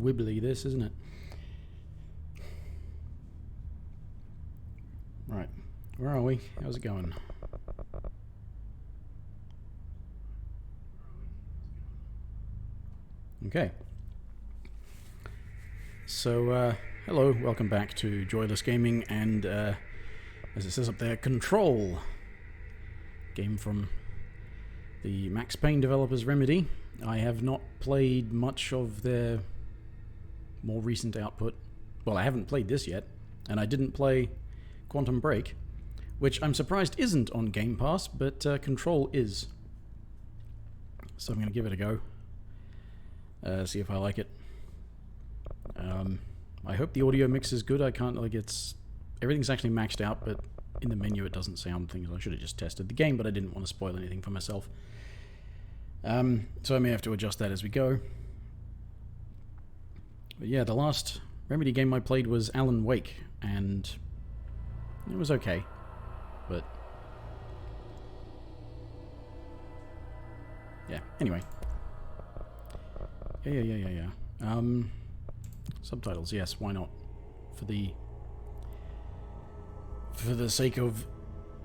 wibbly, this, isn't it? Right. Where are we? How's it going? Okay. So, hello, welcome back to Joyless Gaming, and, as it says up there, Control. Game from the Max Payne developers Remedy. I have not played much of their more recent output. Well, I haven't played this yet, and I didn't play Quantum Break, which I'm surprised isn't on Game Pass, but Control is. So I'm going to give it a go. See if I like it. I hope the audio mix is good. I can't, like, everything's actually maxed out, but in the menu it doesn't sound things. I should have just tested the game, but I didn't want to spoil anything for myself. So I may have to adjust that as we go. But yeah, the last Remedy game I played was Alan Wake, and it was okay, but yeah, anyway. Yeah. Subtitles, yes, why not? For the sake of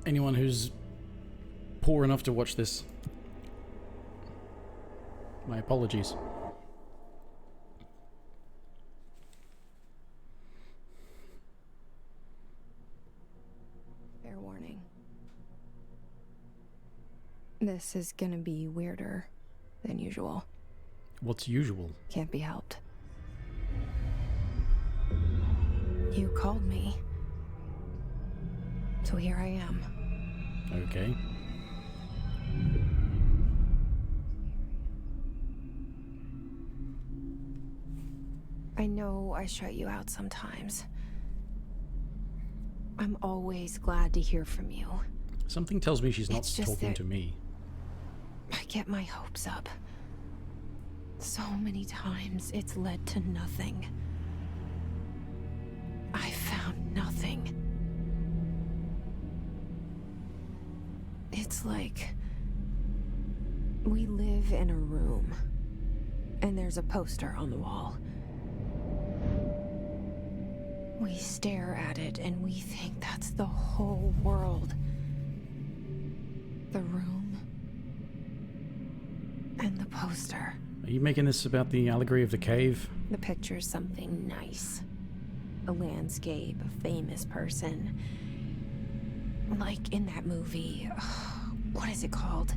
anyone who's poor enough to watch this. My apologies. Fair warning. This is gonna be weirder than usual. What's usual? Can't be helped. You called me. So here I am. Okay. I know I shut you out sometimes. I'm always glad to hear from you. Something tells me she's not It's just talking that to me. I get my hopes up. So many times it's led to nothing. I found nothing. It's like we live in a room, and there's a poster on the wall. We stare at it and we think that's the whole world. The room and the poster. Are you making this about the allegory of the cave? The picture's something nice. A landscape, a famous person. Like in that movie, what is it called?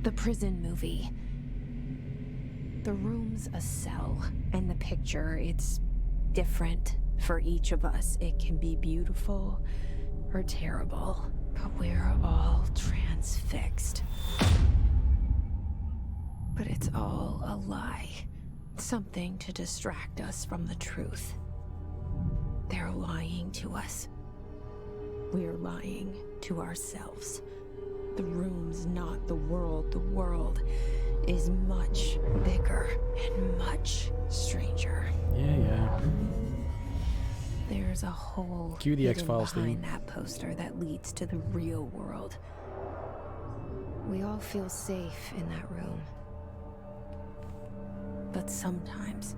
The prison movie. The room's a cell, and the picture, it's different for each of us. It can be beautiful or terrible, but we're all transfixed. But it's all a lie. Something to distract us from the truth. They're lying to us. We're lying to ourselves. The room's not the world. The world is much bigger and much stranger. Yeah. There's a hole Cue the X-Files behind theme. that poster that leads to the real world. We all feel safe in that room. But sometimes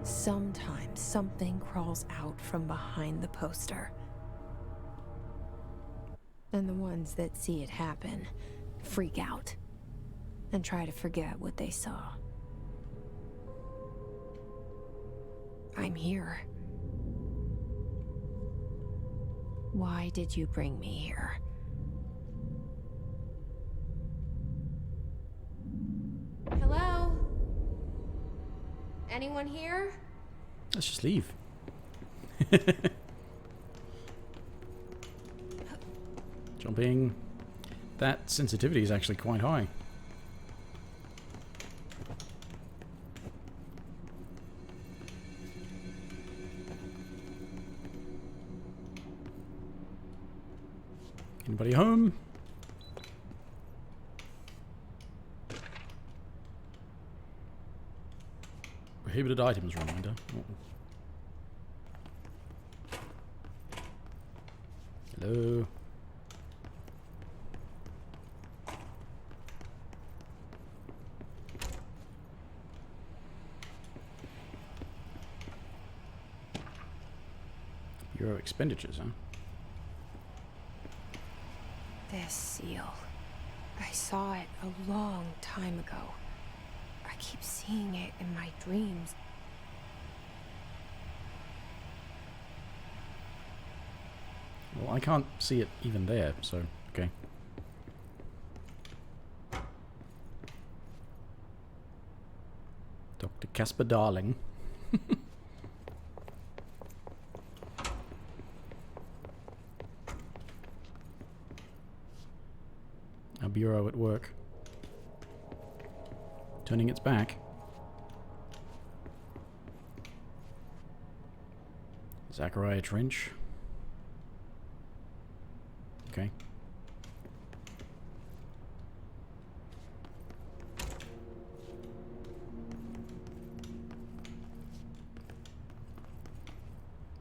something crawls out from behind the poster. And the ones that see it happen freak out and try to forget what they saw. I'm here. Why did you bring me here? Hello? Anyone here? Let's just leave. Jumping. That sensitivity is actually quite high. Anybody home? Prohibited items reminder. Hello. Bureau expenditures, huh? This seal. I saw it a long time ago. I keep seeing it in my dreams. Well, I can't see it even there, so, okay. Dr. Casper Darling. Our bureau at work. Turning its back. Zachariah Trench. Okay.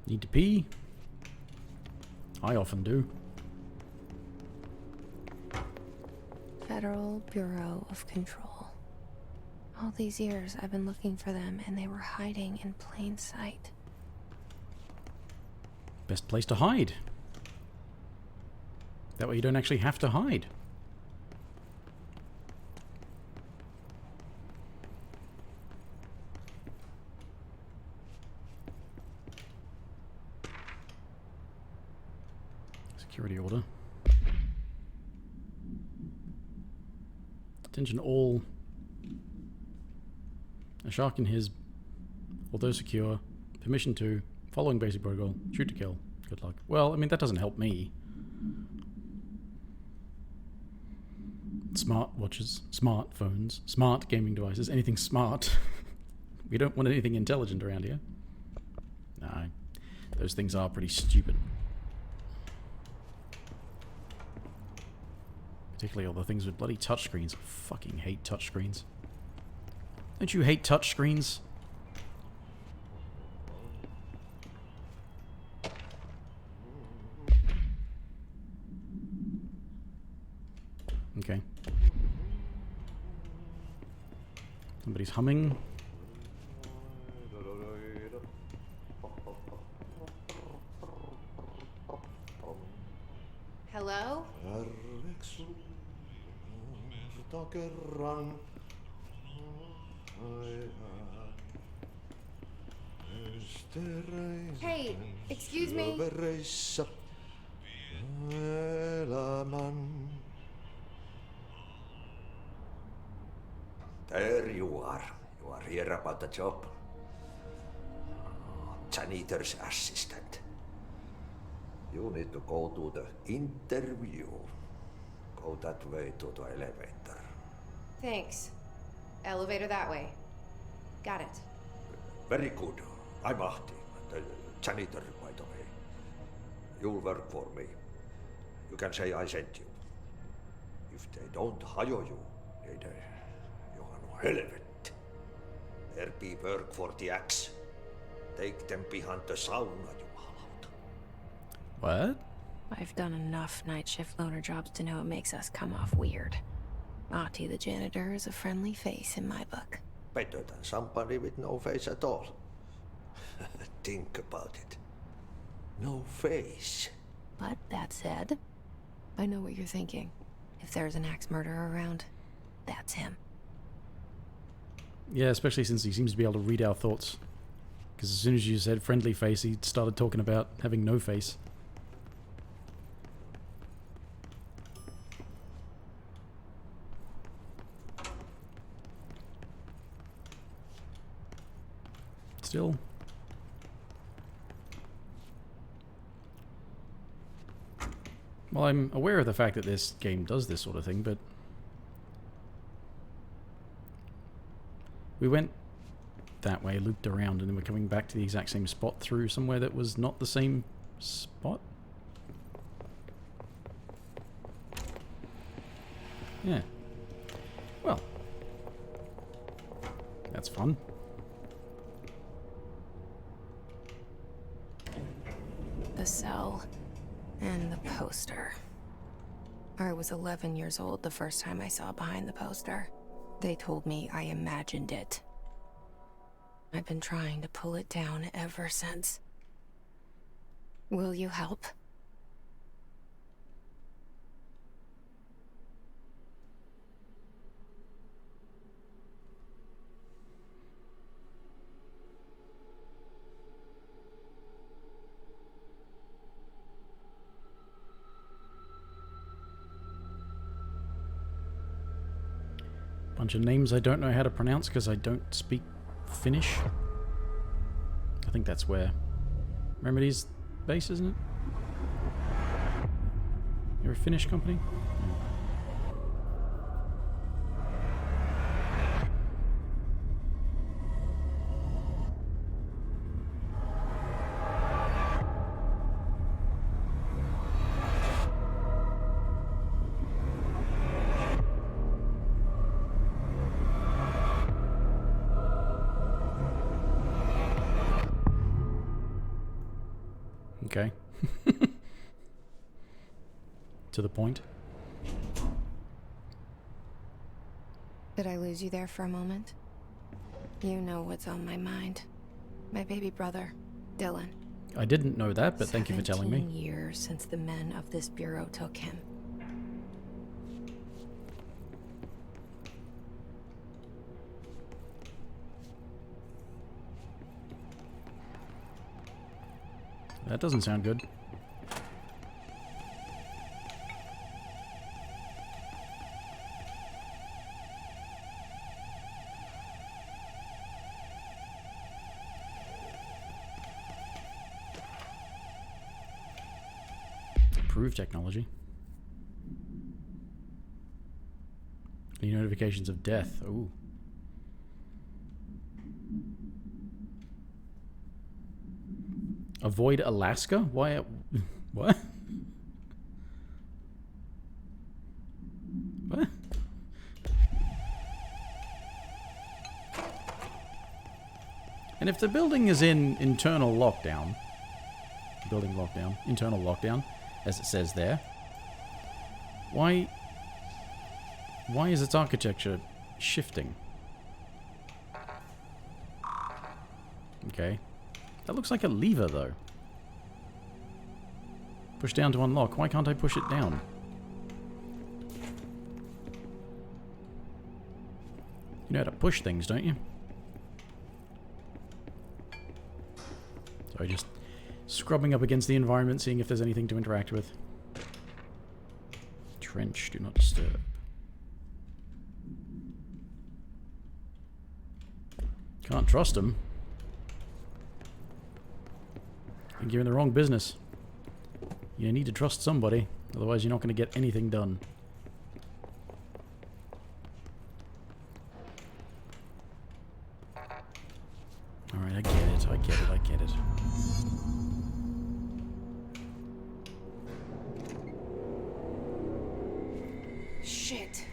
Need to pee? I often do. Federal Bureau of Control. All these years I've been looking for them and they were hiding in plain sight. Best place to hide. That way you don't actually have to hide. Security order. Attention all. A shark in his, although secure, permission to, following basic protocol, shoot to kill. Good luck. Well, I mean, that doesn't help me. Smart watches, smartphones, smart gaming devices, anything smart. We don't want anything intelligent around here. No, those things are pretty stupid. Particularly all the things with bloody touchscreens. I fucking hate touchscreens. Don't you hate touchscreens? Okay. Somebody's humming. Hello? Hey, excuse me? There you are. You are here about the job. Janitor's assistant. You need to go to the interview. Go that way to the elevator. Thanks. Elevator that way. Got it. Very good. I'm Ahti, the janitor, by the way. You'll work for me. You can say I sent you. If they don't hire you, niin johan on helvet. There be work for the axe. Take them behind the sauna, jumalauta. What? I've done enough night shift loner jobs to know it makes us come off weird. Ahti the janitor is a friendly face in my book. Better than somebody with no face at all. Think about it. No face. But that said, I know what you're thinking. If there's an axe murderer around, that's him. Yeah, especially since he seems to be able to read our thoughts. Because as soon as you said friendly face, he started talking about having no face. Still. Well, I'm aware of the fact that this game does this sort of thing, but we went that way, looped around, and then we're coming back to the exact same spot through somewhere that was not the same spot. Yeah. Well. That's fun. The cell. And the poster. I was 11 years old the first time I saw behind the poster. They told me I imagined it. I've been trying to pull it down ever since. Will you help? Bunch of names I don't know how to pronounce because I don't speak Finnish. I think that's where Remedy's base, isn't it? You're a Finnish company? Okay. To the point. Did I lose you there for a moment? You know what's on my mind. My baby brother, Dylan. I didn't know that, but thank you for telling me. 17 years since the men of this bureau took him. That doesn't sound good. Approved technology. Any notifications of death? Ooh. Avoid Alaska? Why? What? What? And if the building is in internal lockdown, internal lockdown, as it says there, why is its architecture shifting? Okay. That looks like a lever, though. Push down to unlock. Why can't I push it down? You know how to push things, don't you? So just scrubbing up against the environment, seeing if there's anything to interact with. Trench, do not disturb. Can't trust him. I think you're in the wrong business. You need to trust somebody, otherwise you're not going to get anything done. Alright, I get it, I get it, I get it. Shit.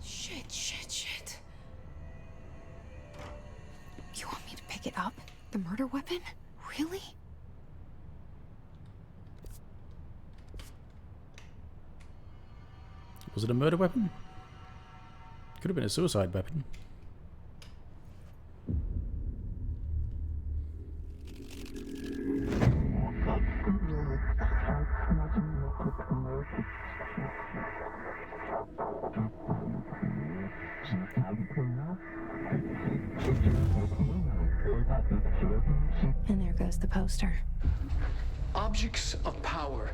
Shit. You want me to pick it up? The murder weapon? Really? Was it a murder weapon? Could have been a suicide weapon. And there goes the poster. Objects of power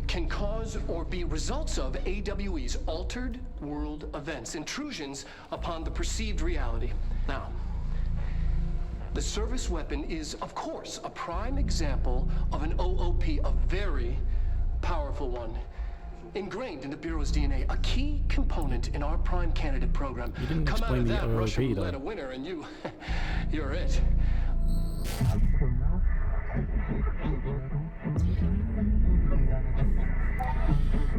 can cause or be results of AWE's altered world events, intrusions upon the perceived reality. Now, the service weapon is, of course, a prime example of an OOP, a very powerful one. Ingrained in the Bureau's DNA, a key component in our prime candidate program. You didn't Come out explain of the that OOP, Russian though. roulette a winner, and you're it.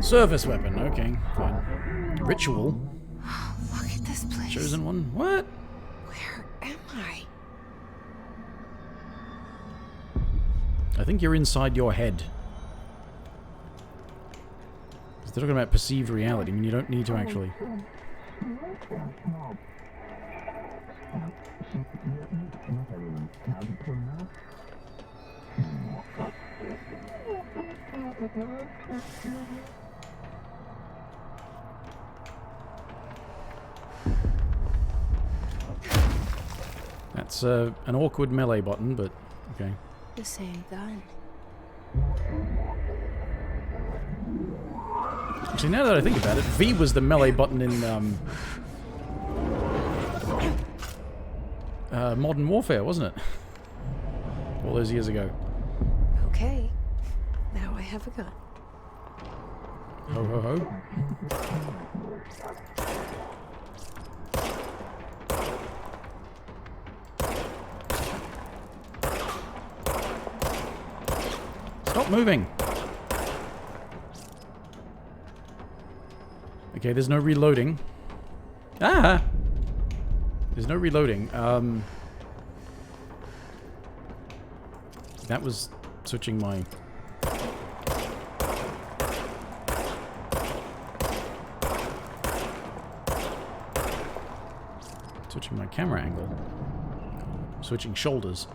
Service weapon, okay, fine. Ritual. Oh, look at this place. Chosen one. What? Where am I? I think you're inside your head. Because they're talking about perceived reality. I mean, you don't need to actually... That's an awkward melee button, but okay. The same gun. Actually, now that I think about it, V was the melee button in Modern Warfare, wasn't it? All those years ago. Okay. Now I have a gun. Ho ho ho. Stop moving! Okay, there's no reloading. Ah! There's no reloading. That was switching my... Switching my camera angle. Switching shoulders.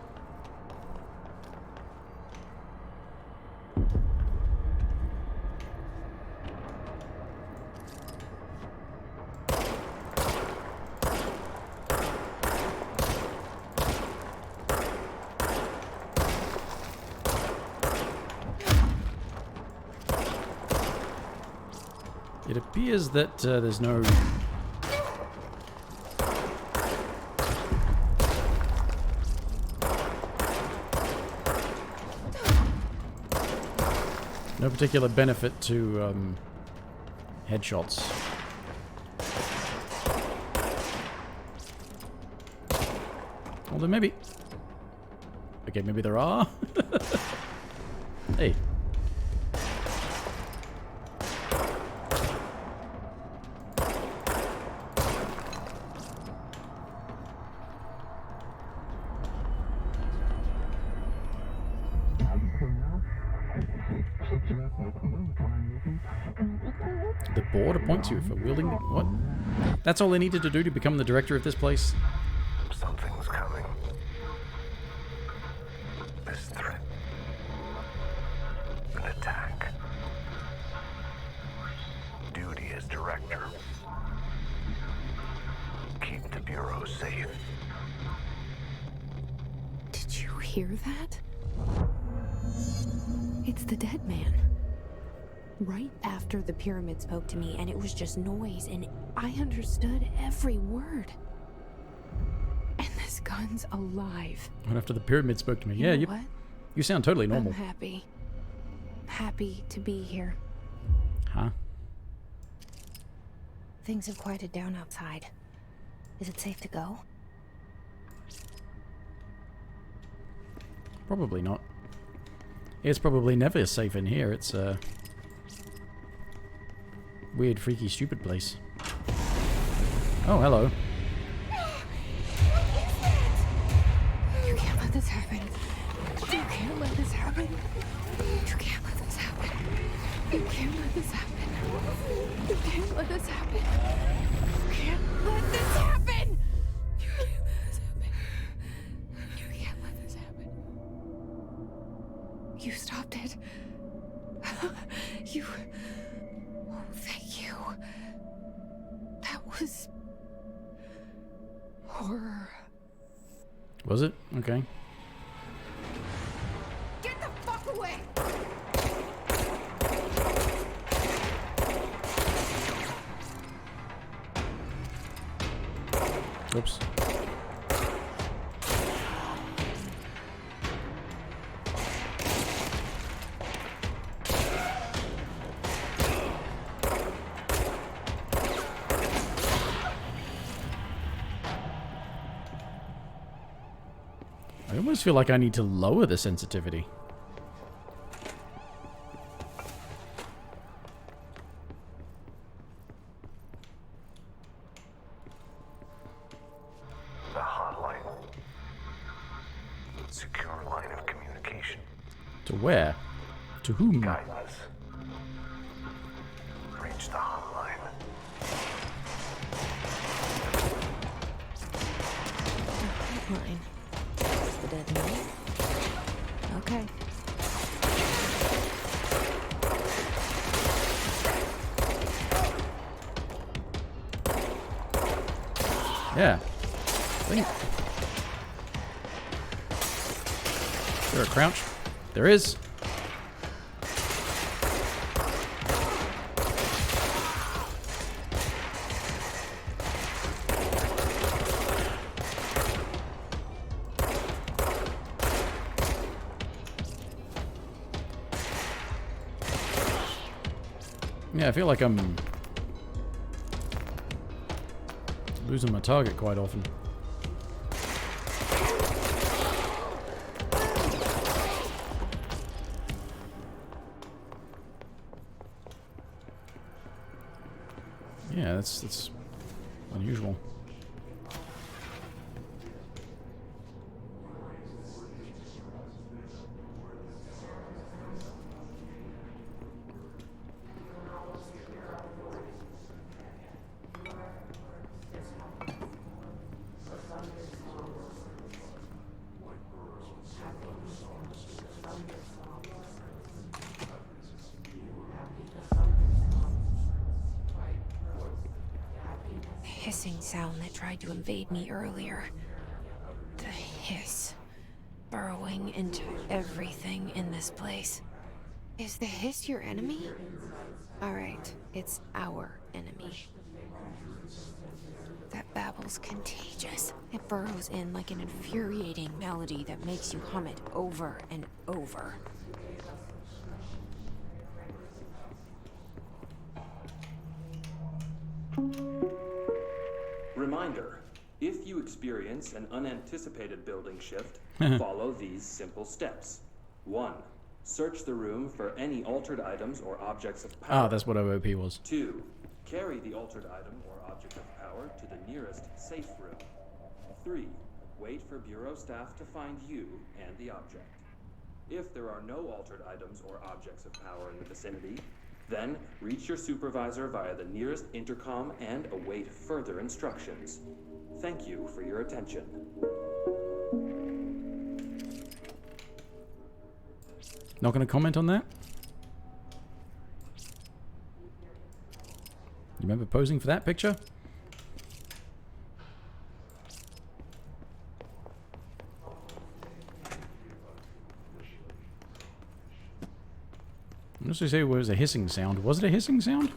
It appears that there's no... no particular benefit to headshots. Although maybe... okay, maybe there are. Hey. The board appoints you for wielding... what? That's all I needed to do to become the director of this place? Something's coming. This threat. An attack. Duty as director. Keep the Bureau safe. Did you hear that? It's the dead man. Right after the pyramid spoke to me, and it was just noise, and I understood every word. And this gun's alive. Right after the pyramid spoke to me. You Yeah, know what? you sound totally I'm normal. happy. Happy to be here. Huh? Things have quieted down outside. Is it safe to go? Probably not. It's probably never safe in here. It's a weird, freaky, stupid place. Oh, hello. You can't let this happen. You can't let this happen. You can't let this happen. You can't let this happen. You can't let this happen. You can't let this happen. You can't let this happen. You can't let this happen. You stopped it. You... oh, thank you. That was... horror. Was it? Okay. Get the fuck away! Oops. I almost feel like I need to lower the sensitivity. The hotline. Secure line of communication. To where? To whom? Guidance. Reach the hotline. Hotline. The dead man. Okay. Yeah. Think. Is there a crouch? There is. Yeah, I feel like I'm losing my target quite often. Yeah, that's unusual. Hissing sound that tried to invade me earlier. The hiss. Burrowing into everything in this place. Is the hiss your enemy? Alright, it's our enemy. That babble's contagious. It burrows in like an infuriating melody that makes you hum it over and over. Reminder, if you experience an unanticipated building shift, follow these simple steps. 1. Search the room for any altered items or objects of power. Ah, that's what OOP was. 2. Carry the altered item or object of power to the nearest safe room. 3. Wait for Bureau staff to find you and the object. If there are no altered items or objects of power in the vicinity, then reach your supervisor via the nearest intercom and await further instructions. Thank you for your attention. Not going to comment on that? You remember posing for that picture? I'm just going to say it was a hissing sound. Was it a hissing sound?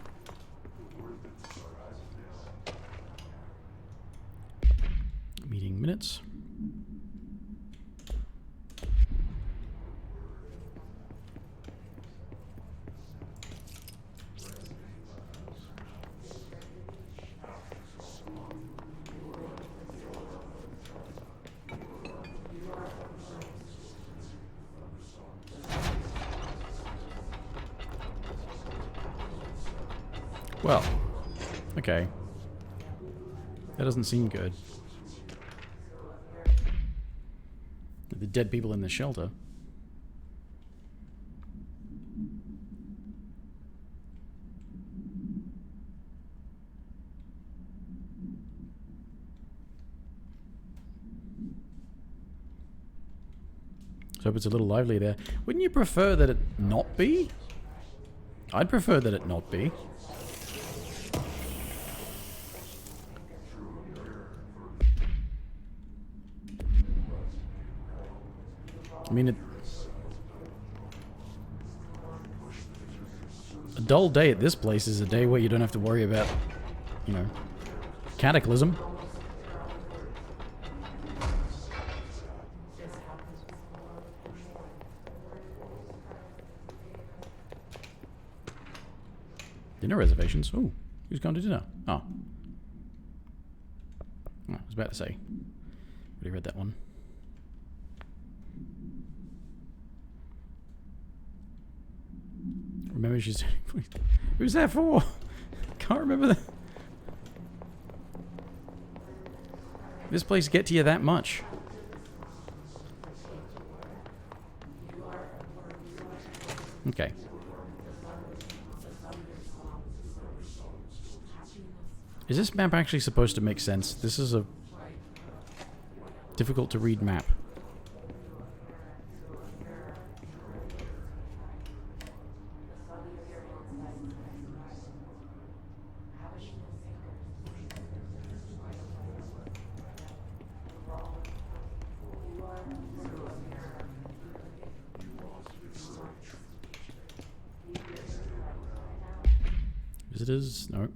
Meeting minutes. Well, okay. That doesn't seem good. The dead people in the shelter. So hope it's a little lively there. Wouldn't you prefer that it not be? I'd prefer that it not be. I mean, a dull day at this place is a day where you don't have to worry about, you know, cataclysm. Dinner reservations? Ooh, who's gone to dinner? Oh. I was about to say. Already read that one. Remember she's... Who's that for? Can't remember that. This place get to you that much. Okay. Is this map actually supposed to make sense? This is a difficult to read map. Visitors? No.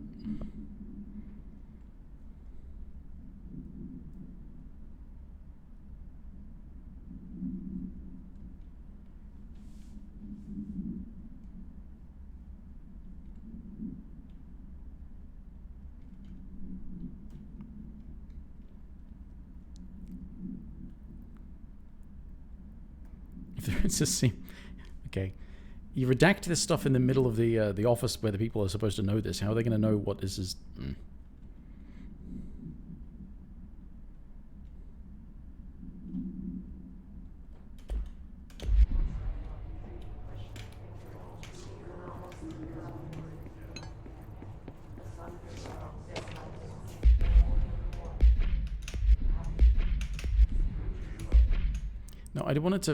If there is a scene... Okay. You redact this stuff in the middle of the office where the people are supposed to know this. How are they going to know what this is? No, I wanted to...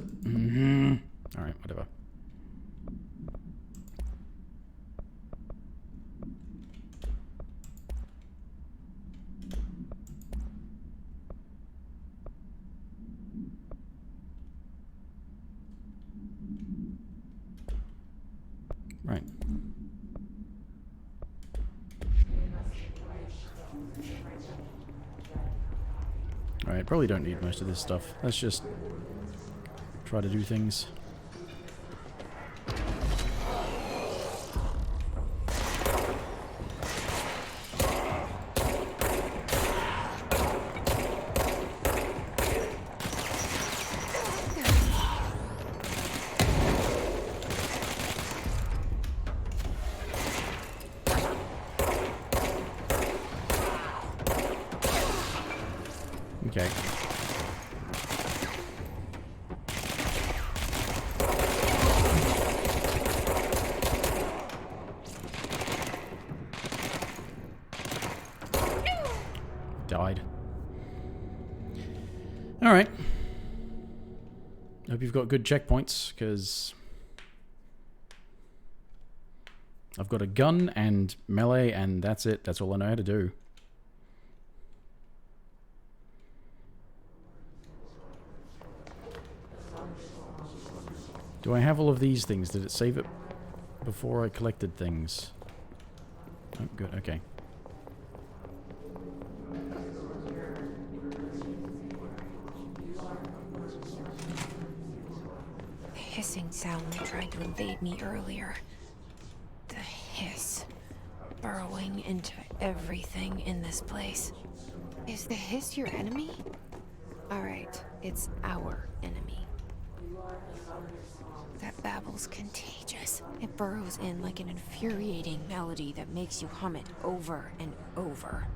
Alright, whatever. Right. Alright, probably don't need most of this stuff. Let's just try to do things. Okay. Died. Alright. Hope you've got good checkpoints, because I've got a gun and melee, and that's it. That's all I know how to do. Do I have all of these things? Did it save it before I collected things? Oh, good. Okay. The hissing sound that tried to invade me earlier. The hiss. Burrowing into everything in this place. Is the hiss your enemy? Alright, it's our enemy. That babble's contagious. It burrows in like an infuriating melody that makes you hum it over and over.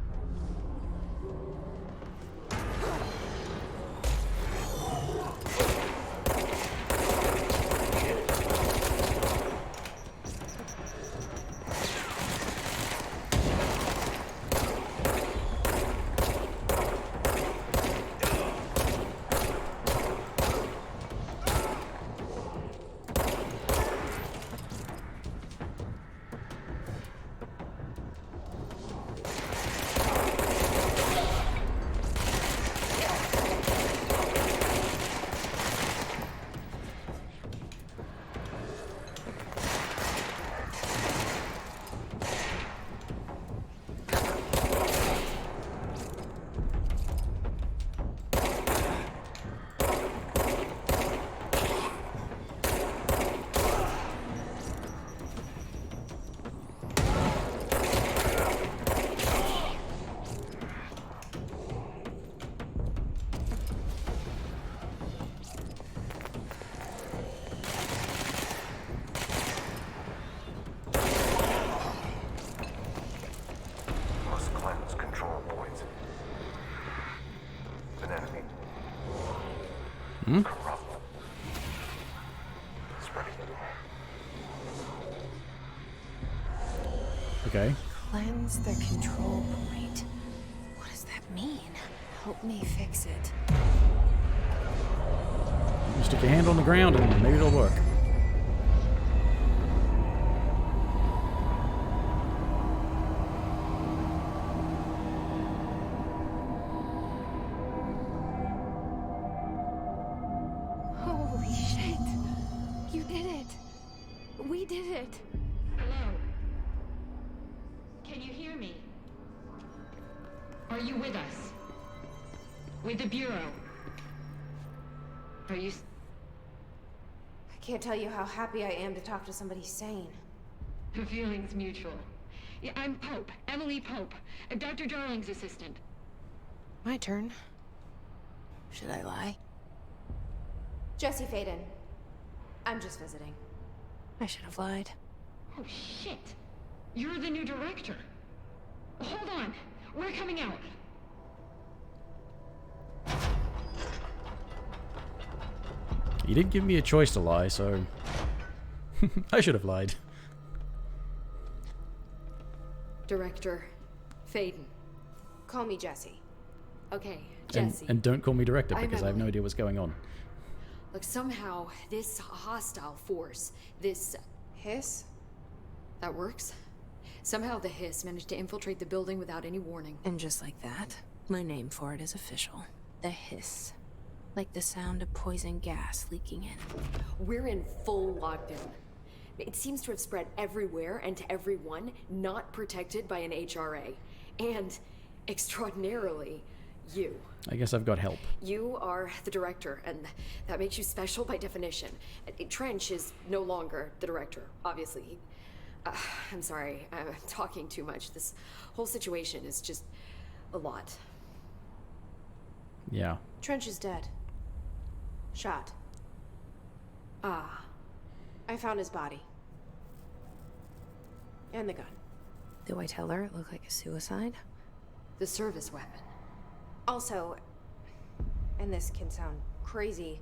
Corrupt. Spreading it all. Okay. Cleanse the control point. What does that mean? Help me fix it. You stick your hand on the ground and maybe it'll work. Holy shit! You did it! We did it! Hello. can you hear me? Are you with us? With the Bureau? Are you... I can't tell you how happy I am to talk to somebody sane. The feeling's mutual. Yeah, I'm Pope. Emily Pope. Dr. Darling's assistant. My turn. Should I lie? Jesse Faden. I'm just visiting. I should have lied. Oh, shit. You're the new director. Hold on. We're coming out. You did give me a choice to lie, so I should have lied. Director Faden. Call me Jesse. Okay, And, Jesse. and don't call me director I'm because I have no Emily. idea what's going on. Look, somehow this hostile force, this... Hiss? that works? Somehow the Hiss managed to infiltrate the building without any warning. And just like that, my name for it is official. The hiss. Like the sound of poison gas leaking in. We're in full lockdown. It seems to have spread everywhere and to everyone not protected by an HRA. And, extraordinarily, you. I guess I've got help. You are the director, and that makes you special by definition. Trench is no longer the director, obviously. I'm sorry, I'm talking too much. This whole situation is just a lot. Yeah. Trench is dead. Shot. Ah, I found his body. And the gun. Do I tell her it looked like a suicide? the service weapon. Also, and this can sound crazy,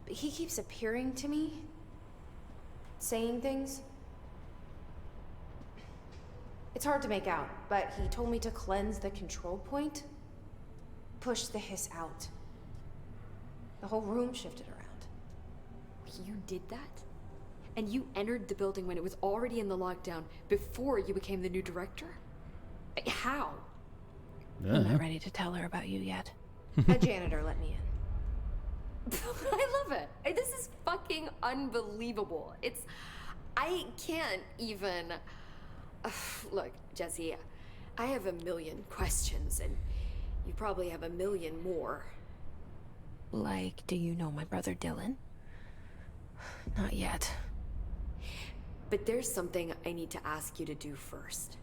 but he keeps appearing to me, saying things. It's hard to make out, but he told me to cleanse the control point, push the hiss out. The whole room shifted around. You did that? And you entered the building when it was already in the lockdown before you became the new director? How? I'm not ready to tell her about you yet. A janitor let me in. I love it. This is fucking unbelievable. I can't even... Look, Jesse, I have a million questions, and you probably have a million more. Like, do you know my brother Dylan? Not yet. But there's something I need to ask you to do first.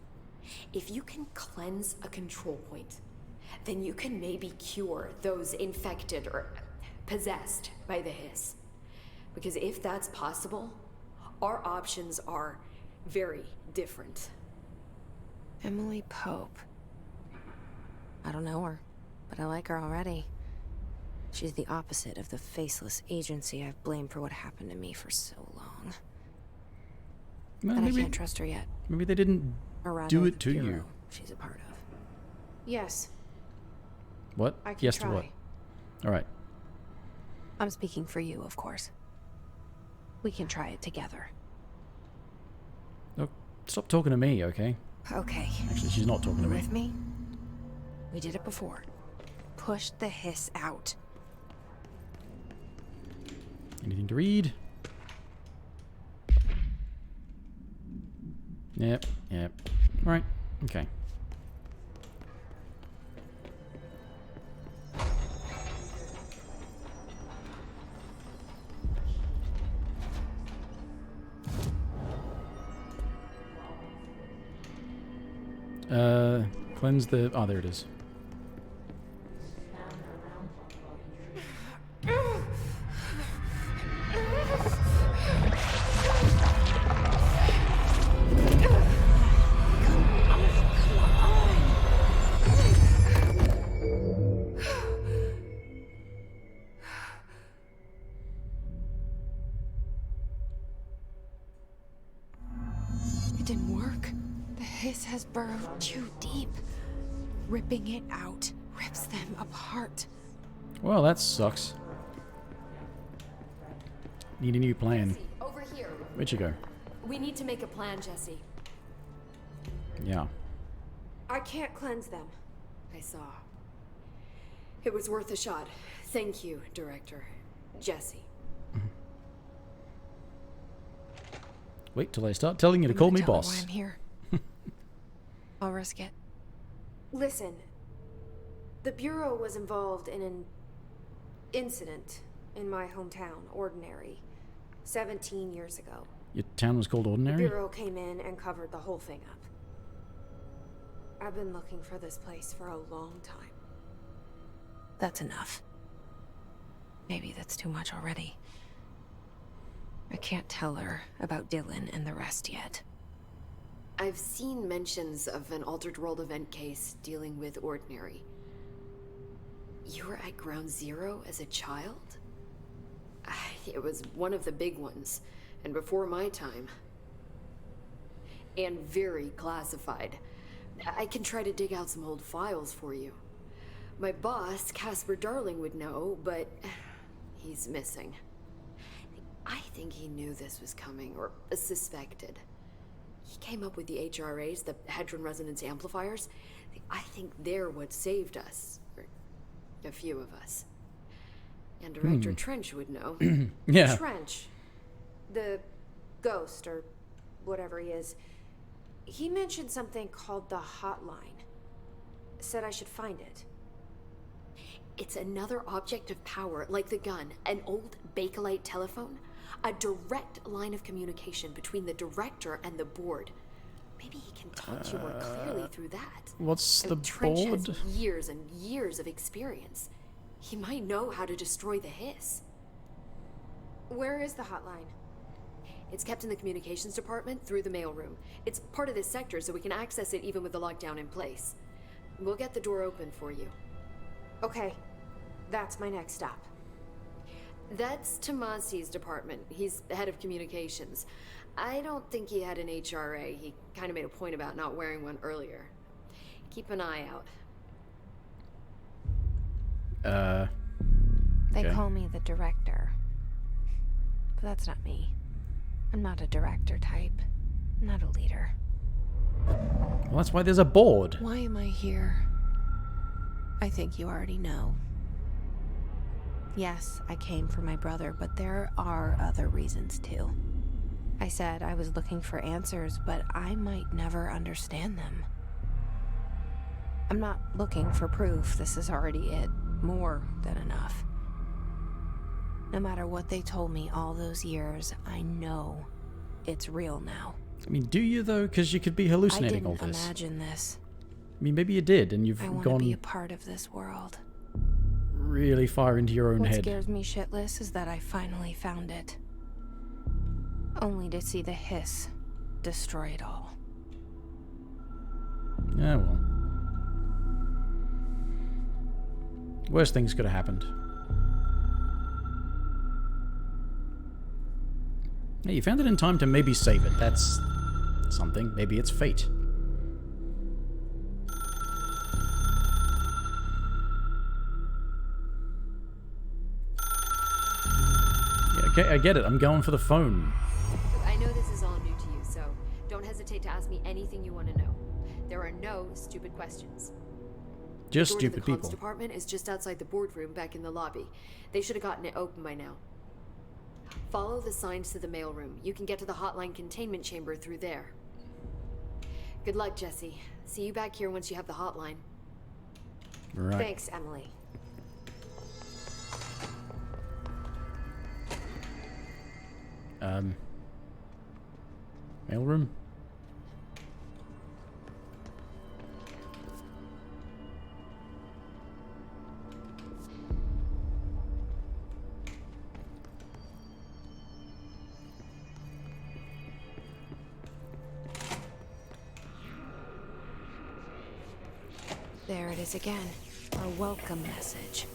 If you can cleanse a control point, then you can maybe cure those infected or possessed by the hiss. Because if that's possible, our options are very different. Emily Pope. I don't know her, but I like her already. She's the opposite of the faceless agency I've blamed for what happened to me for so long. Well, And I maybe, can't trust her yet. maybe they didn't Or rather, do it the to bureau you. she's a part of. Yes, What? I can Yes try. to what? Alright. I'm speaking for you, of course. We can try it together. Oh, stop talking to me, okay? Okay. Actually, she's not talking to me. With me? We did it before. Push the hiss out. Anything to read? Yep, yep. Right, okay. Cleanse the... Oh, there it is. It didn't work. The hiss has burrowed too deep. Ripping it out rips them apart. Well, that sucks. Need a new plan. Jesse, over here. Where'd you go? We need to make a plan, Jesse. Yeah. I can't cleanse them. I saw. It was worth a shot. Thank you, Director. Jesse. Wait till I start telling you to I'm call gonna me tell her boss. why I'm here. I'll risk it. Listen, the Bureau was involved in an incident in my hometown, Ordinary, 17 years ago. Your town was called The Ordinary? Bureau came in and covered the whole thing up. I've been looking for this place for a long time. That's enough. Maybe that's too much already. I can't tell her about Dylan and the rest yet. I've seen mentions of an Altered World event case dealing with Ordinary. You were at Ground Zero as a child? It was one of the big ones, and before my time. And very classified. I can try to dig out some old files for you. My boss, Casper Darling, would know, but he's missing. I think he knew this was coming, or suspected. He came up with the HRAs, the Hadron Resonance Amplifiers. I think they're what saved us. Or a few of us. And Director Trench would know. Yeah. Trench, the ghost, or whatever he is, he mentioned something called the Hotline. Said I should find it. It's another object of power, like the gun, an old Bakelite telephone. A direct line of communication between the director and the board. Maybe he can talk to you more clearly through that. What's the Trench board? has years and years of experience. He might know how to destroy the hiss. Where is the hotline? It's kept in the communications department through the mailroom. It's part of this sector, so we can access it even with the lockdown in place. We'll get the door open for you. Okay, that's my next stop. That's Tomasi's department. He's head of communications. I don't think he had an HRA. He kind of made a point about not wearing one earlier. Keep an eye out. They Okay. call me the director. But that's not me. I'm not a director type. I'm not a leader. Well, that's why there's a board. Why am I here? I think you already know. Yes, I came for my brother, but there are other reasons too. I said I was looking for answers, but I might never understand them. I'm not looking for proof. This is already it. More than enough. No matter what they told me all those years, I know it's real now. I mean, do you though? Because you could be I hallucinating all didn't this. imagine this. I mean, maybe you did, and you've I want to be a gone part of this world. really far into your own What head. scares me shitless is that I finally found it. Only to see the hiss destroy it all. Yeah, well. Worst things could have happened. Hey, you found it in time to maybe save it. That's something. Maybe it's fate. Yeah, okay, I get it. I'm going for the phone. Look, I know this is all new to you, so don't hesitate to ask me anything you want to know. There are no stupid questions. Just The door stupid to the people. comms department is just outside the boardroom back in the lobby. They should have gotten it open by now. Follow the signs to the mailroom. You can get to the hotline containment chamber through there. Good luck, Jesse. See you back here once you have the hotline. Right. Thanks, Emily. Mailroom? There it is again. Our welcome message.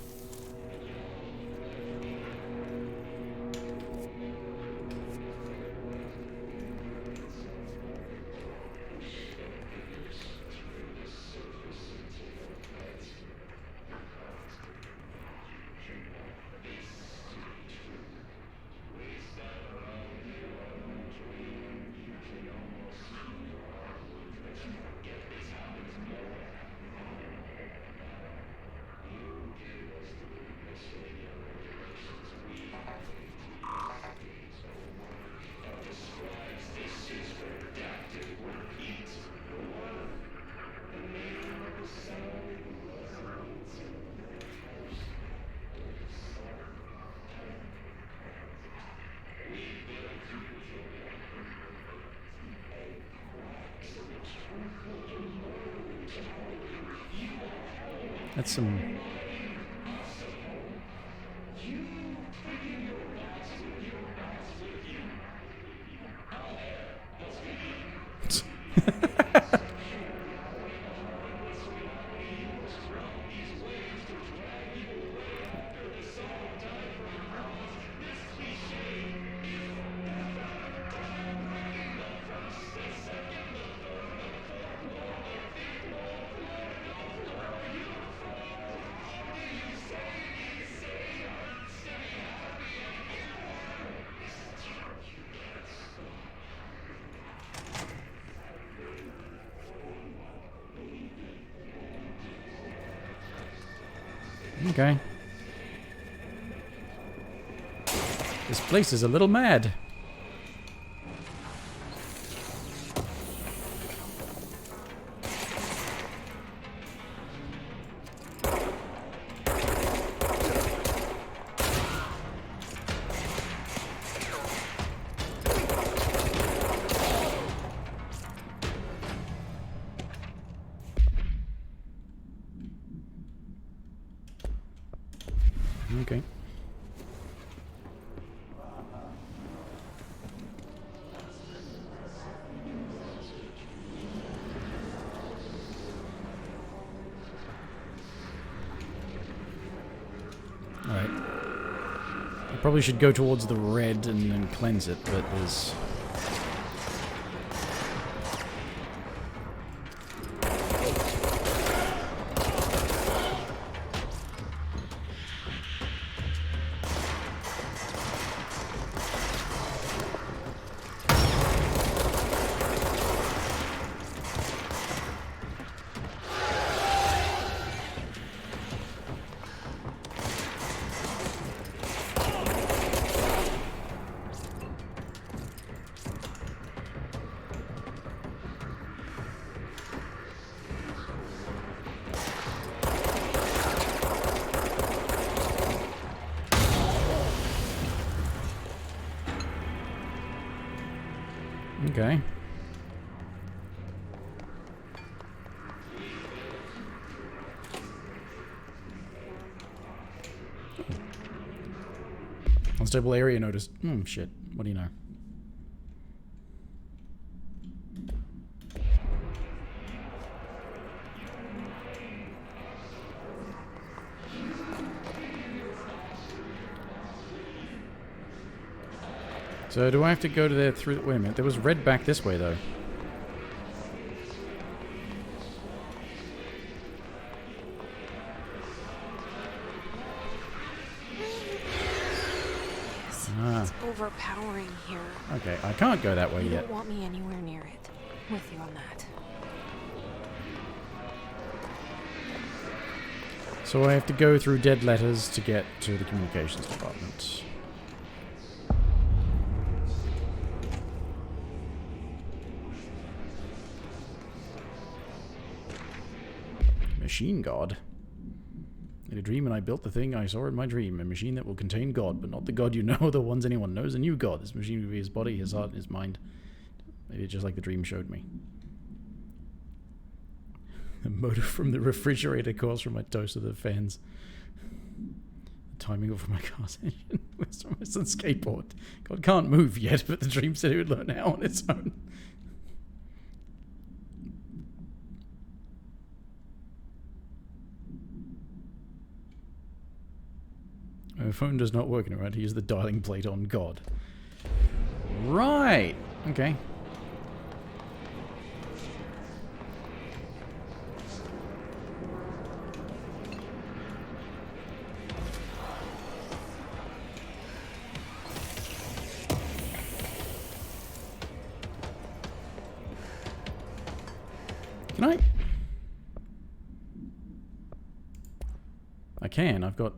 That's some... Okay. This place is a little mad. Okay. Alright. I probably should go towards the red and then cleanse it, but there's... Okay. Unstable area noticed. Shit. What do you know? So do I have to go to there through... Wait a minute, there was red back this way, though. It's overpowering here. Okay, I can't go that way You yet. don't want me anywhere near it. With you on that. So I have to go through dead letters to get to the communications department. Machine God? In a dream, and I built the thing I saw in my dream, a machine that will contain God, but not the God you know, the ones anyone knows, a new God. This machine will be his body, his heart, his mind. Maybe just like the dream showed me. The motor from the refrigerator calls from my toaster to the fans. The timing of my car's engine. Where's my son's skateboard? God can't move yet, but the dream said it would learn how on its own. My phone does not work anymore. To use the dialing plate on God. Right. Okay. Can I? I can. I've got...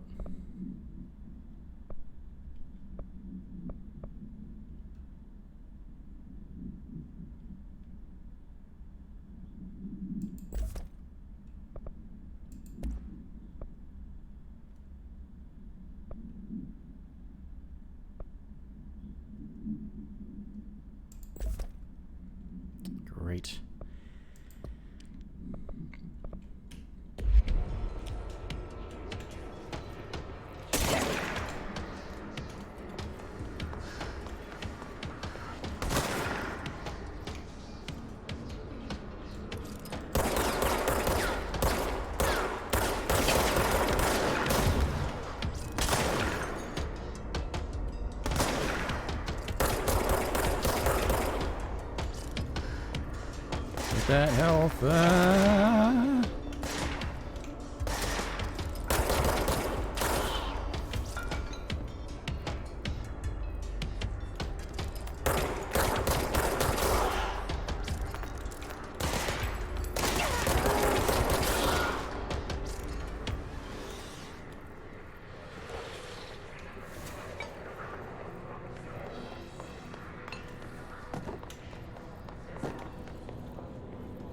Great. that health.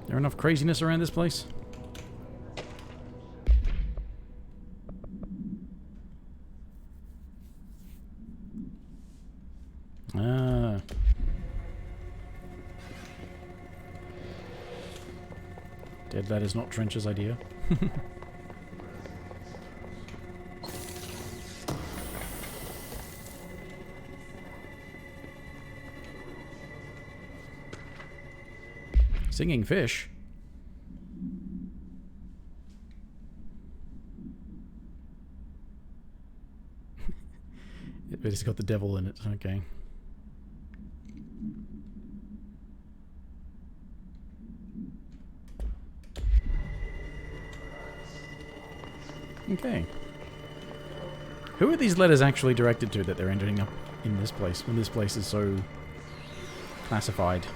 There enough craziness around this place? Ah. Dead that is not Trench's idea. Singing fish? But it's got the devil in it, okay. Okay. Who are these letters actually directed to that they're ending up in this place, when this place is so classified?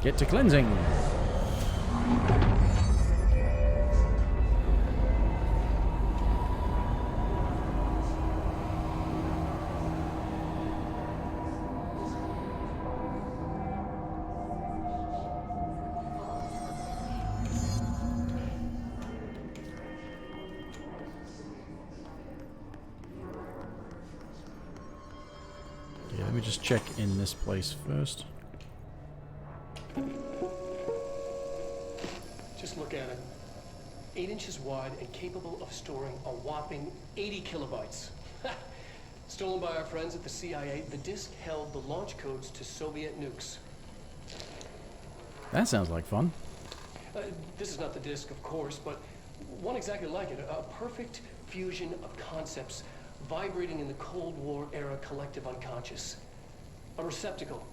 Get to cleansing. Yeah, let me just check in this place first. Just look at it. 8 inches wide and capable of storing a whopping 80 kilobytes. Stolen by our friends at the CIA, the disk held the launch codes to Soviet nukes. That sounds like fun. This is not the disk, of course, but one exactly like it. A perfect fusion of concepts vibrating in the Cold War era collective unconscious. A receptacle.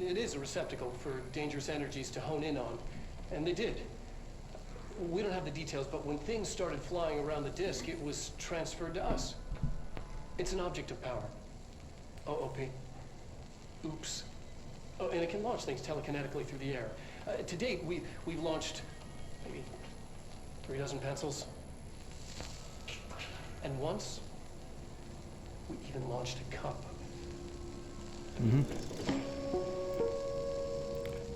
It is a receptacle for dangerous energies to hone in on. And they did. We don't have the details, but when things started flying around the disk, it was transferred to us. It's an object of power. OP. Oops. Oh, and it can launch things telekinetically through the air. To date, we've launched maybe 3 dozen pencils. And once, we even launched a cup. Mm-hmm.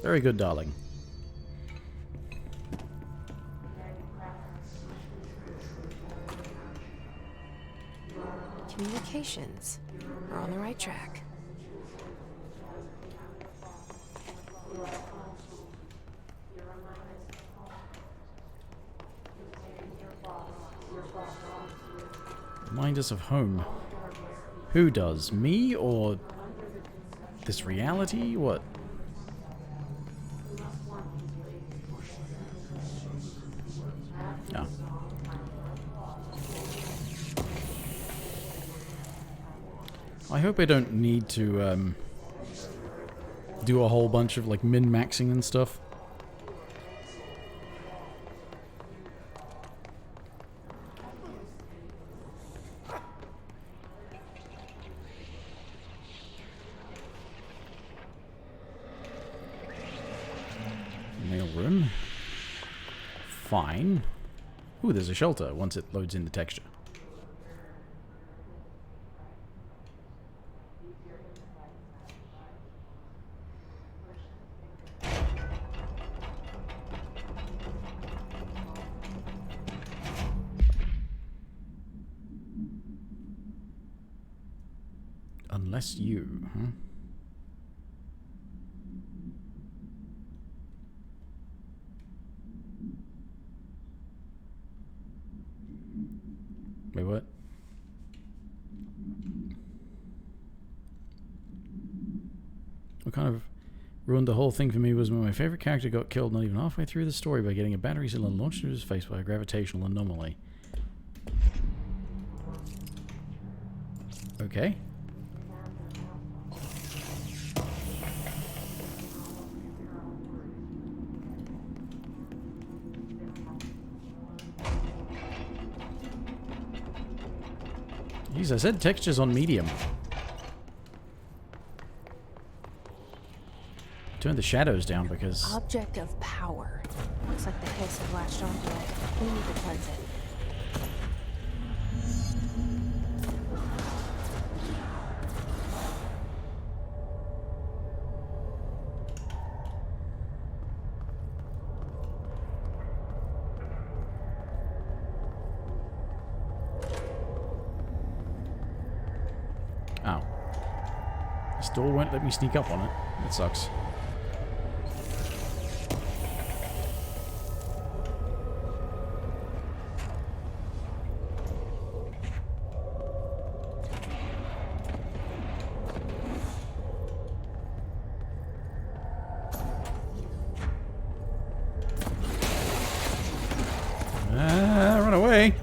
Very good, darling. Communications. We're on the right track. Remind us of home. Who does? Me or this reality? What? Oh. I hope I don't need to do a whole bunch of like min-maxing and stuff. Mailroom. Fine. Ooh, there's a shelter once it loads in the texture. Unless you, huh? Wait, what? What kind of ruined the whole thing for me was when my favorite character got killed not even halfway through the story by getting a battery cylinder launched into his face by a gravitational anomaly. Okay. Jeez, I said textures on medium. Turn the shadows down because... Object of power. Looks like the hiss have latched onto it. We need to cleanse it. Ow. This door won't let me sneak up on it. That sucks. Run away!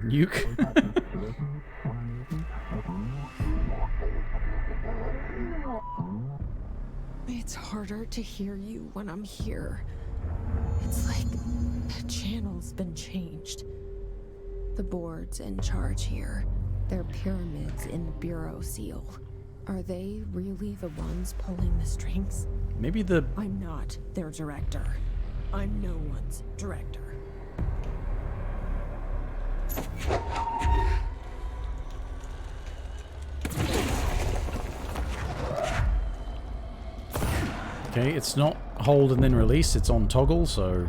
Nuke. It's harder to hear you when I'm here. It's like the channel's been changed. The board's in charge here. They're pyramids in the Bureau seal. Are they really the ones pulling the strings? Maybe the... I'm not their director. I'm no one's director. Okay, it's not hold and then release, it's on toggle, so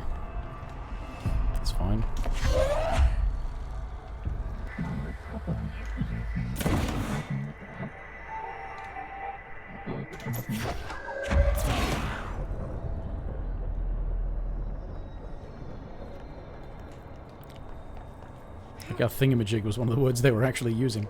that's fine. Like our thingamajig was one of the words they were actually using.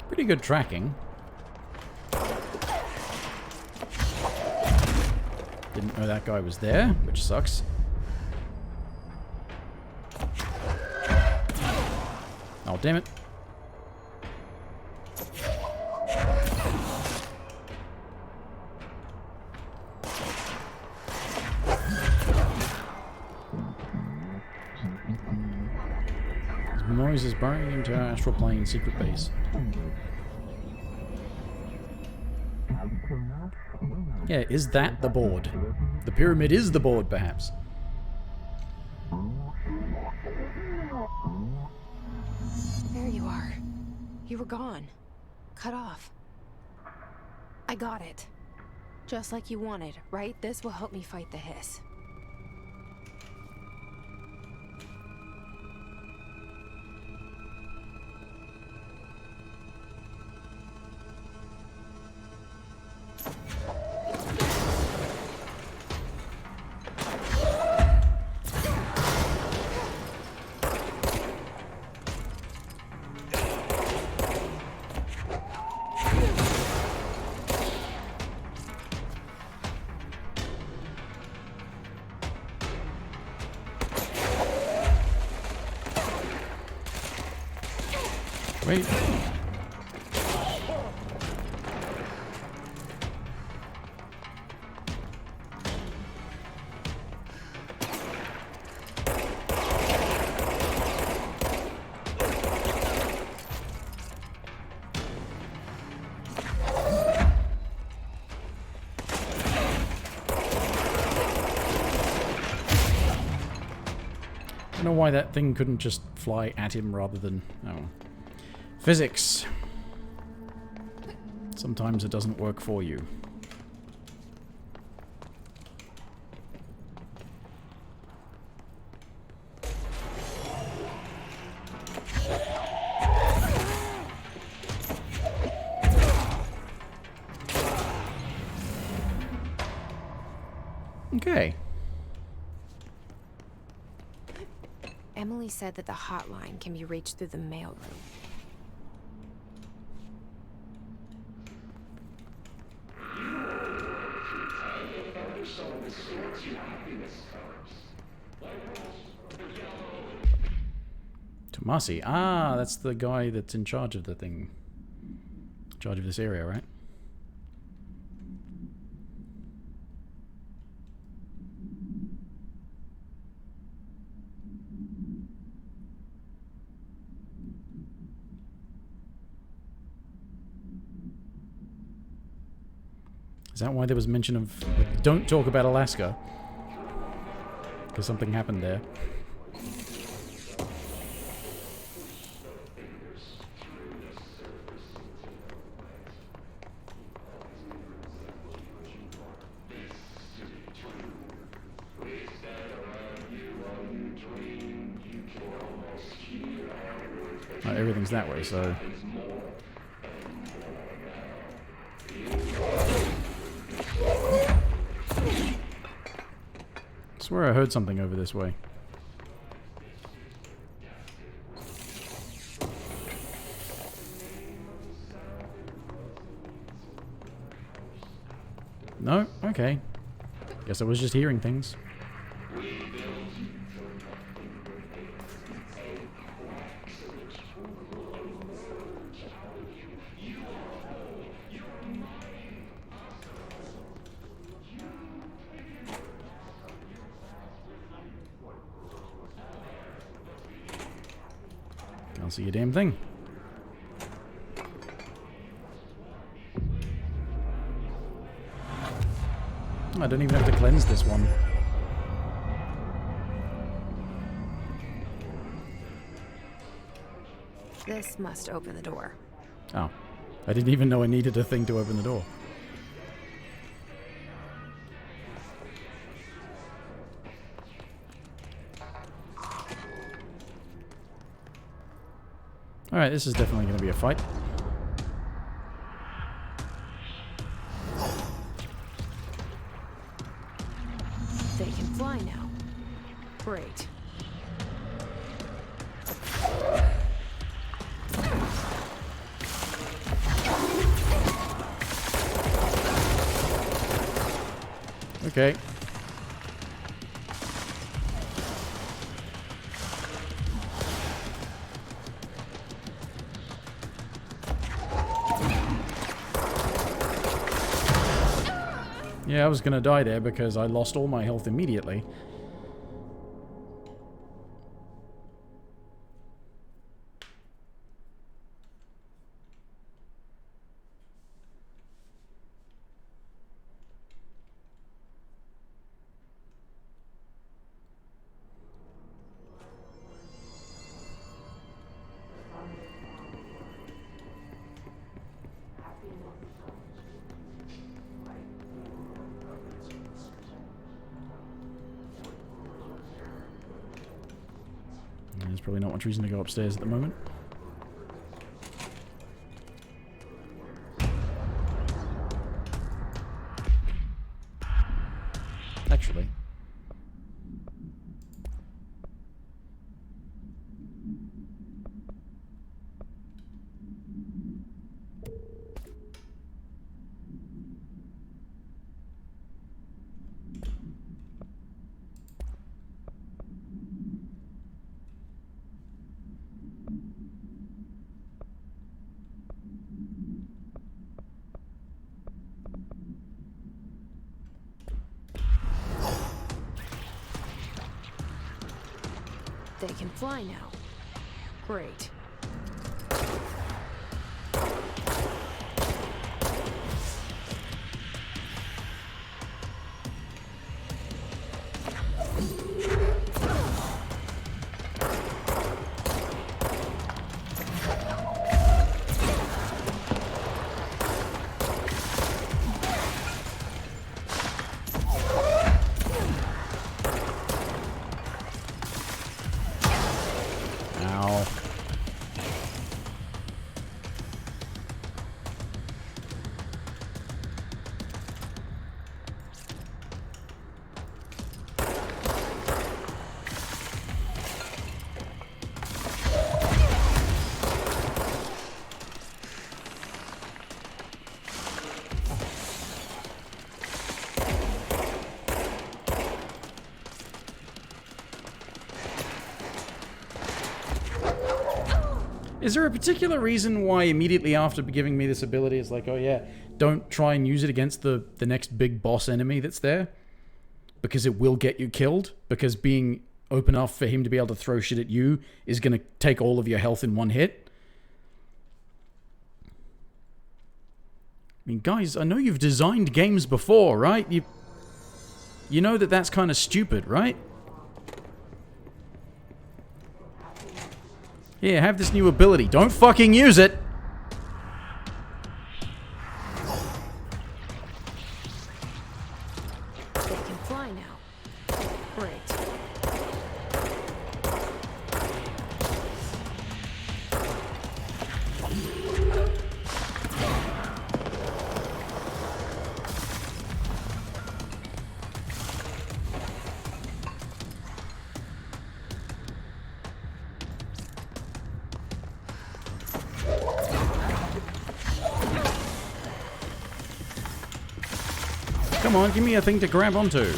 Pretty good tracking. Didn't know that guy was there, which sucks. Oh, damn it. Noise is burrowing into our astral plane secret base. Yeah, is that the board? The pyramid is the board, perhaps. You were gone. Cut off. I got it. Just like you wanted, right? This will help me fight the hiss. Wait. I don't know why that thing couldn't just fly at him rather than... Oh. Physics. Sometimes it doesn't work for you. Okay. Emily said that the hotline can be reached through the mailroom. Tomasi. Ah, that's the guy that's in charge of the thing. In charge of this area, right? Is that why there was mention of... Don't talk about Alaska? Because something happened there. Everything's that way, so... I swear I heard something over this way. No? Okay. Guess I was just hearing things. Can't see a damn thing. I don't even have to cleanse this one. This must open the door. Oh. I didn't even know I needed a thing to open the door. Alright, this is definitely going to be a fight. They can fly now. Great. Okay. Yeah, I was gonna die there because I lost all my health immediately. There's probably not much reason to go upstairs at the moment. Actually. They can fly now. Great. Ow. Is there a particular reason why immediately after giving me this ability it's like, oh yeah, don't try and use it against the next big boss enemy that's there? Because it will get you killed? Because being open enough for him to be able to throw shit at you is going to take all of your health in one hit? I mean, guys, I know you've designed games before, right? You know that that's kind of stupid, right? Here, have this new ability. Don't fucking use it! They can fly now. Great. Come on, give me a thing to grab onto.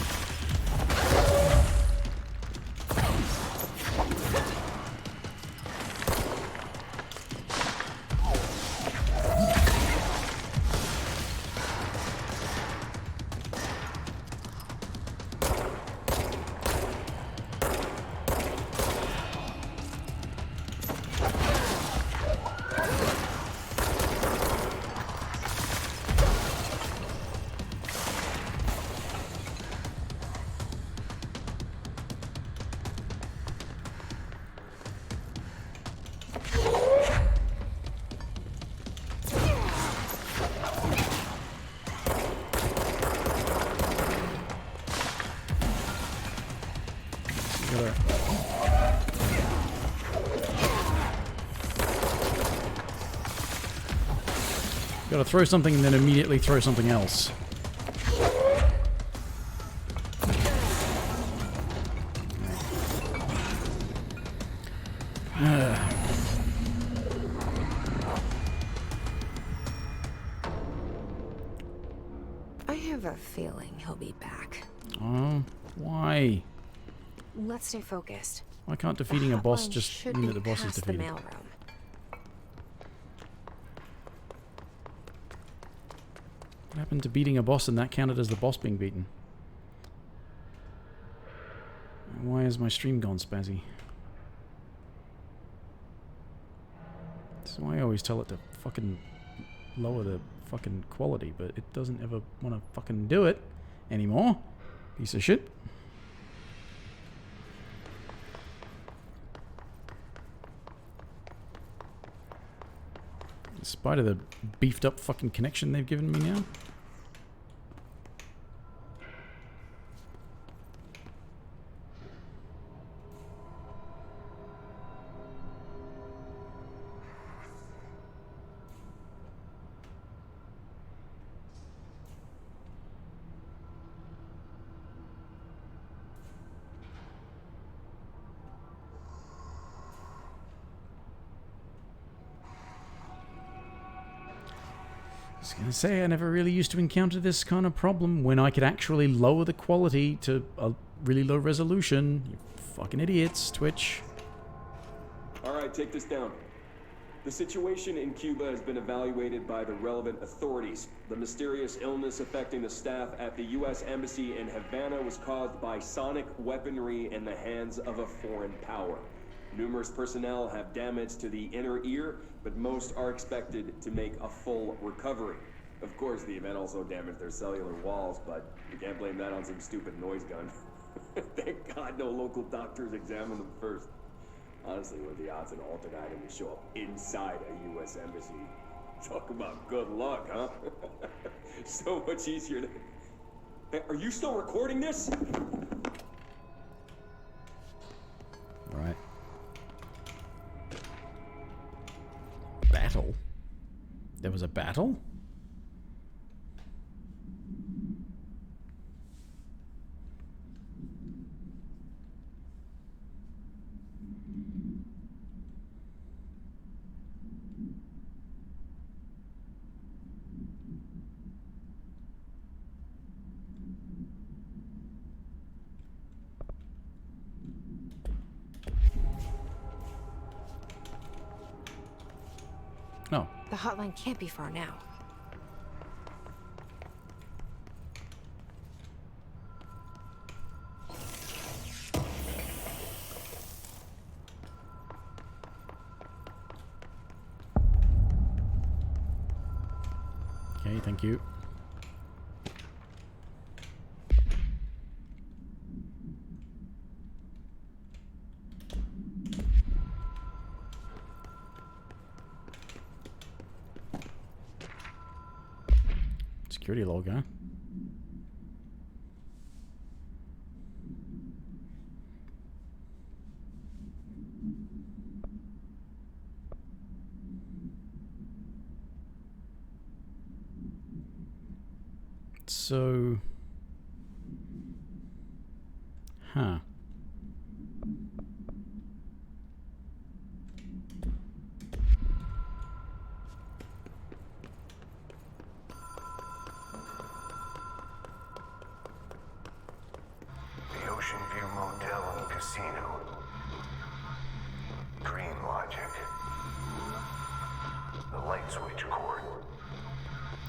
Gotta throw something and then immediately throw something else. I have a feeling he'll be back. Oh, why? Let's stay focused. Why can't defeating a boss Hotline just should mean be that the boss is past defeated? The mailroom. What happened to beating a boss and that counted as the boss being beaten? Why is my stream gone spazzy? So I always tell it to fucking lower the fucking quality, but it doesn't ever want to fucking do it anymore. Piece of shit. In spite of the beefed up fucking connection they've given me now. was going to say, I never really used to encounter this kind of problem when I could actually lower the quality to a really low resolution. You fucking idiots, Twitch. Alright, take this down. The situation in Cuba has been evaluated by the relevant authorities. The mysterious illness affecting the staff at the U.S. Embassy in Havana was caused by sonic weaponry in the hands of a foreign power. Numerous personnel have damage to the inner ear, but most are expected to make a full recovery. Of course, the event also damaged their cellular walls, but you can't blame that on some stupid noise gun. Thank God no local doctors examined them first. Honestly, what are the odds an altered item would show up inside a U.S. embassy? Talk about good luck, huh? So much easier to... Hey, are you still recording this? Right. Battle? There was a battle? No. The hotline can't be far now. Okay, thank you. Security log, huh? So... Huh.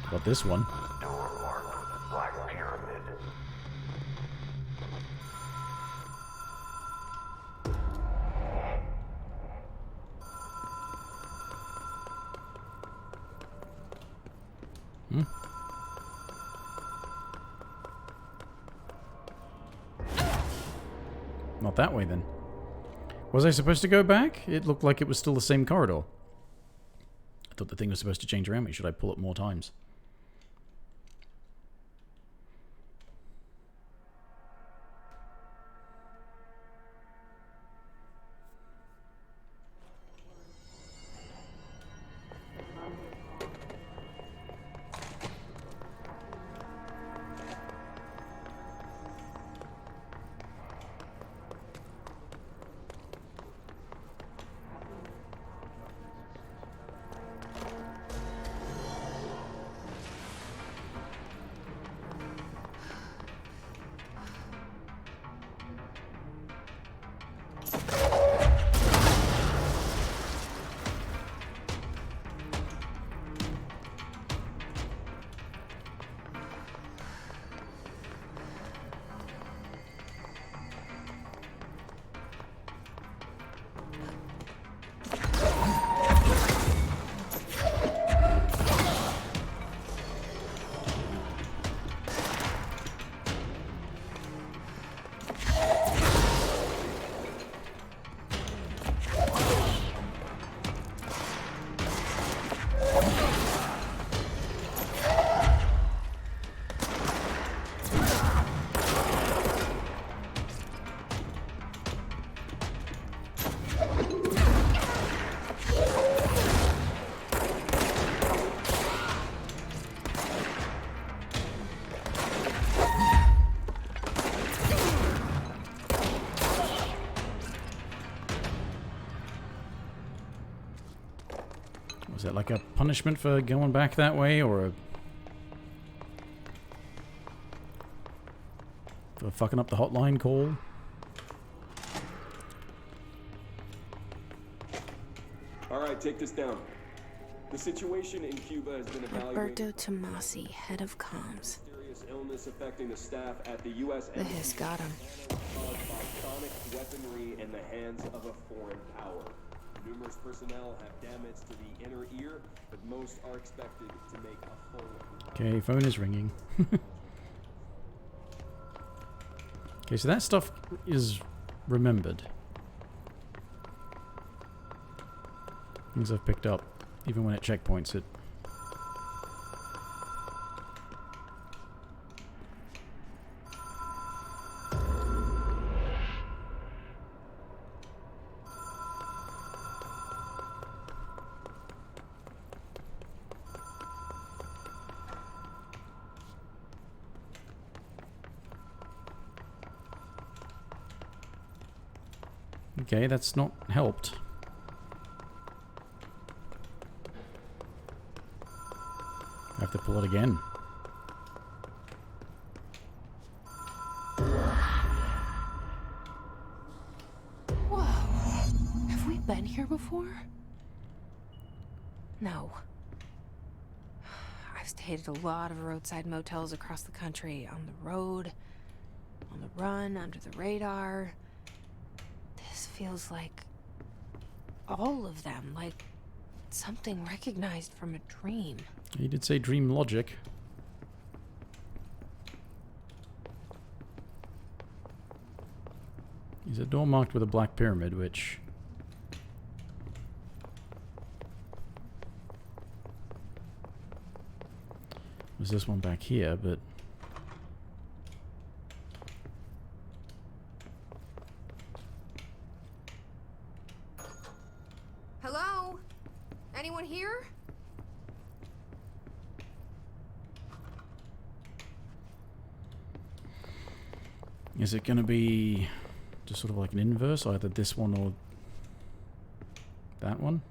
About this one. Door marked with a black pyramid. Not that way then. Was I supposed to go back? It looked like it was still the same corridor. I thought the thing was supposed to change around me. Should I pull it more times? Was that like a punishment for going back that way, or a fucking up the hotline call. All right, take this down. The situation in Cuba has been evaluated. Roberto Tomasi, head of comms. Serious illness affecting the staff at the U.S. The Hiss got him. Caused by sonic weaponry in the hands of a foreign power. Numerous personnel have damage to the inner ear, but most are expected to make a full. Okay, phone is ringing. Okay, so that stuff is remembered. Things I've picked up, even when it checkpoints it. Okay, that's not helped. I have to pull it again. Whoa. Have we been here before? No. I've stayed at a lot of roadside motels across the country, on the road, on the run, under the radar. This feels like all of them, like something recognized from a dream. You did say dream logic. There's a door marked with a black pyramid, which... was this one back here, but... Hello? Anyone here? Is it going to be just sort of like an inverse, either this one or that one?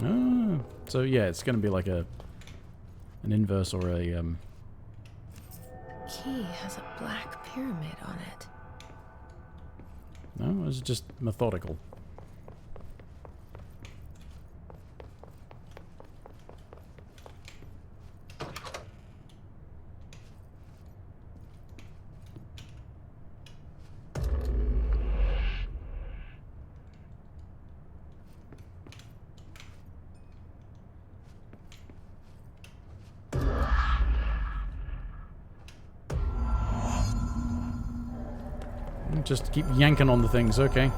Ah, so yeah, it's going to be like an inverse or a Key has a black pyramid on it. no, it's just methodical. Just keep yanking on the things, okay.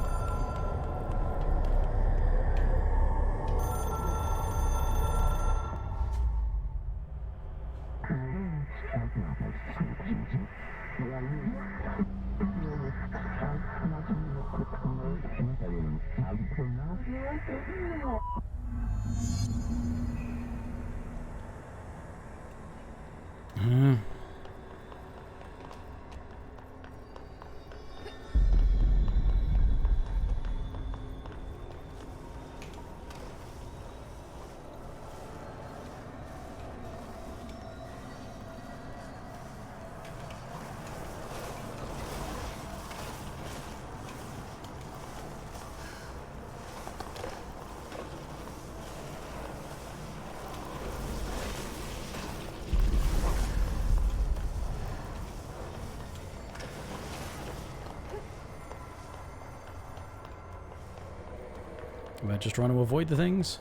Am I just trying to avoid the things?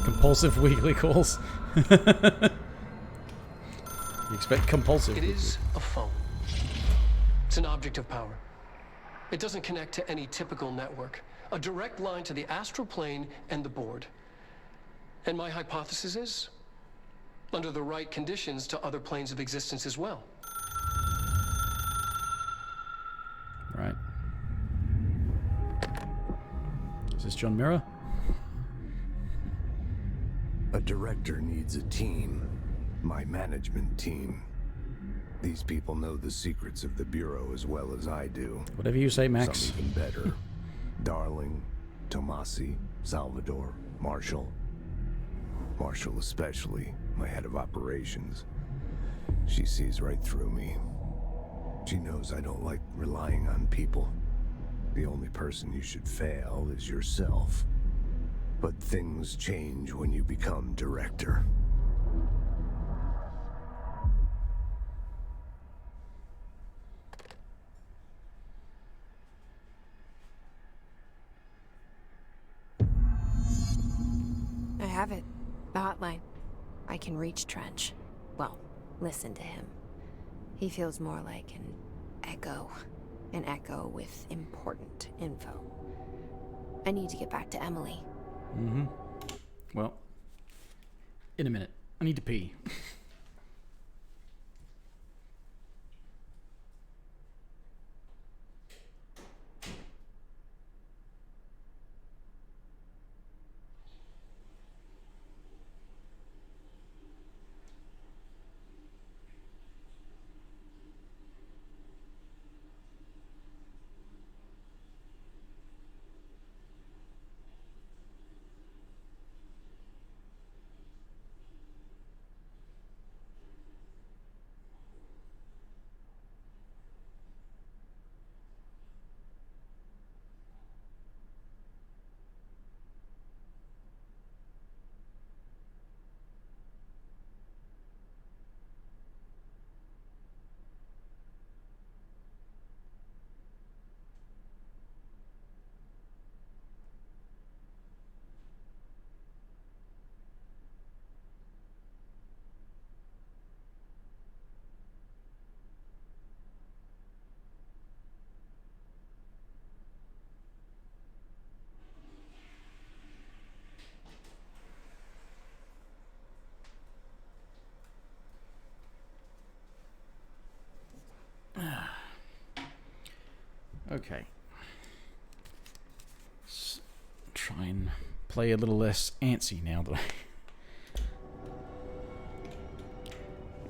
Compulsive weekly calls. You expect compulsive. It is a phone. It's an object of power. It doesn't connect to any typical network. A direct line to the astral plane and the board. And my hypothesis is, under the right conditions, to other planes of existence as well. Right. Is this John Mirror? A director needs a team. My management team. These people know the secrets of the Bureau as well as I do. Whatever you say, Max. Some even better. Darling, Tomasi, Salvador, Marshall. Marshall especially, my head of operations. She sees right through me. She knows I don't like relying on people. The only person you should fail is yourself. But things change when you become director. I have it. The hotline. I can reach Trench. Well, listen to him. He feels more like an echo. An echo with important info. I need to get back to Emily. Mm-hmm. Well, in a minute. I need to pee. Okay. Let's try and play a little less antsy now that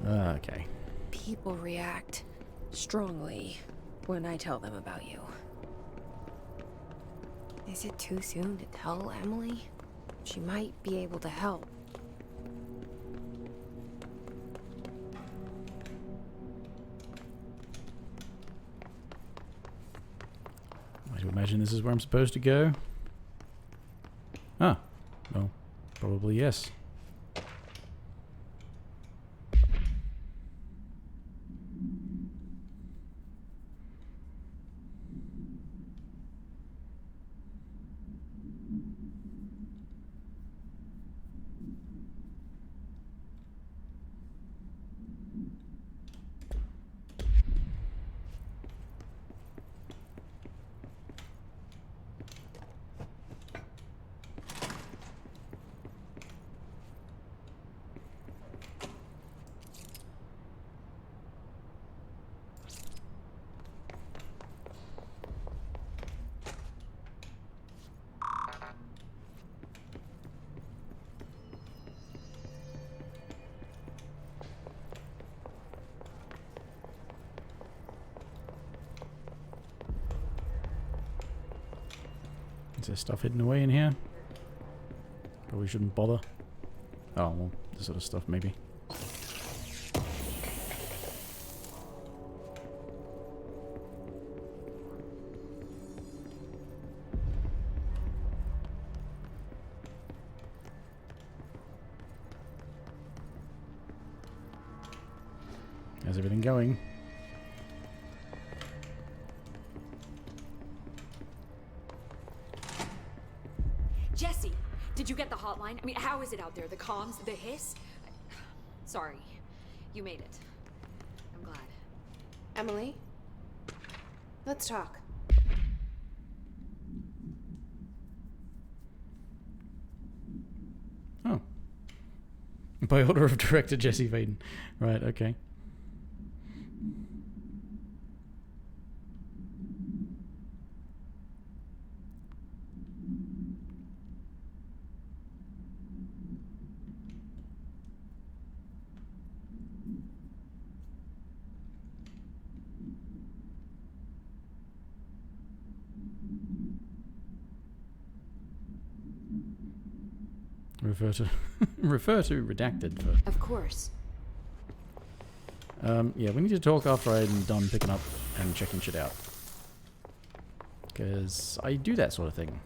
I... Okay. People react strongly when I tell them about you. Is it too soon to tell Emily? She might be able to help. I do imagine this is where I'm supposed to go. Ah, well, probably yes. Is there stuff hidden away in here? Probably shouldn't bother. Oh, well, this sort of stuff maybe. How's everything going? Jesse, did you get the hotline? I mean, how is it out there? The comms, the hiss? Sorry, you made it. I'm glad. Emily? Let's talk. Oh. By order of director Jesse Faden. Right, okay. Refer to refer to redacted for. Of course. Yeah, we need to talk after I'm done picking up and checking shit out. Because I do that sort of thing.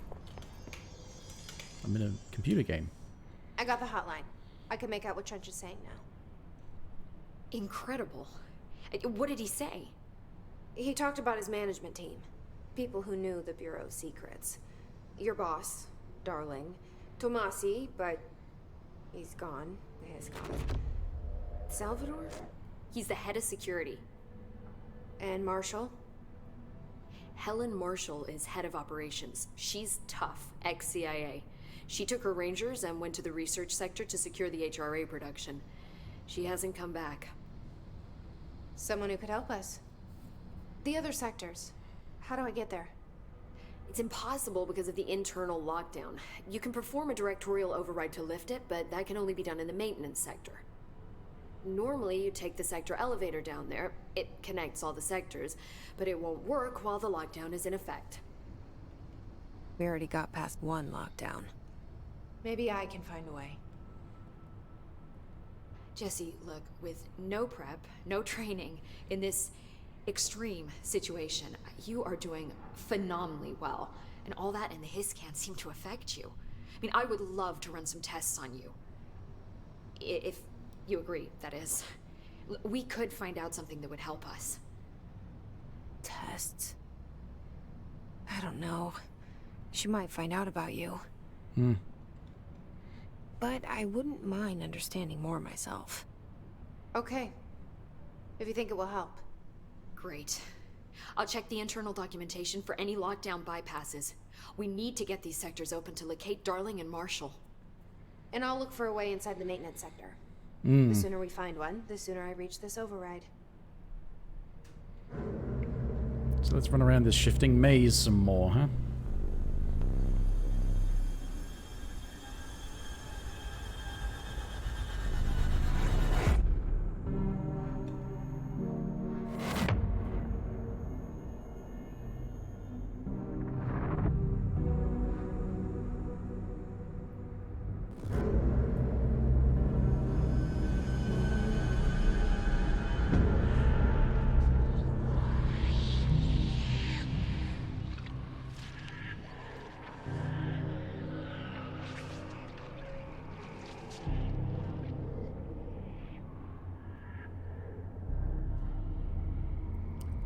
I'm in a computer game. I got the hotline. I can make out what Trench is saying now. Incredible. What did he say? He talked about his management team. People who knew the Bureau's secrets. Your boss, Darling. Tomasi, but he's gone. He's gone. Salvador? He's the head of security. And Marshall? Helen Marshall is head of operations. She's tough, ex-CIA. She took her Rangers and went to the research sector to secure the HRA production. She hasn't come back. Someone who could help us. The other sectors. How do I get there? It's impossible because of the internal lockdown. You can perform a directorial override to lift it, but that can only be done in the maintenance sector. Normally, you take the sector elevator down there. It connects all the sectors, but it won't work while the lockdown is in effect. We already got past one lockdown. Maybe I can find a way. Jesse, look, with no prep, no training, in this extreme situation, you are doing phenomenally well. And all that and the hiss can't seem to affect you. I mean, I would love to run some tests on you. If you agree, that is. We could find out something that would help us. Tests? I don't know. She might find out about you. But I wouldn't mind understanding more myself. Okay. If you think it will help. Great. I'll check the internal documentation for any lockdown bypasses. We need to get these sectors open to locate Darling and Marshall. And I'll look for a way inside the maintenance sector. The sooner we find one, the sooner I reach this override. So let's run around this shifting maze some more, huh?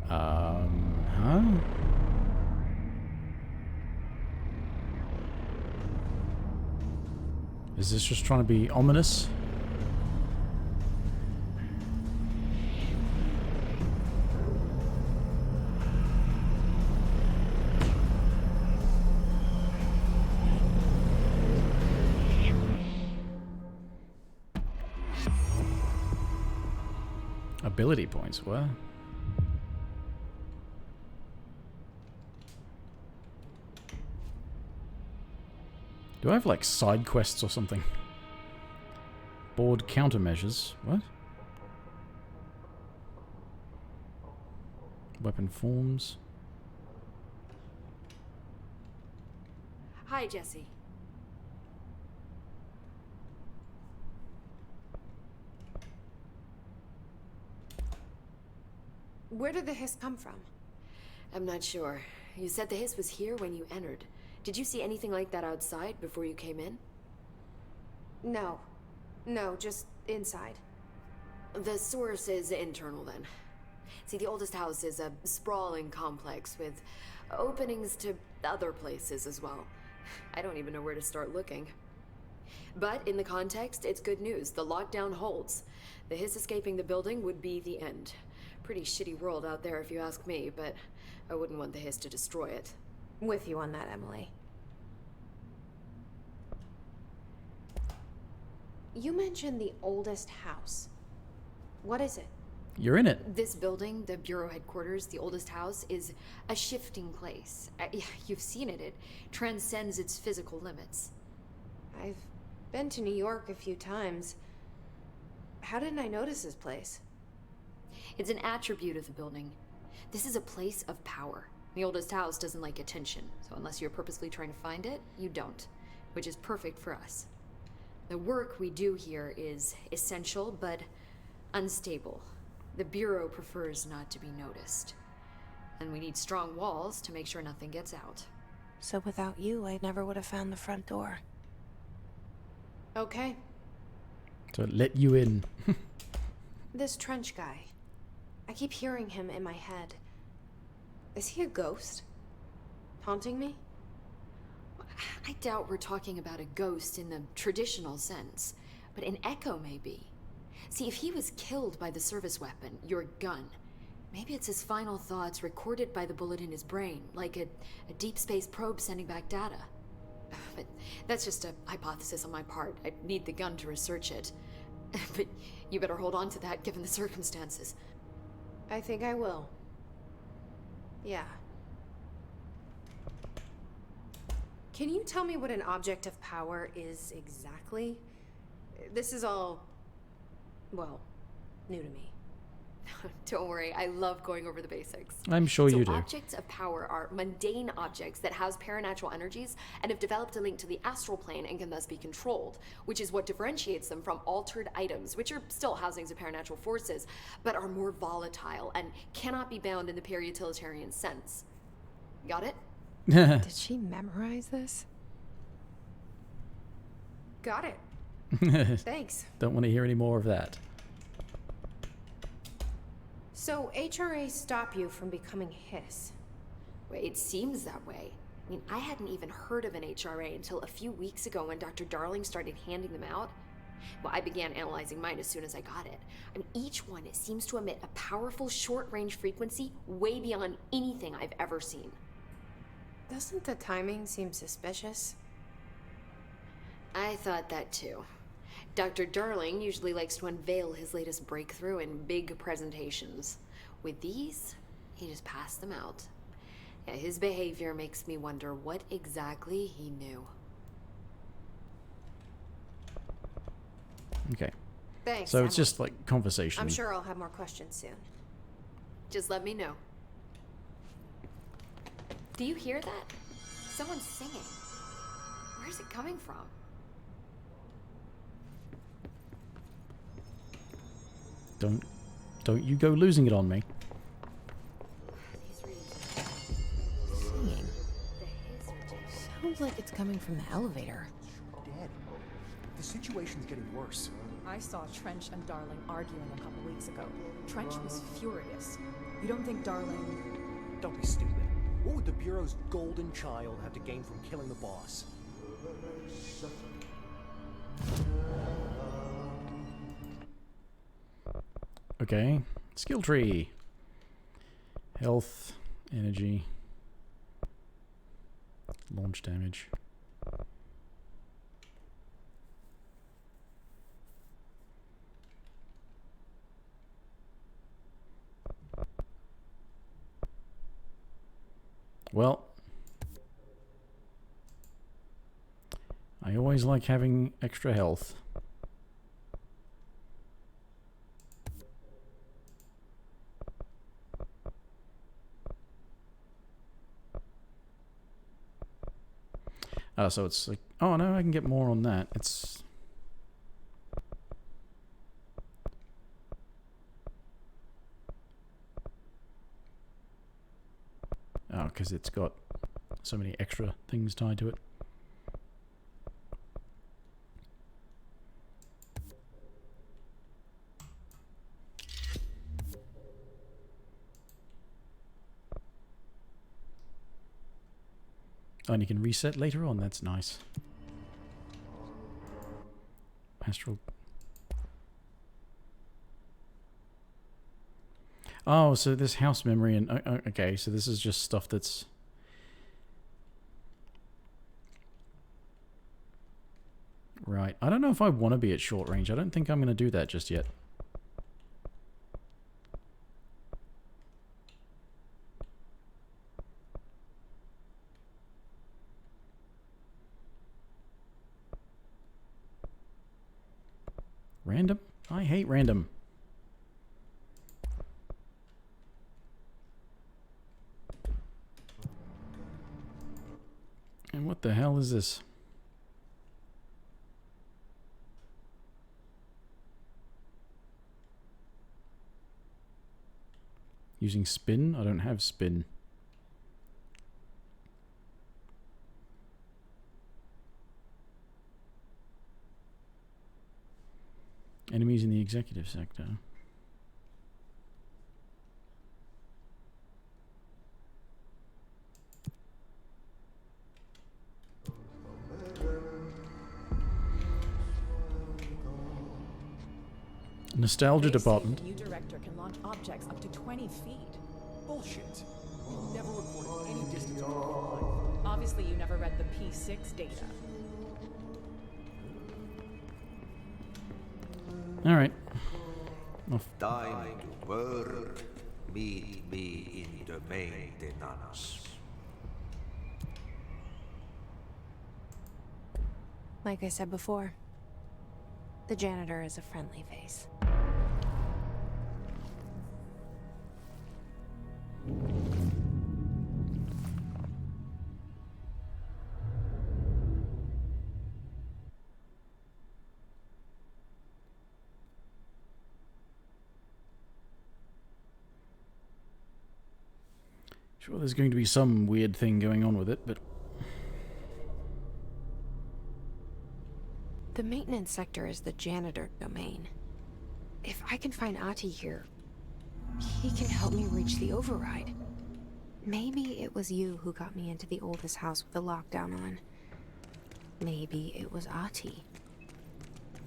Huh? Is this just trying to be ominous? Ability points, what? Do I have, like, side quests or something? Board countermeasures. What? Weapon forms. Hi, Jesse. Where did the hiss come from? I'm not sure. You said the hiss was here when you entered. Did you see anything like that outside before you came in? No. No, just inside. The source is internal, then. See, the oldest house is a sprawling complex with openings to other places as well. I don't even know where to start looking. But in the context, it's good news. The lockdown holds. The hiss escaping the building would be the end. Pretty shitty world out there if you ask me, but I wouldn't want the hiss to destroy it. With you on that, Emily. You mentioned the oldest house. What is it? You're in it. This building, the Bureau headquarters, the oldest house, is a shifting place. You've seen it. It transcends its physical limits. I've been to New York a few times. How didn't I notice this place? It's an attribute of the building. This is a place of power. The oldest house doesn't like attention, so unless you're purposely trying to find it, you don't, which is perfect for us. The work we do here is essential, but unstable. The Bureau prefers not to be noticed. And we need strong walls to make sure nothing gets out. So without you, I never would have found the front door. Okay. So let you in. This Trench guy. I keep hearing him in my head. Is he a ghost? Haunting me? I doubt we're talking about a ghost in the traditional sense, but an echo maybe. See, if he was killed by the service weapon, your gun, maybe it's his final thoughts recorded by the bullet in his brain, like a deep space probe sending back data. But that's just a hypothesis on my part. I need the gun to research it. But you better hold on to that given the circumstances. I think I will. Yeah. Can you tell me what an object of power is exactly? This is all, well, new to me. Don't worry, I love going over the basics. I'm sure you do. Objects of power are mundane objects that house paranatural energies and have developed a link to the astral plane and can thus be controlled, which is what differentiates them from altered items, which are still housings of paranatural forces, but are more volatile and cannot be bound in the peri-utilitarian sense. Got it? Did she memorize this? Got it. Thanks. Don't want to hear any more of that. So HRA stop you from becoming Hiss? Well, it seems that way. I mean, I hadn't even heard of an HRA until a few weeks ago when Dr. Darling started handing them out. Well, I began analyzing mine as soon as I got it. I mean, each one seems to emit a powerful short-range frequency way beyond anything I've ever seen. Doesn't the timing seem suspicious? I thought that too. Dr. Darling usually likes to unveil his latest breakthrough in big presentations. With these, he just passed them out. Yeah, his behavior makes me wonder what exactly he knew. Okay. Thanks. So it's Emily. just like conversation. I'm sure I'll have more questions soon. Just let me know. Do you hear that? Someone's singing. Where's it coming from? Don't you go losing it on me. Singing. Sounds like it's coming from the elevator. Dead. The situation's getting worse. I saw Trench and Darling arguing a couple weeks ago. Trench was furious. You don't think Darling... Don't be stupid. What would the Bureau's golden child have to gain from killing the boss? Okay. Skill tree. Health, energy, launch damage. Well, I always like having extra health. Oh, so it's like, oh no, I can get more on that. It's... Oh, because it's got so many extra things tied to it. Oh, and you can reset later on. That's nice. Astral. Oh, so this house memory and okay, so this is just stuff that's Right. I don't know if I want to be at short range. I don't think I'm going to do that just yet. Random? I hate random. And what the hell is this? Using spin? I don't have spin. Enemies in the executive sector. Nostalgia department. New director can launch objects up to 20 feet. Bullshit. We never recorded any distance over 5. Obviously, you never read the P6 data. All right. Time to work. Meet me in the maintenance. Like I said before, the janitor is a friendly face. Sure, there's going to be some weird thing going on with it, but... The maintenance sector is the janitor domain. If I can find Ahti here, he can help me reach the override. Maybe it was you who got me into the oldest house with the lockdown on. Maybe it was Ahti.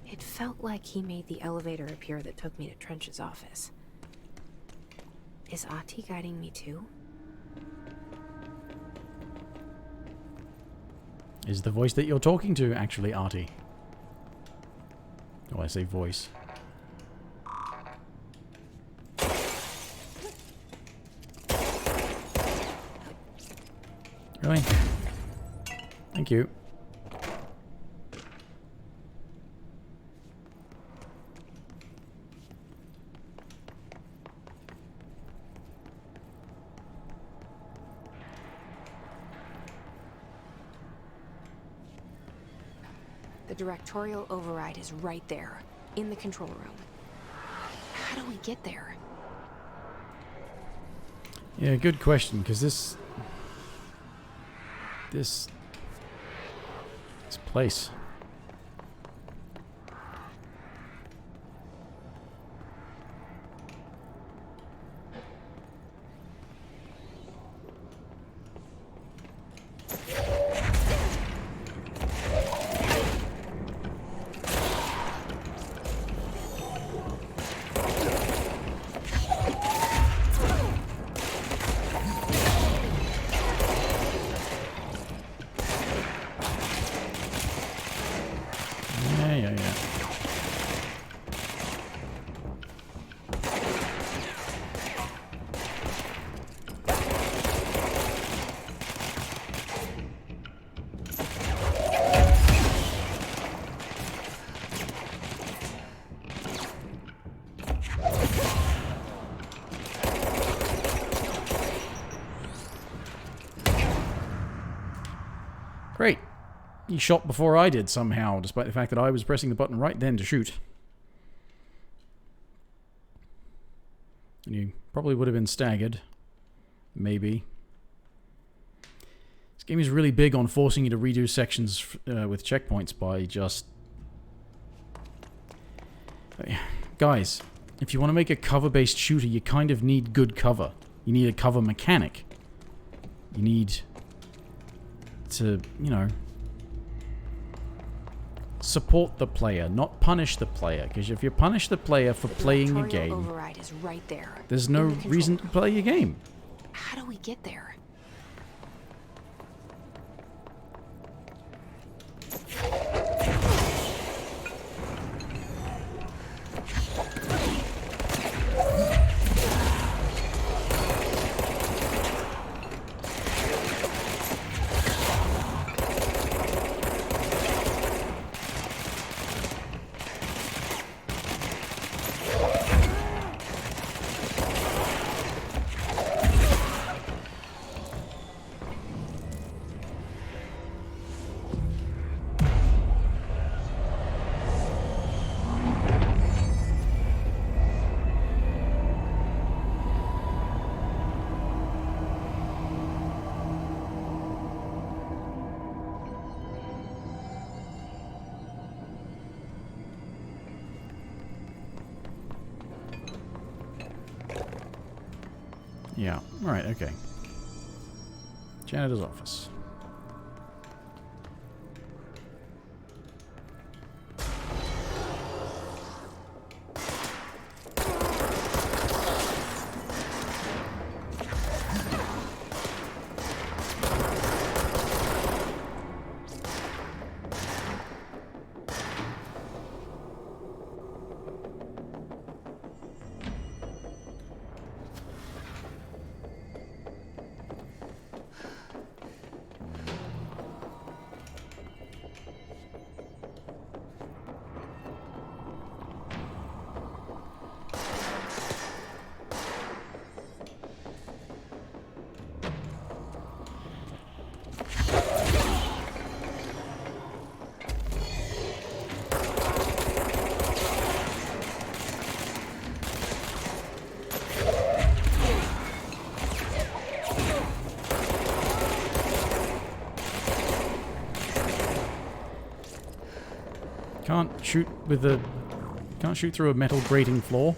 It felt like he made the elevator appear that took me to Trench's office. Is Ahti guiding me too? Is the voice that you're talking to actually Ahti? Oh, I say voice. Really? Thank you. The directorial override is right there, in the control room. How do we get there? Yeah, good question, because this place. Great. He shot before I did somehow, despite the fact that I was pressing the button right then to shoot. And you probably would have been staggered. Maybe. This game is really big on forcing you to redo sections with checkpoints by just... Guys, if you want to make a cover-based shooter, you kind of need good cover. You need a cover mechanic. You need to, you know, support the player, not punish the player. Because if you punish the player for playing a game, override is right there. There's no reason to play your game. How do we get there? Yeah, right, okay. Janitor's office. Can't shoot through a metal grating floor.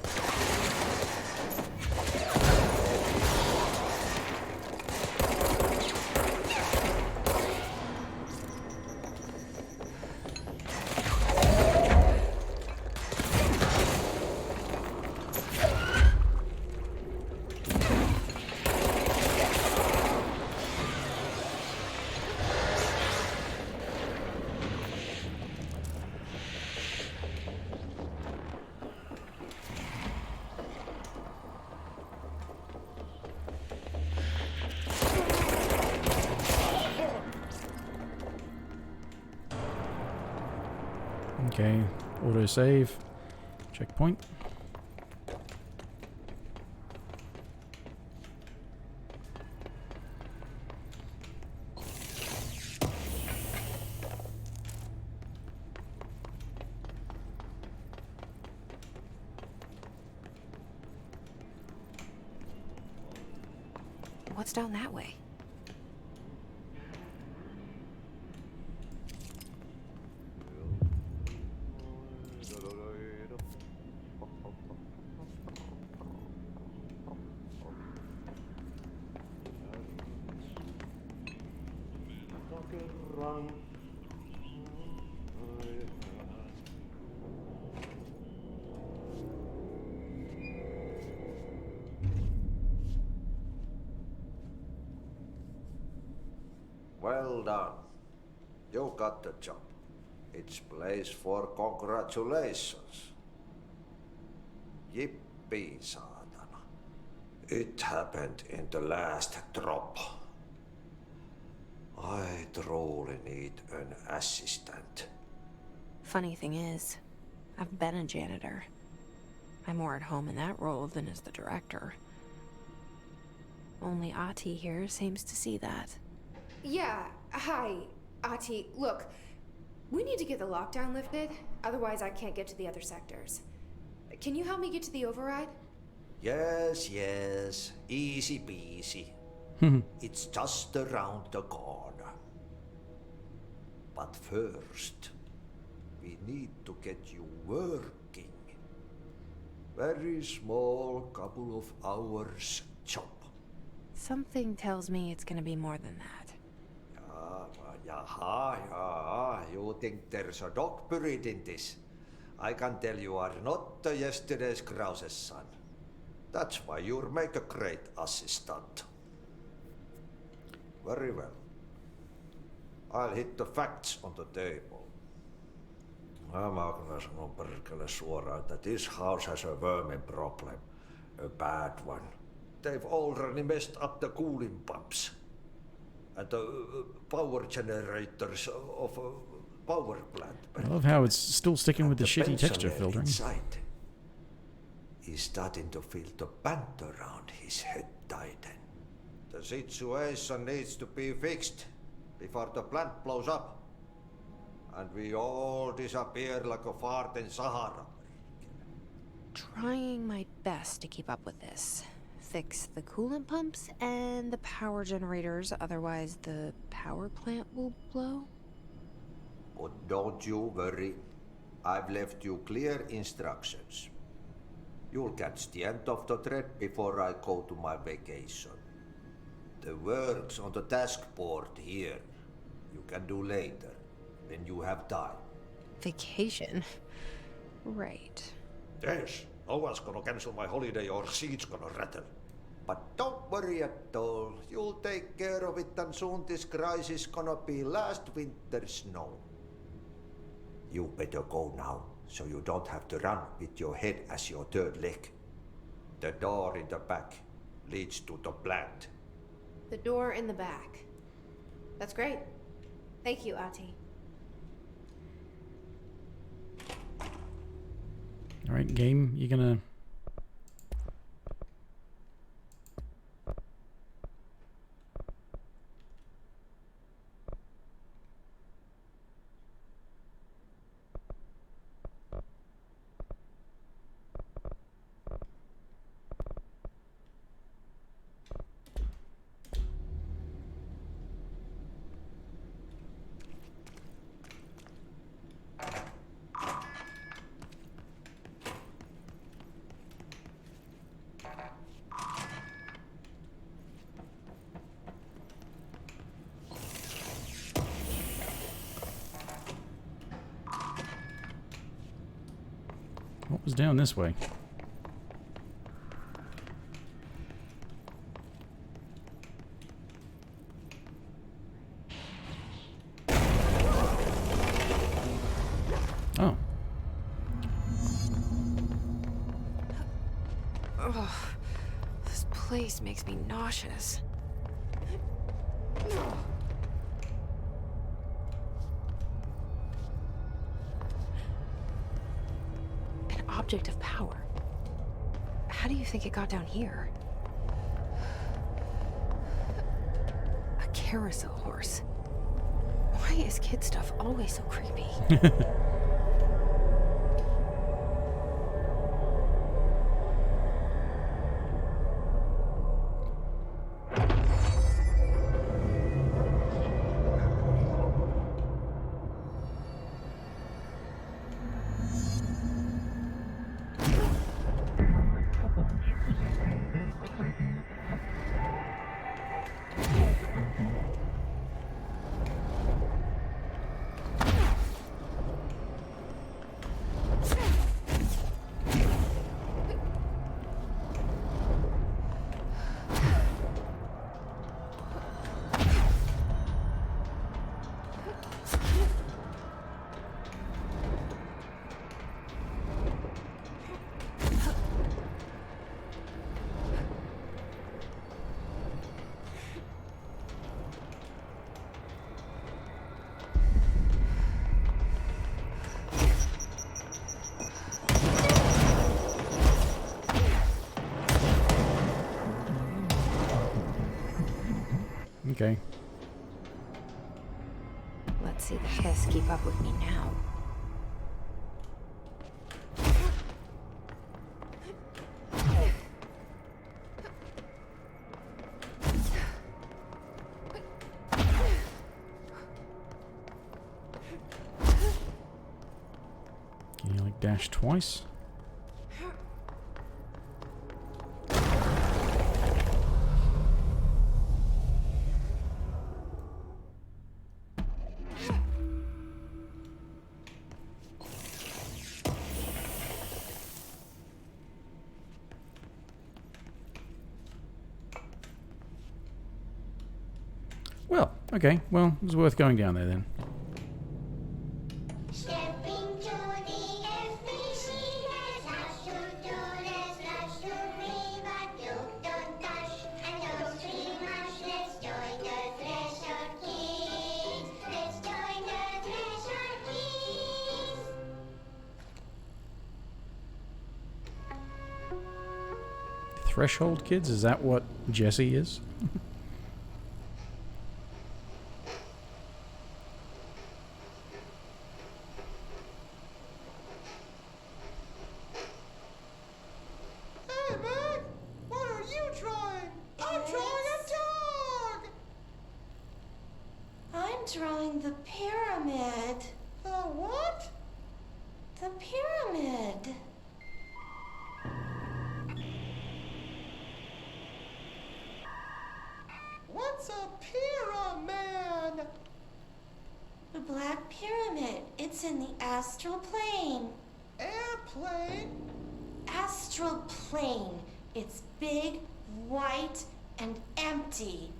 Okay, autosave, checkpoint. What's down that way? Well done. You got the job. It's place for congratulations. Yippee, saatana. It happened in the last drop. I truly need an assistant. Funny thing is, I've been a janitor. I'm more at home in that role than as the director. Only Ahti here seems to see that. Yeah, hi, Ahti. Look, we need to get the lockdown lifted, otherwise I can't get to the other sectors. Can you help me get to the override? Yes, easy peasy. It's just around the corner. But first, we need to get you working. Very small, couple of hours job. Something tells me it's gonna be more than that. You think there's a dog buried in this? I can tell you are not yesterday's Krause's son. That's why you'll make a great assistant. Very well. I'll hit the facts on the table. Mä kyllä sanon perkele suoraan, että this house has a vermin problem. A bad one. They've already messed up the cooling pumps. And the power generators of a power plant. I love how it's still sticking with the shitty texture filtering. Inside, he's starting to feel the band around his head tighten. The situation needs to be fixed before the plant blows up. And we all disappear like a fart in Sahara. Trying my best to keep up with this. Fix the coolant pumps and the power generators, otherwise the power plant will blow. But don't you worry. I've left you clear instructions. You'll catch the end of the thread before I go to my vacation. The work's on the task board here. You can do later, when you have time. Vacation? Right. Yes, no one's gonna cancel my holiday or seat's gonna rattle. But don't worry at all. You'll take care of it and soon this crisis gonna be last winter's snow. You better go now, so you don't have to run with your head as your third leg. The door in the back leads to the plant. The door in the back. That's great. Thank you, Ati. Alright, game, you gonna... What was down this way? Oh. Ugh. This place makes me nauseous. An object of power. How do you think it got down here? A carousel horse. Why is kid stuff always so creepy? Okay. Let's see the hiss keep up with me now. Can you like dash twice? Well, okay. Well, it was worth going down there then. Threshold kids? Is that what Jesse is? Hey, man! What are you trying? I'm drawing a dog! I'm drawing the pyramid. The what? The pyramid. black pyramid. It's in the astral plane. Airplane? Astral plane. It's big, white, and empty.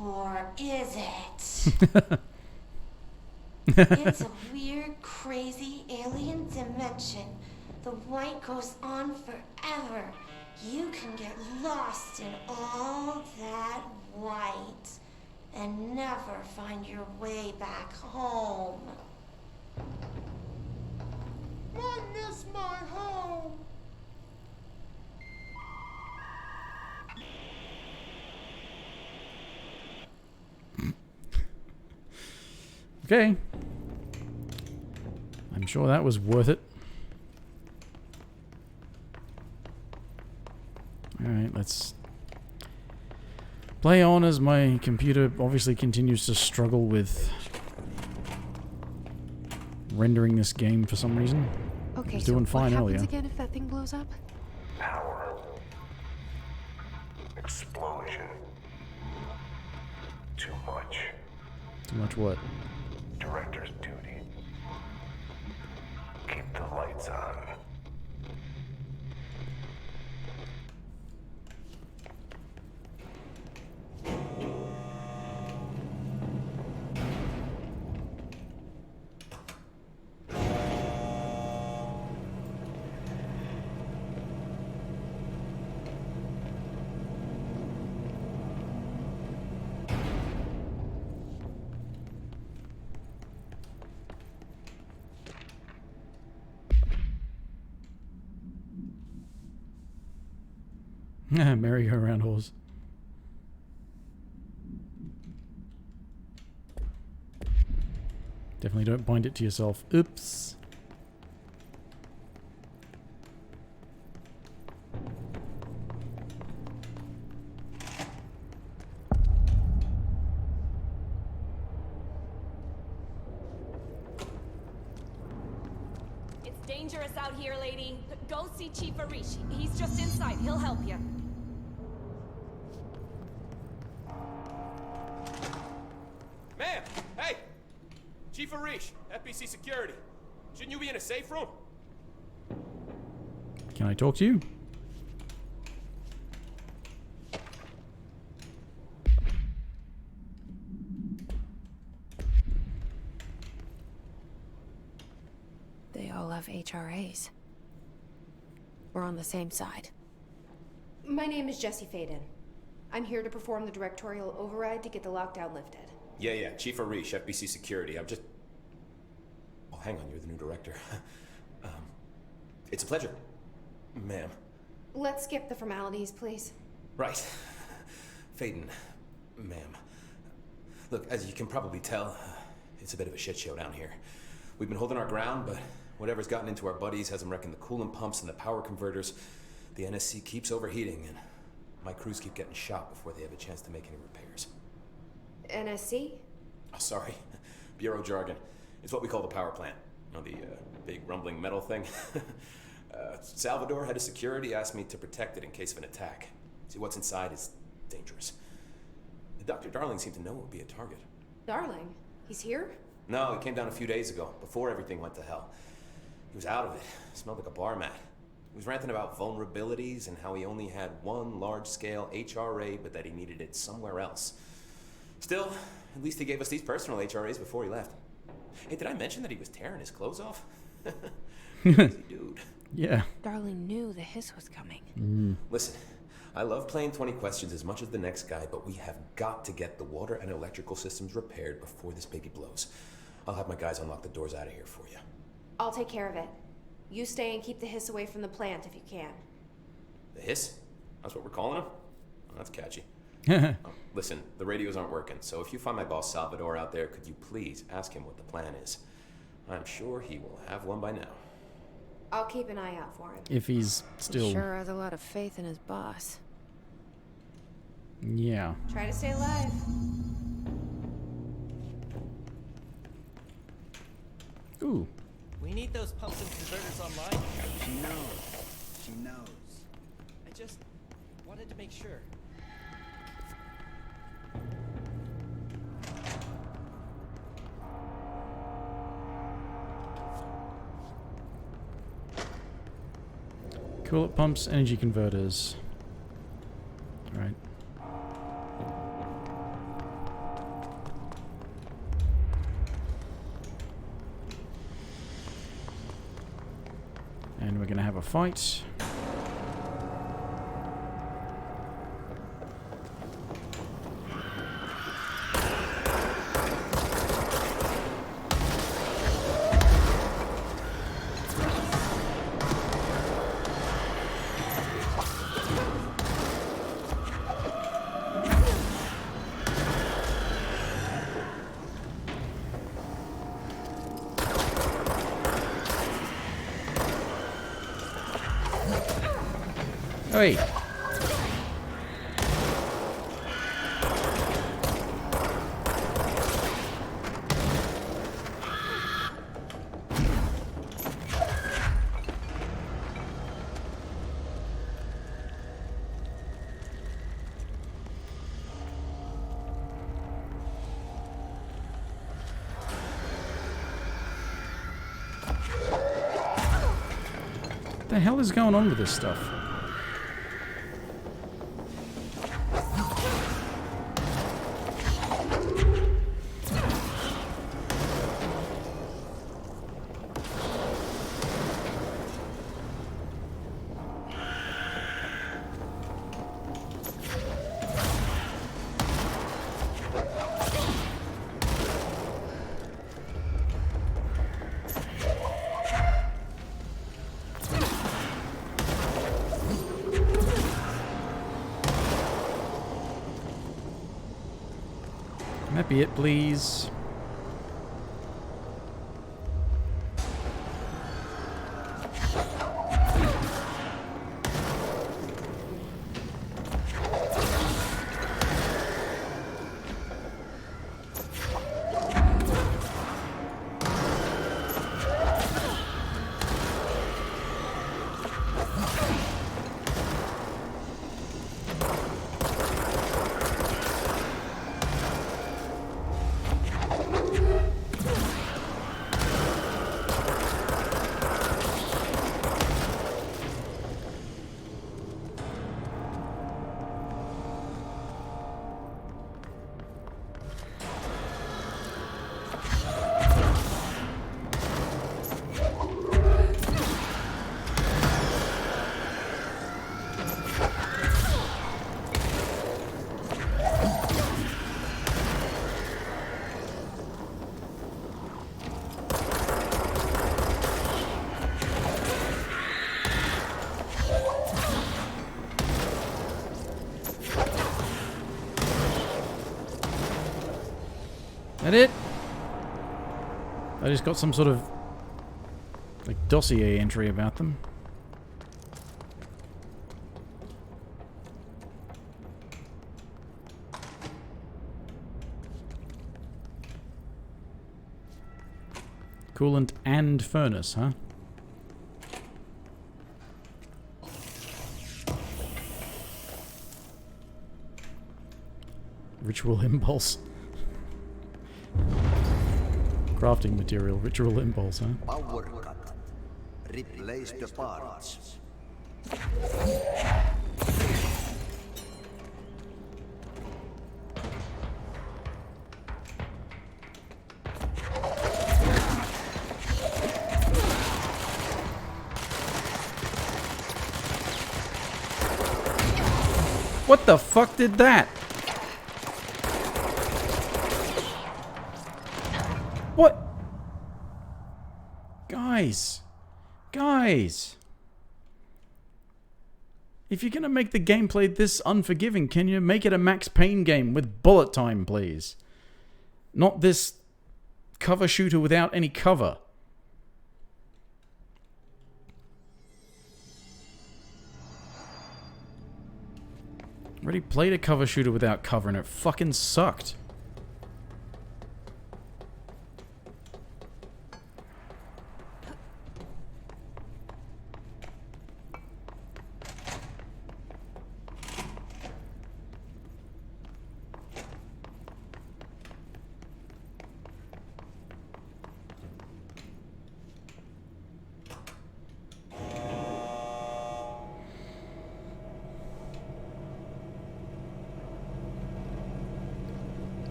Or is it? It's a weird, crazy alien dimension. The white goes on forever. You can get lost in all that white and never find your way back home. I miss my home. Okay. I'm sure that was worth it. Alright, let's play on as my computer obviously continues to struggle with rendering this game for some reason. Okay, It was so doing what fine happens earlier. again if that thing blows up? Power. Explosion. Too much. Too much what? Director's duty. Keep the lights on. Merry-go-round horse. Definitely don't bind it to yourself. Oops. It's dangerous out here, lady. Go see Chief Arish. He's just inside. He'll help you. Ma'am! Hey! Chief Arish, FBC Security. Shouldn't you be in a safe room? Can I talk to you? They all have HRAs. We're on the same side. My name is Jesse Faden. I'm here to perform the directorial override to get the lockdown lifted. Yeah, Chief Arish, FBC Security. I'm just... Oh, hang on, you're the new director. It's a pleasure, ma'am. Let's skip the formalities, please. Right. Faden, ma'am. Look, as you can probably tell, it's a bit of a shit show down here. We've been holding our ground, but whatever's gotten into our buddies has them wrecking the coolant pumps and the power converters. The NSC keeps overheating, and my crews keep getting shot before they have a chance to make any repairs. NSC? Oh, sorry. Bureau jargon. It's what we call the power plant. You know, the big rumbling metal thing? Salvador, head of security, asked me to protect it in case of an attack. See, what's inside is dangerous. Dr. Darling seemed to know it would be a target. Darling? He's here? No, he came down a few days ago, before everything went to hell. He was out of it. Smelled like a bar mat. He was ranting about vulnerabilities and how he only had one large-scale HRA, but that he needed it somewhere else. Still, at least he gave us these personal HRAs before he left. Hey, did I mention that he was tearing his clothes off? Crazy dude. Yeah. Darling knew the hiss was coming. Listen, I love playing 20 questions as much as the next guy, but we have got to get the water and electrical systems repaired before this baby blows. I'll have my guys unlock the doors out of here for you. I'll take care of it. You stay and keep the hiss away from the plant if you can. The hiss? That's what we're calling him? Oh, that's catchy. Listen, the radios aren't working, so if you find my boss Salvador out there, could you please ask him what the plan is? I'm sure he will have one by now. I'll keep an eye out for him. If he's still... He sure has a lot of faith in his boss. Yeah. Try to stay alive. Ooh. We need those pumps and converters online. She knows. She knows. I just wanted to make sure. Coolant pumps, energy converters. Alright. And we're going to have a fight. Hey. What the hell is going on with this stuff? Can that be it, please? That it? I just got some sort of like dossier entry about them. Coolant and furnace, huh? Ritual impulse. Crafting material, ritual impulse, huh? Power cut. Replace the parts. What the fuck did that? What? Guys. If you're gonna make the gameplay this unforgiving, can you make it a Max Payne game with bullet time, please? Not this cover shooter without any cover. Already played a cover shooter without cover and it fucking sucked.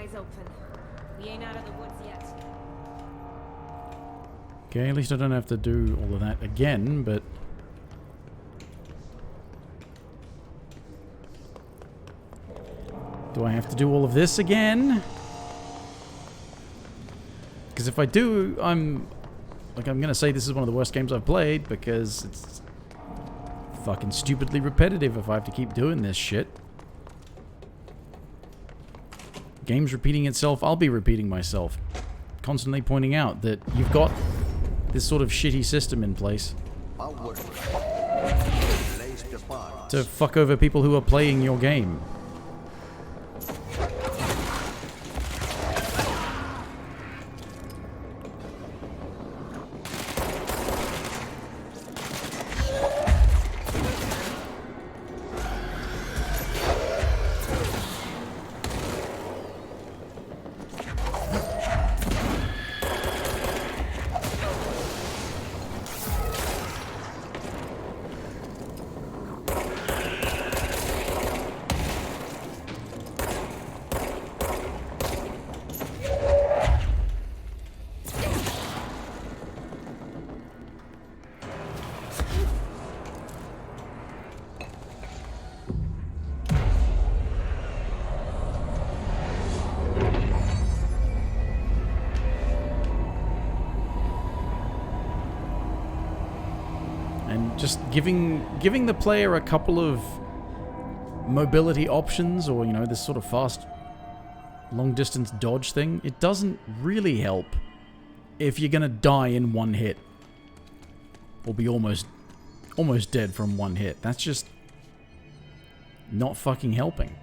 eyes open. We ain't out of the woods yet. Okay, at least I don't have to do all of that again, but... Do I have to do all of this again? Because if I do, I'm gonna say this is one of the worst games I've played, because it's fucking stupidly repetitive if I have to keep doing this shit. Game's repeating itself, I'll be repeating myself. Constantly pointing out that you've got this sort of shitty system in place to fuck over people who are playing your game. Just giving the player a couple of mobility options, or, you know, this sort of fast long distance dodge thing, it doesn't really help if you're gonna die in one hit. Or be almost dead from one hit. That's just not fucking helping.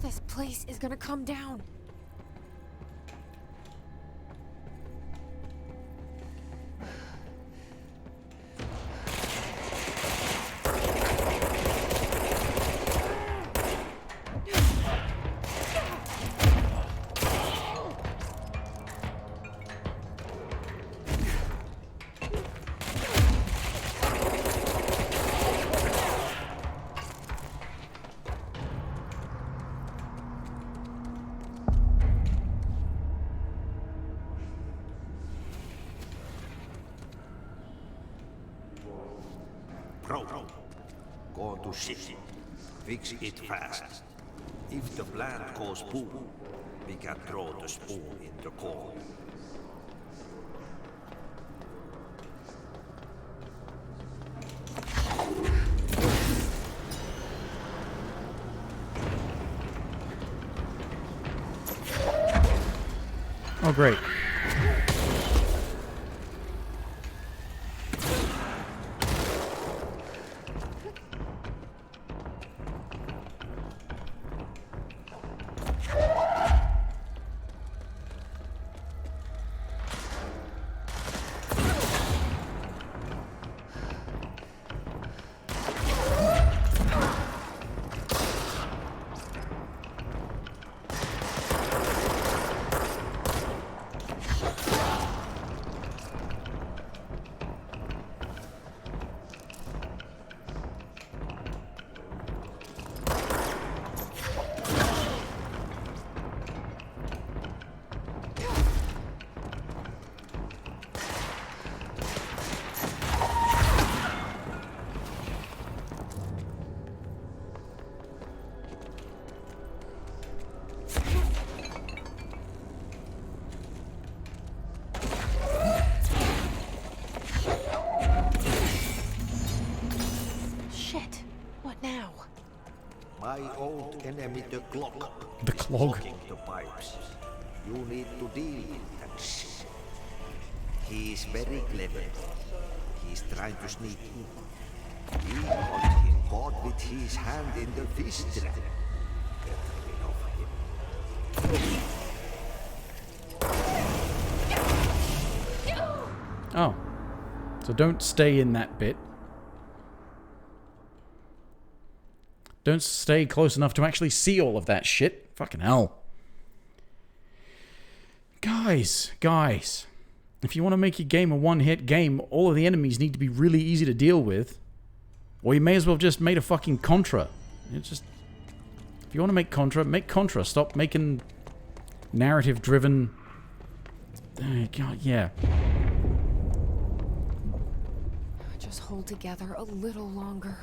This place is gonna come down. Go to city. Fix it fast. If the plant goes boom, we can throw the spoon in the corner. Oh, great. My old enemy, the clock. The clog. The pipes. You need to deal with that shit. He's very clever. He's trying to sneak in. We got him caught with his hand in the fish trap. Get rid of him. Oh. So don't stay in that bit. Don't stay close enough to actually see all of that shit. Fucking hell. Guys. If you want to make your game a one-hit game, all of the enemies need to be really easy to deal with. Or you may as well just made a fucking Contra. It's just... If you want to make Contra. Stop making narrative-driven... God, yeah. Just hold together a little longer.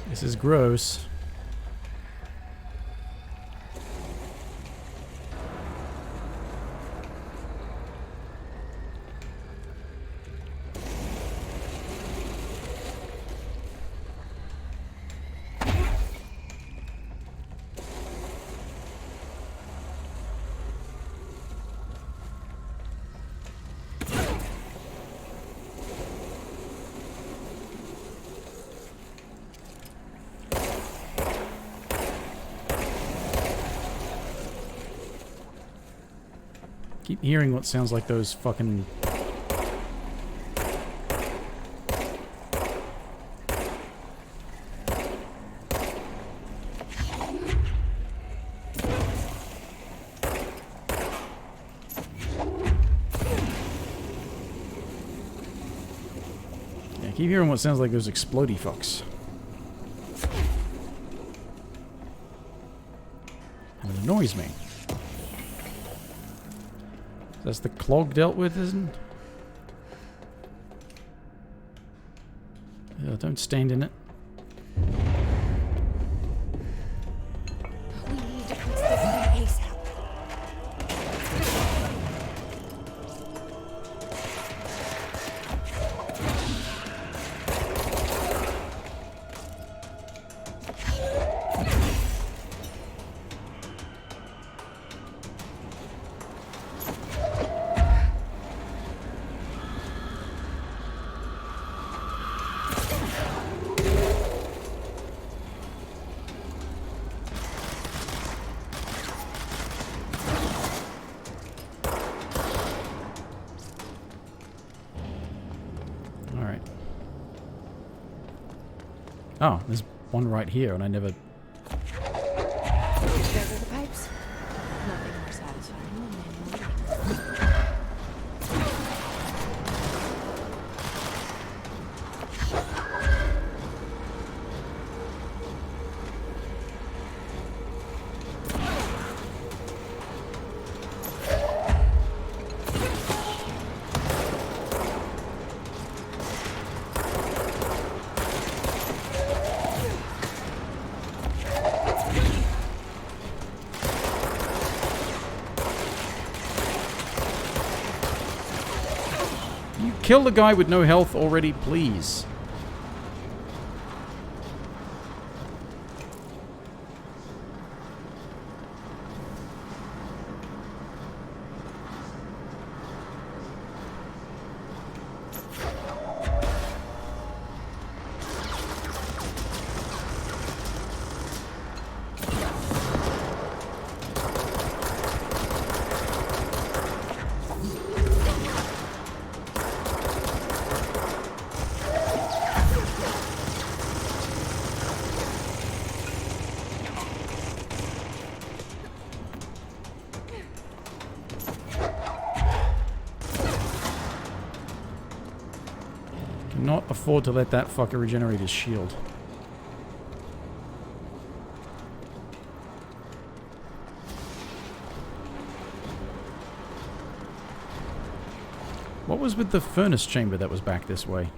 This is gross. Keep hearing what sounds like those fucking... Yeah, keep hearing what sounds like those explodey fucks. And it annoys me. That's the clog dealt with, isn't it? Yeah, don't stand in it. We need to fix this thing ASAP. Oh, there's one right here, and I never... Those are the pipes. Nothing more satisfying than manual. kill the guy with no health already, please? Cannot afford to let that fucker regenerate his shield. What was with the furnace chamber that was back this way?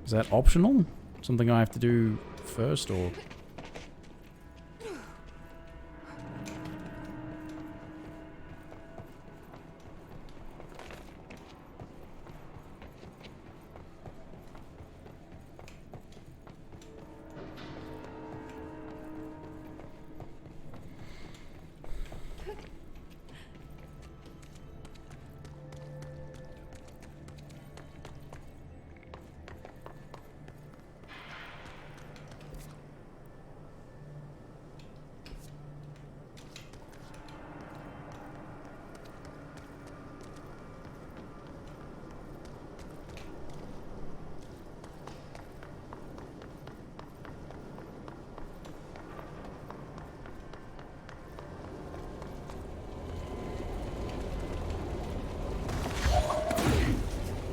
Is that optional? Something I have to do first, or...?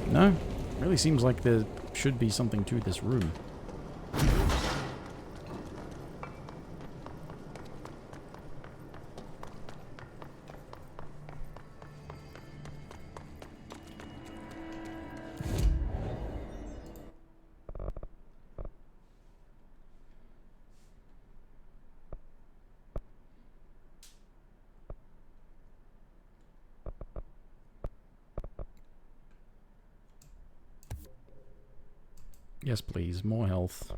No, really seems like there should be something to this room. Yes, please. More health.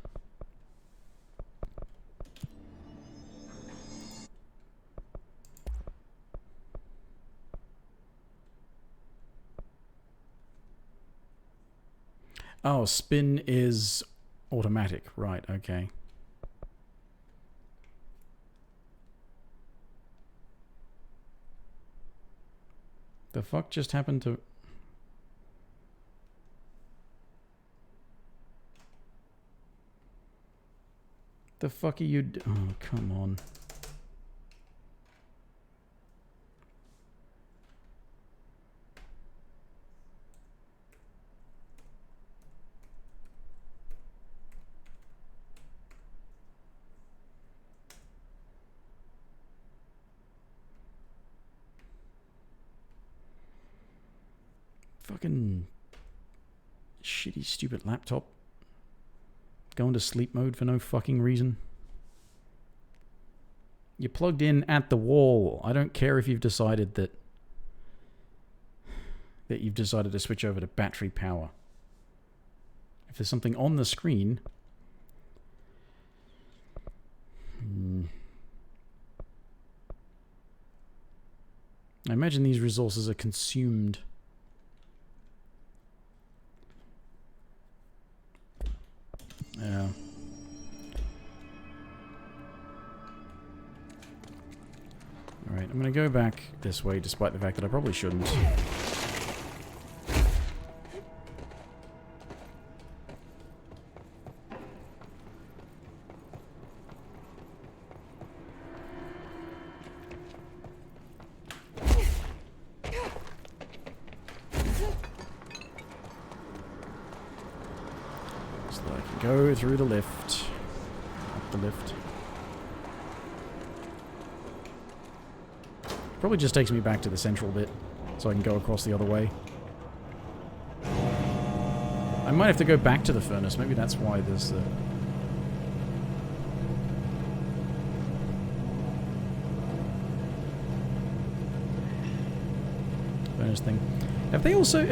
Oh, spin is automatic. Right, okay. The fuck just happened to... The fuck are you oh, come on. Fucking shitty, stupid laptop. Go into sleep mode for no fucking reason. You're plugged in at the wall. I don't care if you've decided that you've decided to switch over to battery power. If there's something on the screen... I imagine these resources are consumed. Yeah. Alright, I'm gonna go back this way despite the fact that I probably shouldn't. So that I can go through the lift. Up the lift. Probably just takes me back to the central bit, so I can go across the other way. I might have to go back to the furnace, maybe that's why there's the... furnace thing. Have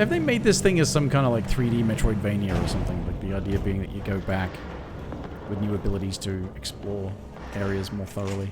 they made this thing as some kind of like 3D Metroidvania or something? Like the idea being that you go back with new abilities to explore areas more thoroughly.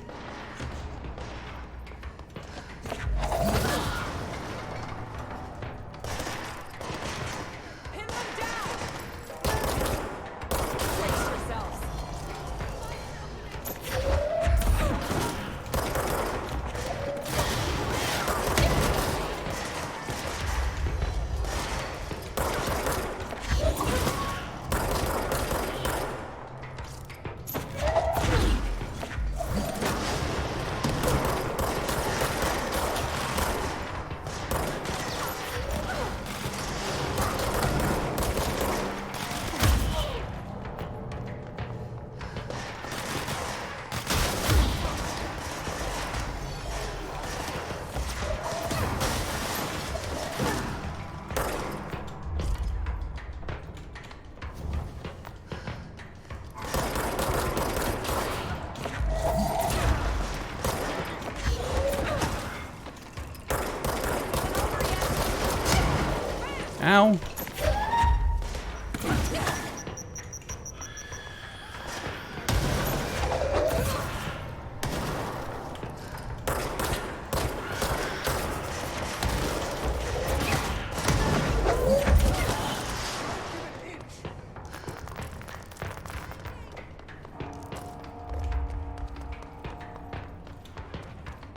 Ow.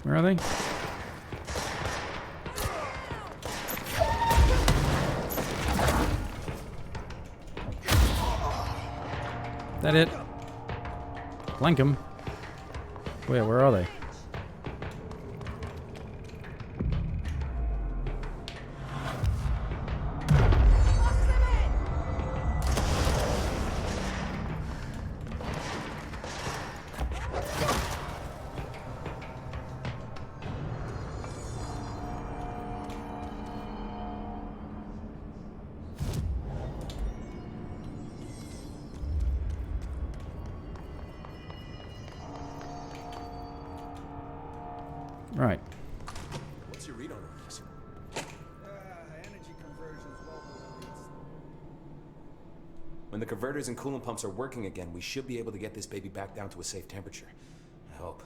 Where are they? That it? Flank them. Where are they? Right. What's your read on all this? Energy conversion's well below its... When the converters and coolant pumps are working again, we should be able to get this baby back down to a safe temperature. I hope.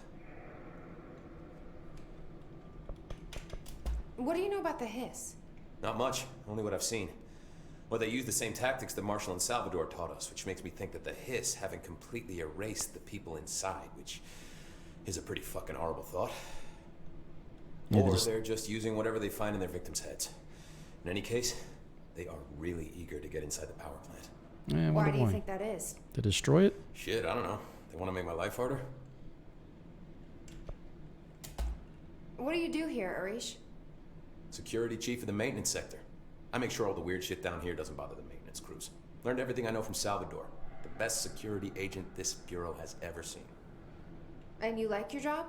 What do you know about the hiss? Not much, only what I've seen. Well, they use the same tactics that Marshall and Salvador taught us, which makes me think that the hiss haven't completely erased the people inside, which is a pretty fucking horrible thought. Yeah, Or they're just using whatever they find in their victims' heads. In any case, they are really eager to get inside the power plant. Yeah, Why do you think that is? To destroy it? Shit, I don't know. They want to make my life harder? What do you do here, Arish? Security chief of the maintenance sector. I make sure all the weird shit down here doesn't bother the maintenance crews. Learned everything I know from Salvador. The best security agent this bureau has ever seen. And you like your job?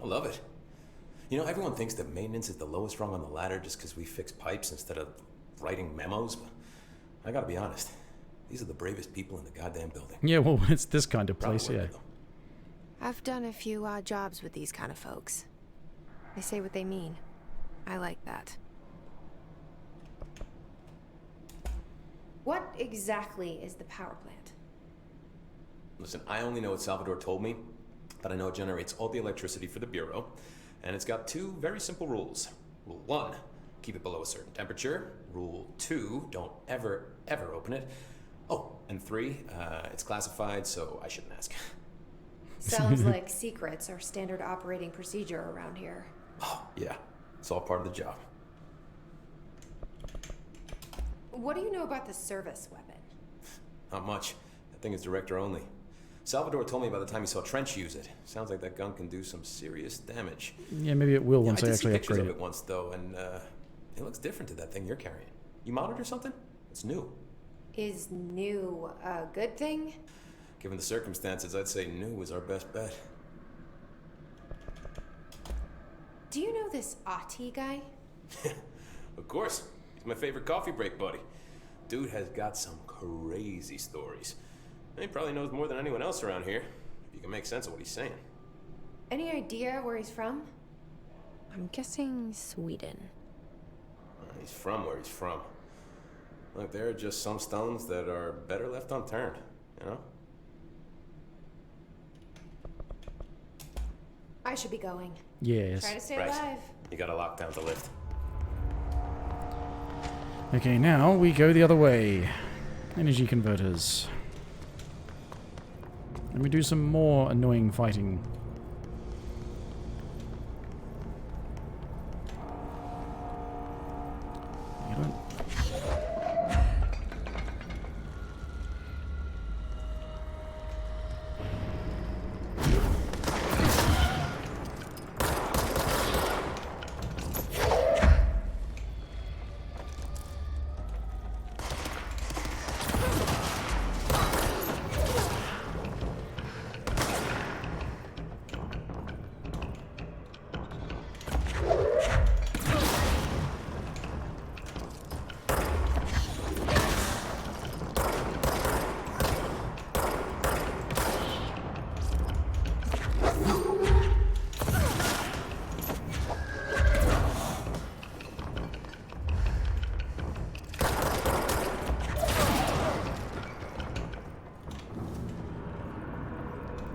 I love it. You know, everyone thinks that maintenance is the lowest rung on the ladder just because we fix pipes instead of writing memos, but I gotta be honest. These are the bravest people in the goddamn building. Yeah, well, it's this kind of place, yeah. I've done a few odd jobs with these kind of folks. They say what they mean. I like that. What exactly is the power plant? Listen, I only know what Salvador told me, but I know it generates all the electricity for the Bureau, and it's got two very simple rules. Rule 1, keep it below a certain temperature. Rule 2, don't ever, ever open it. Oh, and 3, it's classified, so I shouldn't ask. Sounds like secrets are standard operating procedure around here. Oh, yeah. It's all part of the job. What do you know about the service weapon? Not much. That thing is director only. Salvador told me by the time he saw Trench use it. Sounds like that gun can do some serious damage. Yeah, maybe it will once I I did see actually pictures upgrade of it. it once, though, and it looks different to that thing you're carrying. You modded or something? It's new. Is new a good thing? Given the circumstances, I'd say new is our best bet. Do you know this Ati guy? Of course. He's my favorite coffee break buddy. Dude has got some crazy stories. He probably knows more than anyone else around here, if you can make sense of what he's saying. Any idea where he's from? I'm guessing Sweden. he's from where he's from. Look, there are just some stones that are better left unturned, you know? I should be going. Yes. Try to stay Right. alive. You gotta lock down the lift. Okay, now we go the other way. Energy converters. Let me do some more annoying fighting. You don't...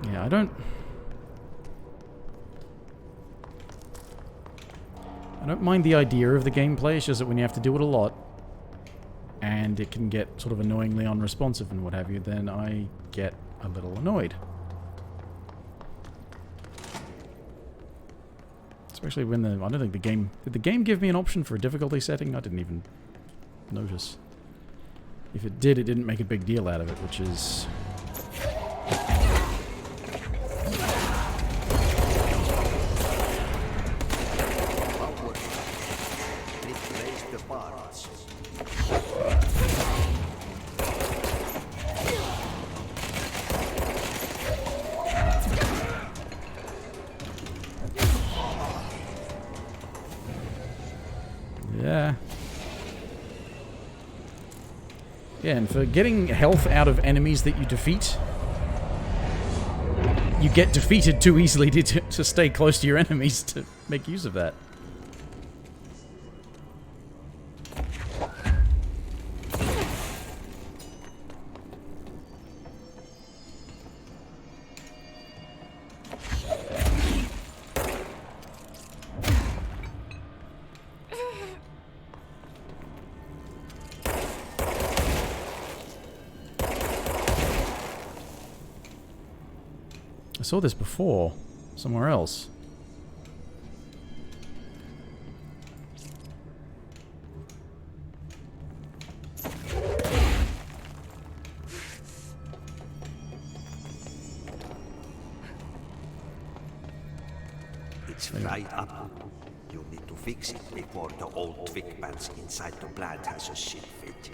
Yeah, I don't mind the idea of the gameplay, it's just that when you have to do it a lot, and it can get sort of annoyingly unresponsive and what have you, then I get a little annoyed. Especially when I don't think the game... Did the game give me an option for a difficulty setting? I didn't even notice. If it did, it didn't make a big deal out of it, which is... Replace the parts. Yeah. Yeah, and for getting health out of enemies that you defeat, you get defeated too easily to stay close to your enemies to make use of that. I saw this before, somewhere else. It's fried up. You need to fix it before the old twig bats inside the plant has a shit fit.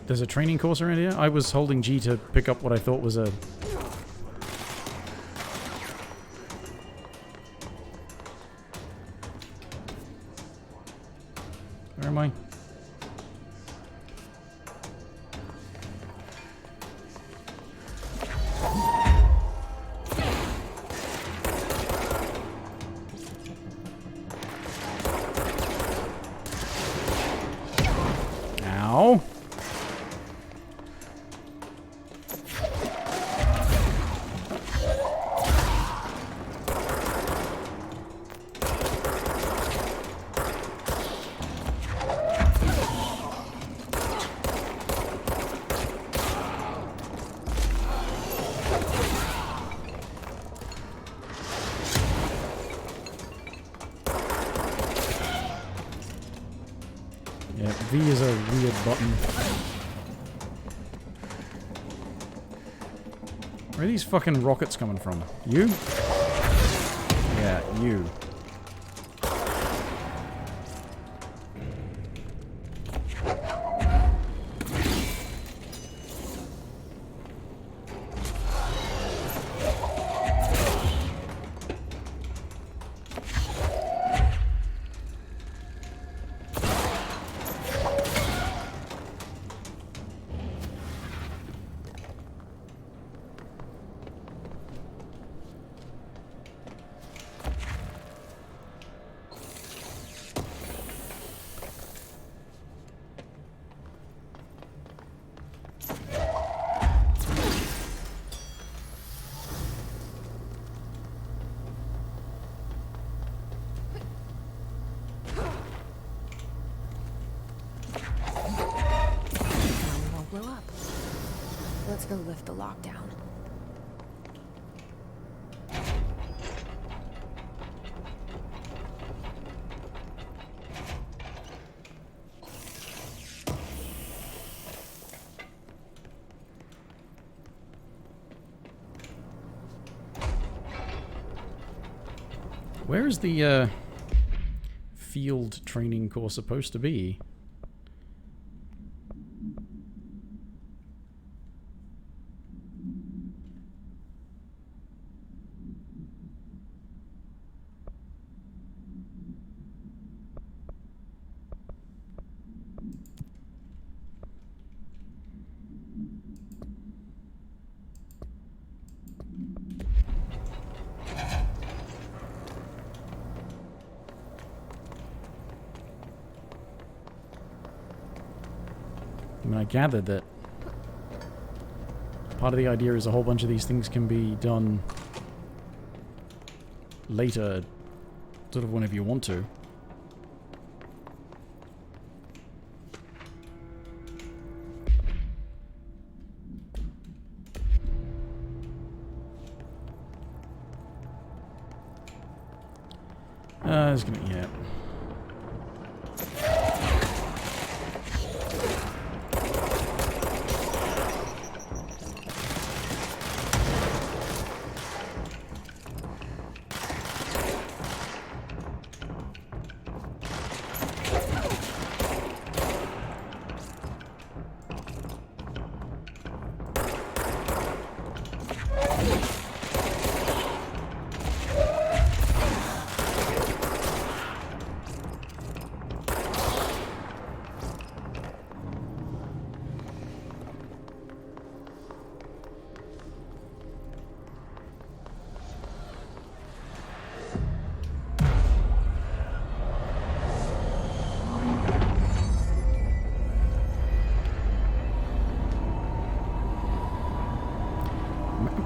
There's a training course around here? I was holding G to pick up what I thought was a... Where am I? Ow. V is a weird button. Where are these fucking rockets coming from? You? Yeah, you. Let's go lift the lockdown. Where is the field training course supposed to be? I mean, I gathered that part of the idea is a whole bunch of these things can be done later, sort of whenever you want to. It's gonna, yeah.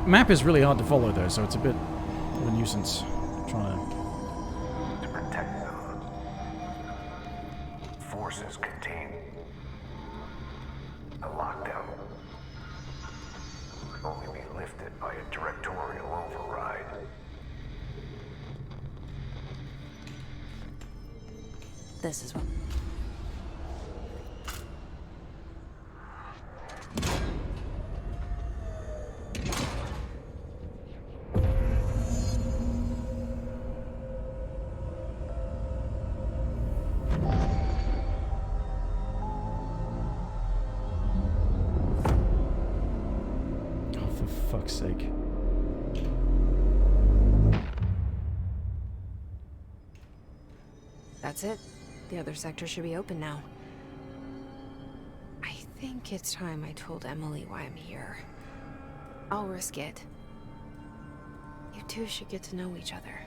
Map is really hard to follow though, so it's a bit of a nuisance trying To protect them, forces contain a lockdown. Can only be lifted by a directorial override. This is what... fuck's sake. That's it. The other sector should be open now. I think it's time I told Emily why I'm here. I'll risk it. You two should get to know each other.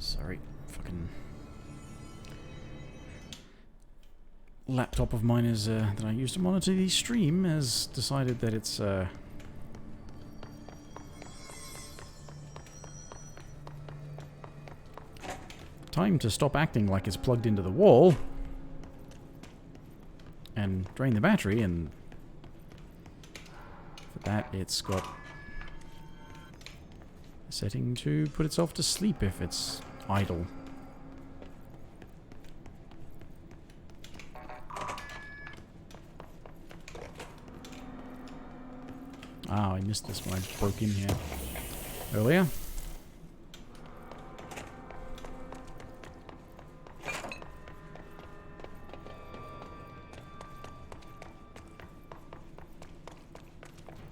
Sorry, fucking laptop of mine is that I used to monitor the stream has decided that it's time to stop acting like it's plugged into the wall. and drain the battery, and for that it's got a setting to put itself to sleep if it's idle. Ah, I missed this one. I broke in here earlier.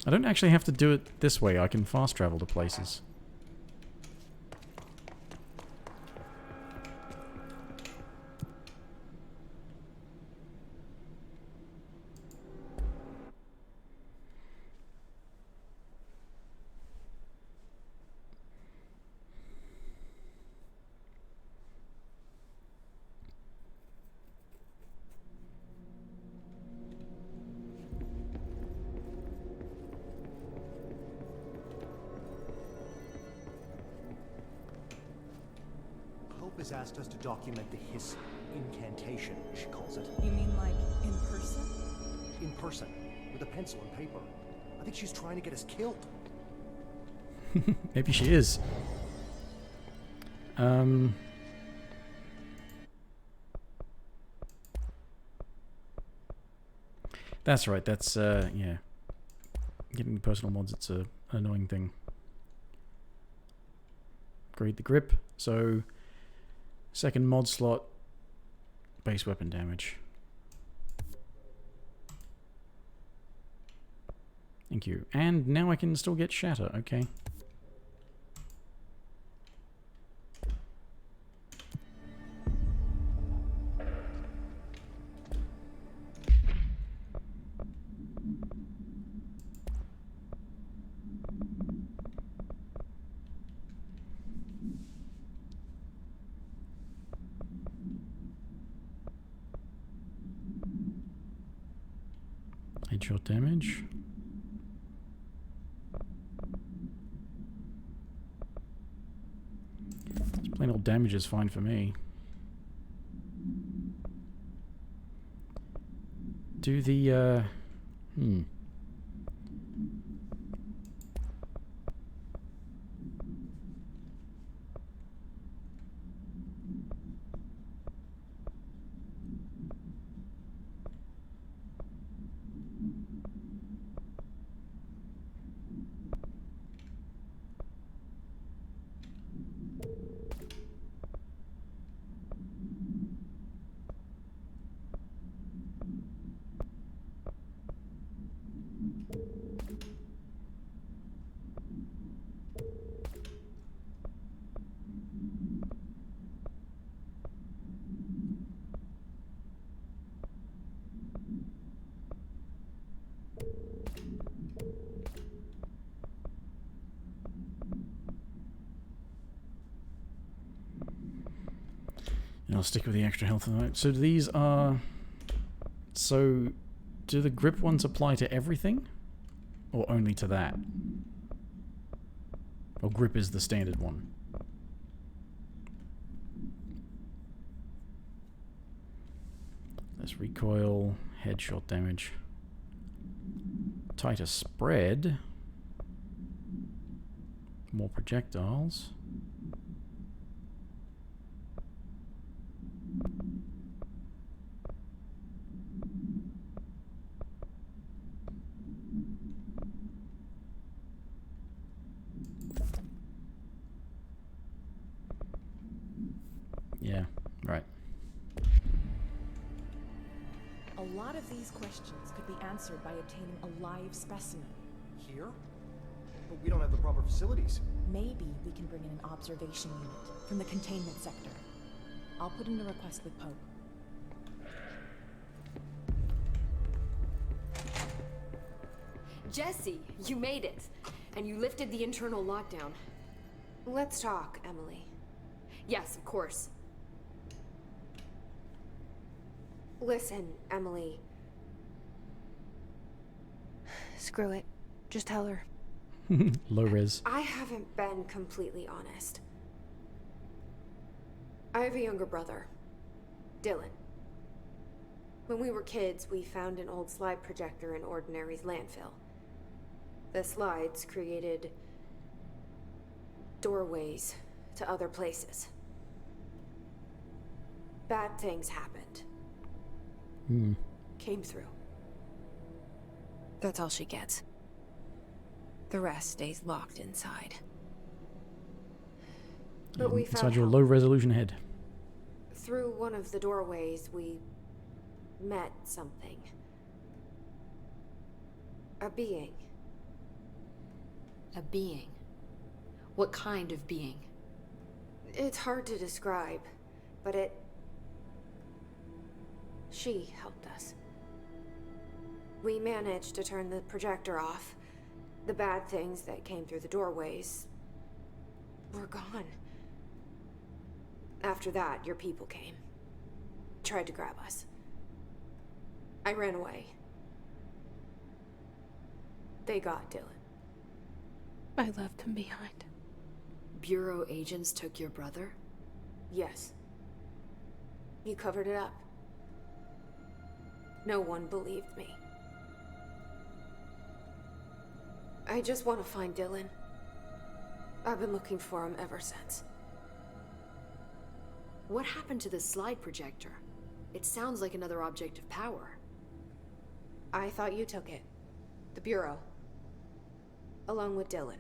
I don't actually have to do it this way. I can fast travel to places. Has asked us to document the hiss incantation, she calls it. You mean like in person? In person, with a pencil and paper. I think she's trying to get us killed. Maybe she is. That's right, that's, yeah. Getting the personal mods, it's an annoying thing. Upgrade the grip, so... Second mod slot, base weapon damage. Thank you. And now I can still get shatter, okay. Headshot damage. Just plain old damage is fine for me. Do the, I'll stick with the extra health at the moment. So these are... So, do the grip ones apply to everything? Or only to that? Or grip is the standard one? Less recoil, headshot damage. Tighter spread. More projectiles. Yeah, right. A lot of these questions could be answered by obtaining a live specimen. Here? But we don't have the proper facilities. Maybe we can bring in an observation unit from the containment sector. I'll put in a request with Pope. Jesse, you made it. And you lifted the internal lockdown. Let's talk, Emily. Yes, of course. Listen, Emily. Screw it. Just tell her. Low res. I haven't been completely honest. I have a younger brother, Dylan. When we were kids, we found an old slide projector in Ordinary's landfill. The slides created doorways to other places. Bad things happened. Came through. That's all she gets. The rest stays locked inside. But we found inside your help. low-resolution head. Through one of the doorways, we met something. A being. A being? What kind of being? It's hard to describe, but she helped us. We managed to turn the projector off. The bad things that came through the doorways were gone. After that, your people came. Tried to grab us. I ran away. They got Dylan. I left him behind. Bureau agents took your brother? Yes. You covered it up. No one believed me. I just want to find Dylan. I've been looking for him ever since. What happened to the slide projector? It sounds like another object of power. I thought you took it. The Bureau. Along with Dylan.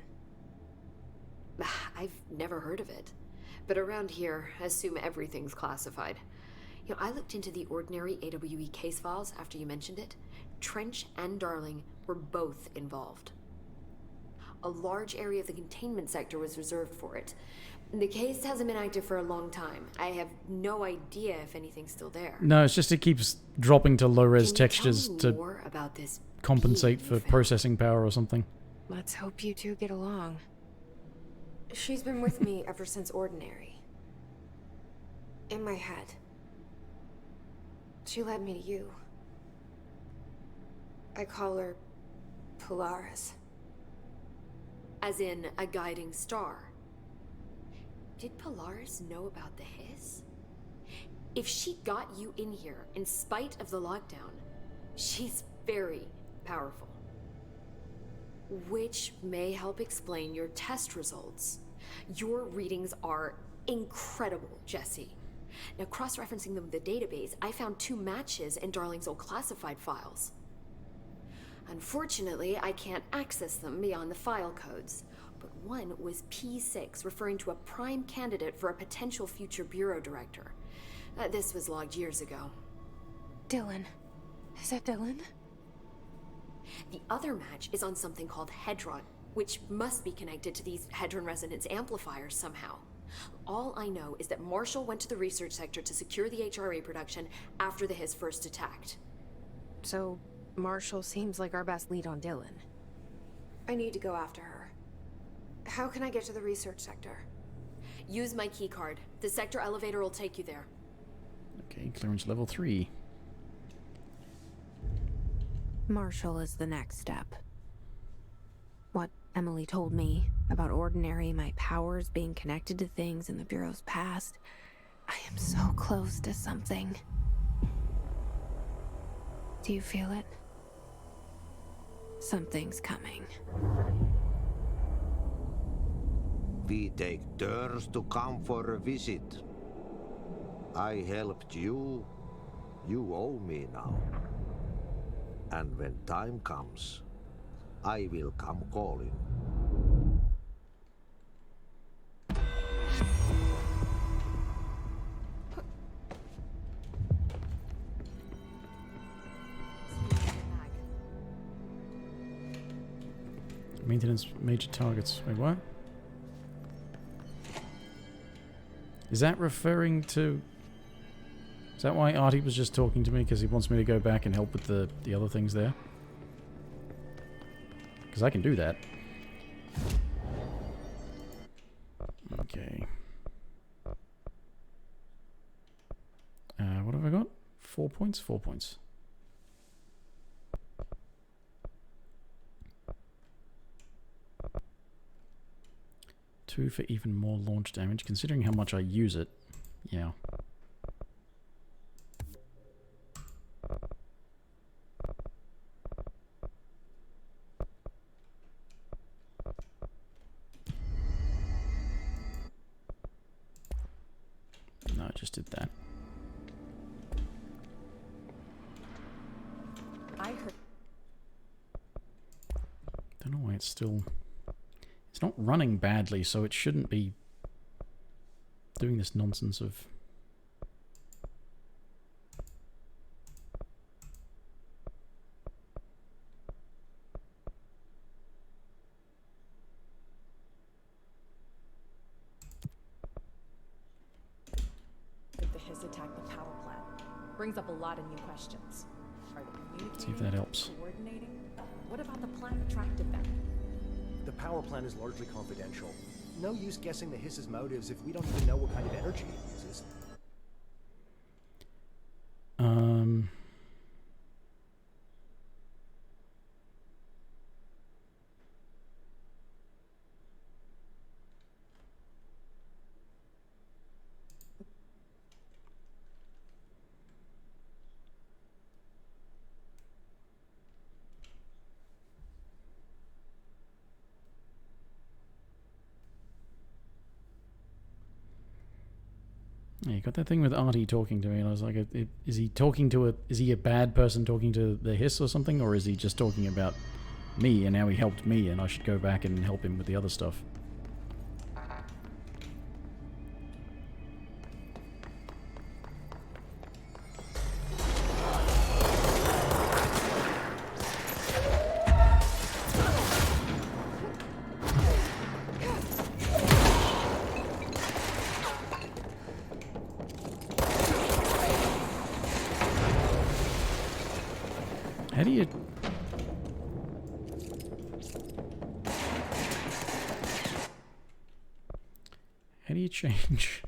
I've never heard of it. But around here, I assume everything's classified. You know, I looked into the Ordinary AWE case files after you mentioned it. Trench and Darling were both involved. A large area of the containment sector was reserved for it. The case hasn't been active for a long time. I have no idea if anything's still there. No, it's just it keeps dropping to low-res textures to more about this compensate for processing power or something. Let's hope you two get along. She's been with me ever since Ordinary. In my head. She led me to you. I call her Polaris. As in a guiding star. Did Polaris know about the hiss? If she got you in here in spite of the lockdown, she's very powerful. Which may help explain your test results. Your readings are incredible, Jesse. Now, cross-referencing them with the database, I found 2 matches in Darling's old classified files. Unfortunately, I can't access them beyond the file codes. But one was P6, referring to a prime candidate for a potential future bureau director. This was logged years ago. Dylan. Is that Dylan? The other match is on something called Hedron, which must be connected to these Hedron resonance amplifiers somehow. All I know is that Marshall went to the research sector to secure the HRA production after the hiss first attacked. So, Marshall seems like our best lead on Dylan. I need to go after her. How can I get to the research sector? Use my keycard. The sector elevator will take you there. Okay, clearance level 3. Marshall is the next step. What Emily told me about Ordinary, my powers being connected to things in the Bureau's past. I am so close to something. Do you feel it? Something's coming. We take turns to come for a visit. I helped you. You owe me now. And when time comes, I will come calling. Maintenance major targets. Wait, what? Is that referring to... Is that why Artie was just talking to me? Because he wants me to go back and help with the other things there? Because I can do that. Okay. What have I got? 4 points? 4 points. Two for even more launch damage, considering how much I use it. Yeah. just did that. I heard. Don't know why it's still... It's not running badly, so it shouldn't be doing this nonsense of... Did the Hiss attack the power plant? Brings up a lot of new questions. Are they communicating? See if that helps. Coordinating? What about the plant attracted them? The power plant is largely confidential. No use guessing the Hiss's motives if we don't even know what kind of energy it uses. Yeah, you got that thing with Artie talking to me, and I was like, is he talking to is he a bad person talking to the Hiss or something, or is he just talking about me and how he helped me and I should go back and help him with the other stuff? How do you... How do you change?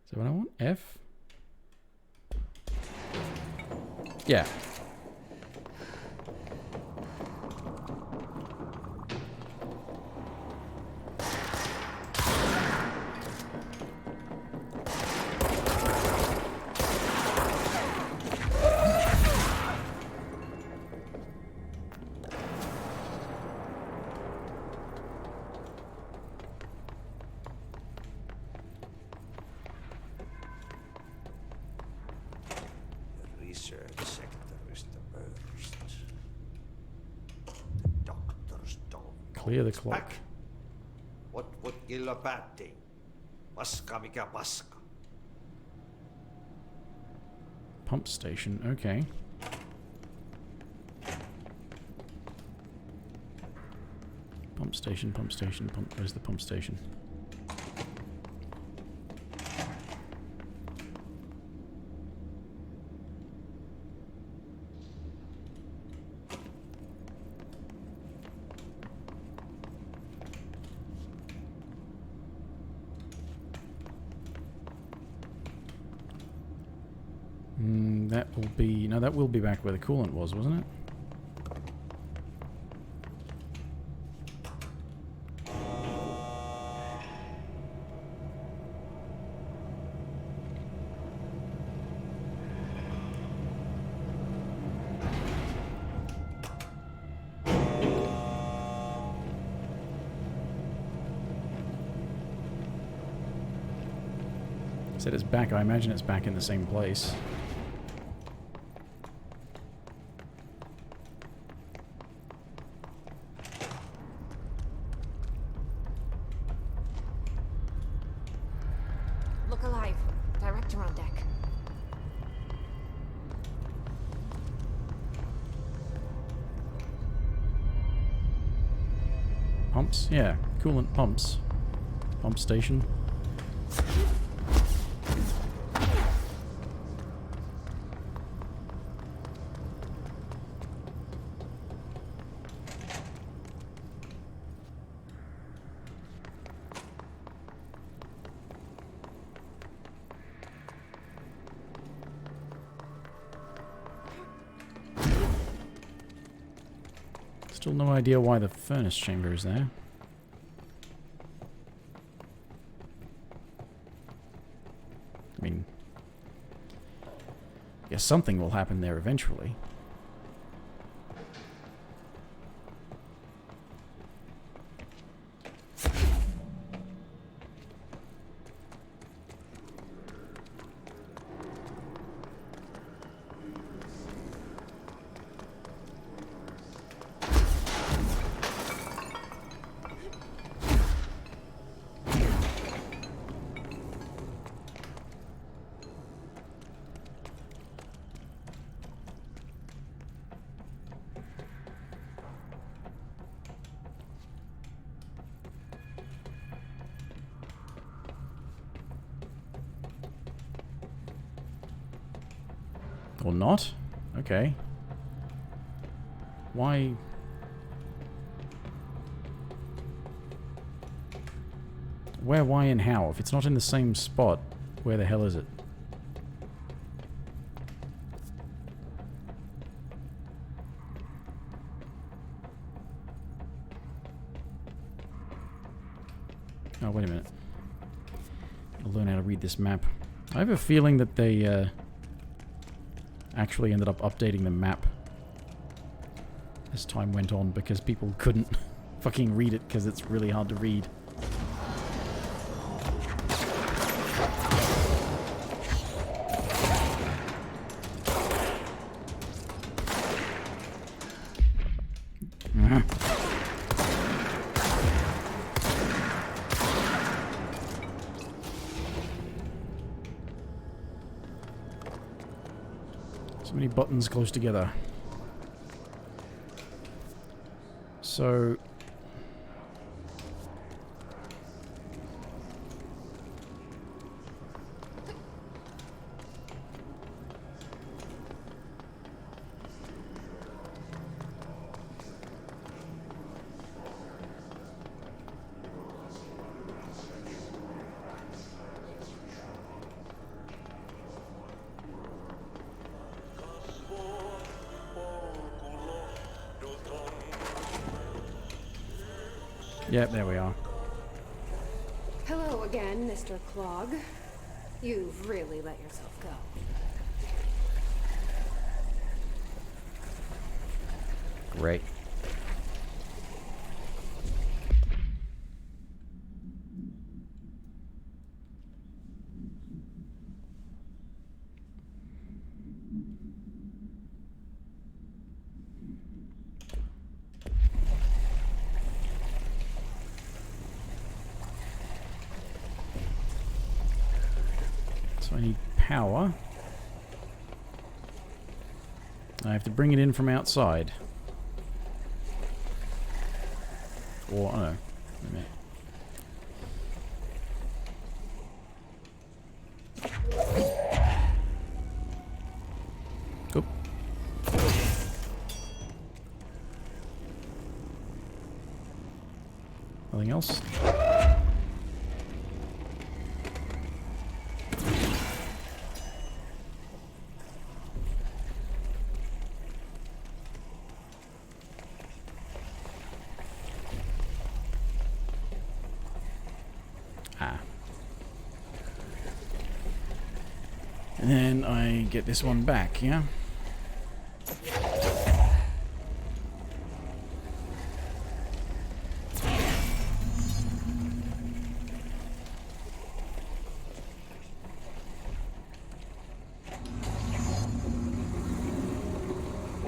So what I want? F? Yeah. Clear the clock. What would kill a bad thing? Paska mikä paska. Pump station, okay. Pump station, pump station, pump. Where's the pump station? That will be... No, that will be back where the coolant was, wasn't it? Said it's back. I imagine it's back in the same place. Look alive. Director on deck. Pumps? Yeah. Coolant pumps. Pump station. Still no idea why the furnace chamber is there. I mean, Guess something will happen there eventually. Or not? Okay. Why? Where, why, and how? If it's not in the same spot, where the hell is it? Oh, wait a minute. I'll learn how to read this map. I have a feeling that they, actually ended up updating the map as time went on because people couldn't fucking read it because it's really hard to read. So many buttons close together. So... Yep, there we are. Hello again, Mr. Clog. You've really let yourself go. Great. So I need power. I have to bring it in from outside. Or, I don't know. Wait a minute. Oop. Nothing else? And then I get this one back, yeah?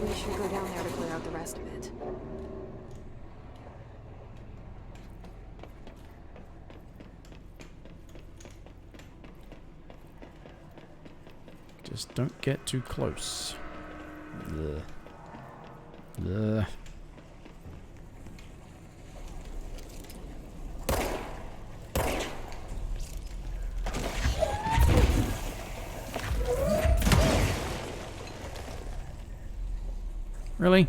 We should go down there to clear out the rest of it. Just don't get too close. Ugh. Ugh. Really?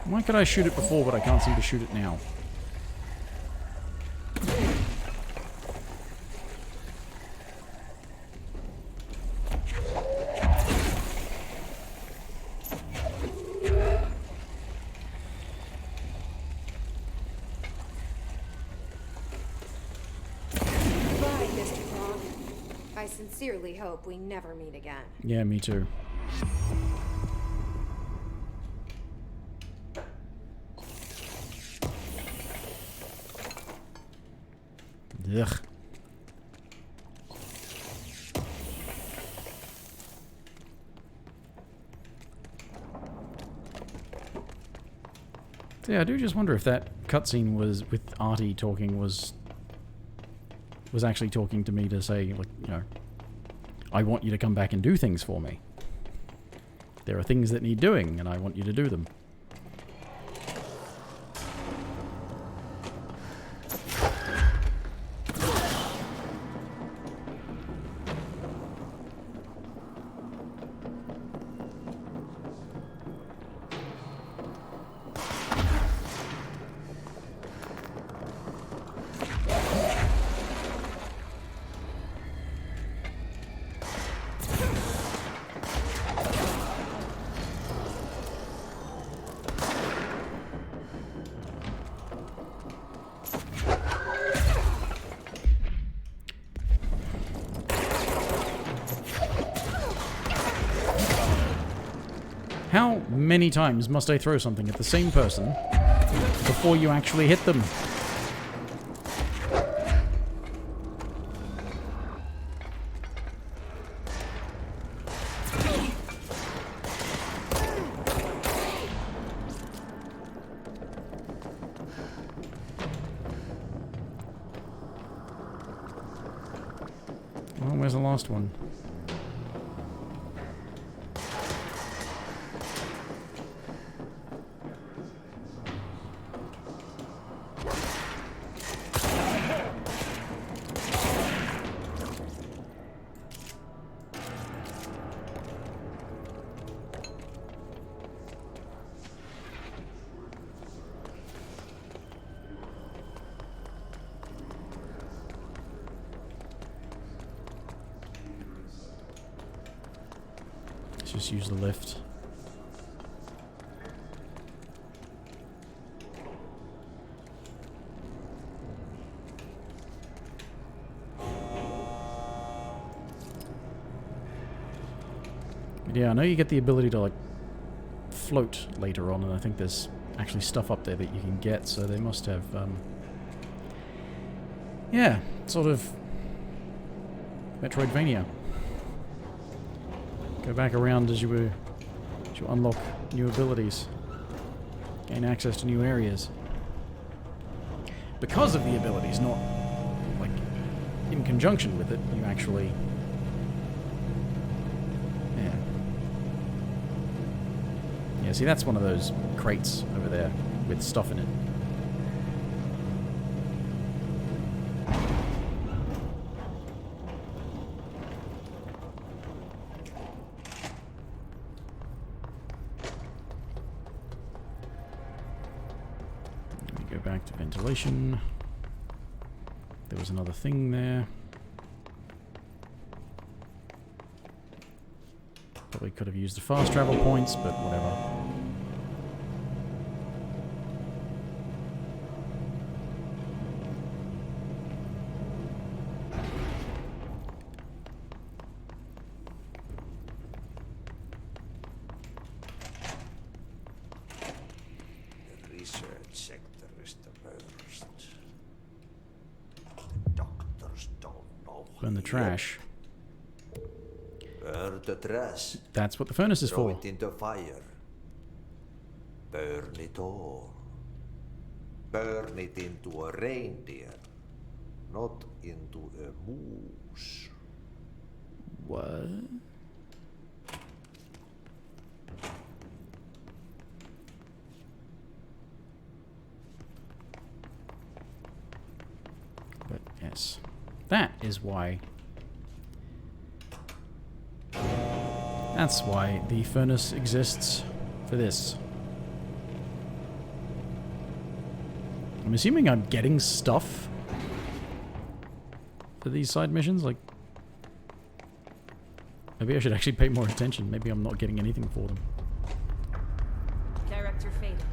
Why could I shoot it before, but I can't seem to shoot it now? I sincerely hope we never meet again. Yeah, me too. Ugh. So yeah, I do just wonder if that cutscene was with Artie talking was actually talking to me to say, like, you know, I want you to come back and do things for me. There are things that need doing, and I want you to do them. How many times must I throw something at the same person before you actually hit them? Well, where's the last one? Just use the lift. But yeah, I know you get the ability to like float later on, and I think there's actually stuff up there that you can get, so they must have yeah, sort of Metroidvania. Go back around as you unlock new abilities. Gain access to new areas. Because of the abilities, not like in conjunction with it, you actually... Yeah. Yeah, see, that's one of those crates over there with stuff in it. Back to ventilation. There was another thing there. Probably could have used the fast travel points, but whatever. Burn the trash. Burn the trash. That's what the furnace is for. Throw it into fire. Burn it all. Burn it into a reindeer, not into a moose. What? But yes. That is why... That's why the furnace exists for this. I'm assuming I'm getting stuff for these side missions, like... Maybe I should actually pay more attention. Maybe I'm not getting anything for them. Director faded.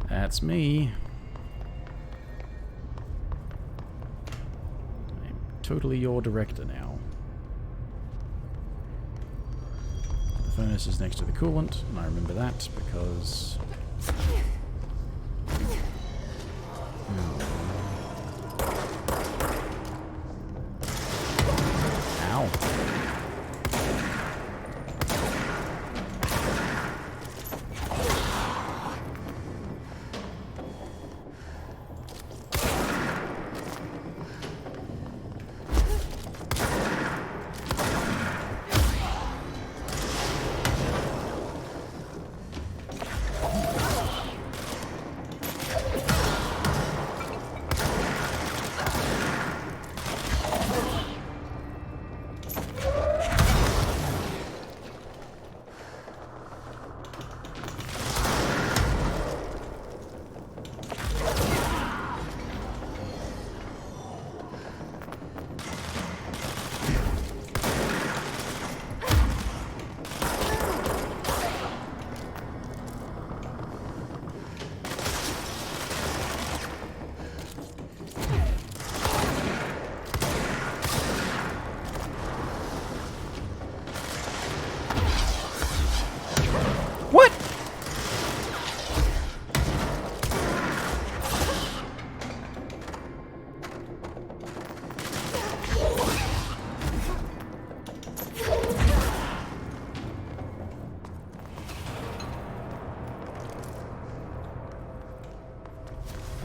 That's me. totally your director now. The furnace is next to the coolant, and I remember that because... Ow.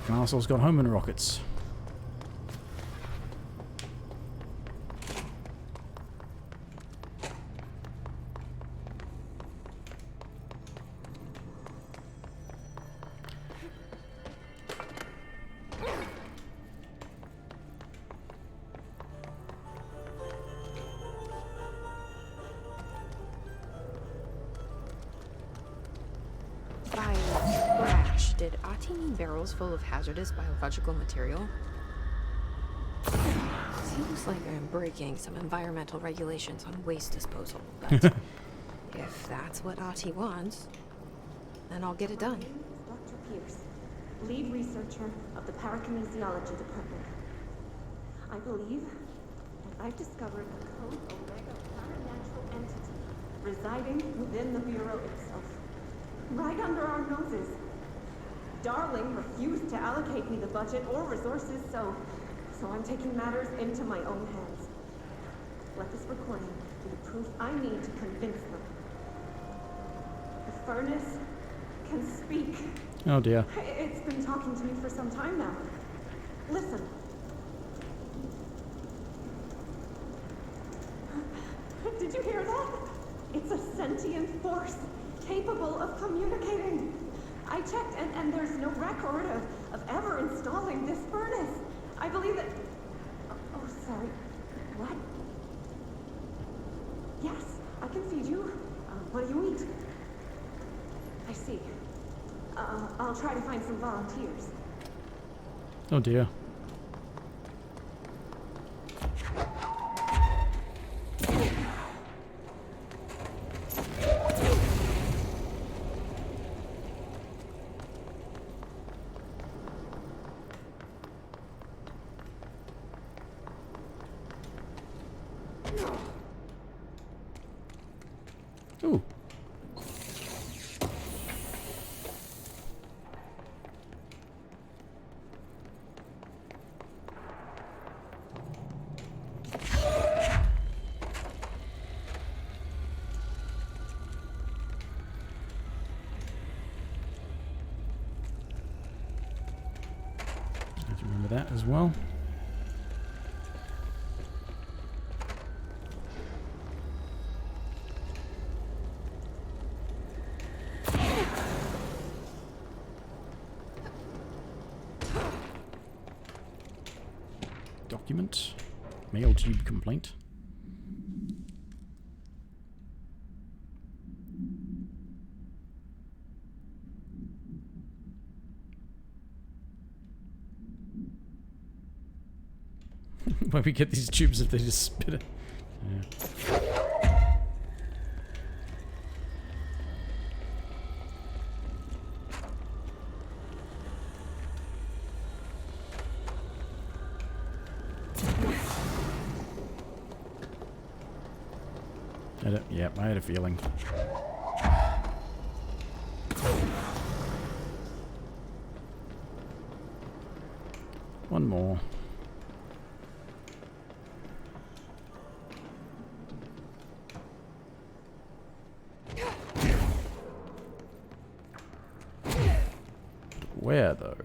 Castle's got homing rockets. Did Ati mean barrels full of hazardous biological material? Seems like I'm breaking some environmental regulations on waste disposal, but if that's what Ati wants, then I'll get it done. Dr. Pierce, lead researcher of the Parakinesiology Department. I believe that I've discovered a code Omega paranatural entity residing within the Bureau itself, right under our noses. Darling refused to allocate me the budget or resources, so I'm taking matters into my own hands. Let this recording be the proof I need to convince them. The furnace can speak. Oh dear. It's been talking to me for some time now. Listen. Did you hear that? It's a sentient force capable of communicating. I checked, and there's no record of ever installing this furnace. I believe that... Oh, sorry. What? Yes, I can feed you. What do you eat? I see. I'll try to find some volunteers. Oh dear. Ooh. I have to remember that as well. Document. Mail tube complaint. Why we get these tubes if they just spit it? Yeah. Yep, I had a feeling. One more. Where, though?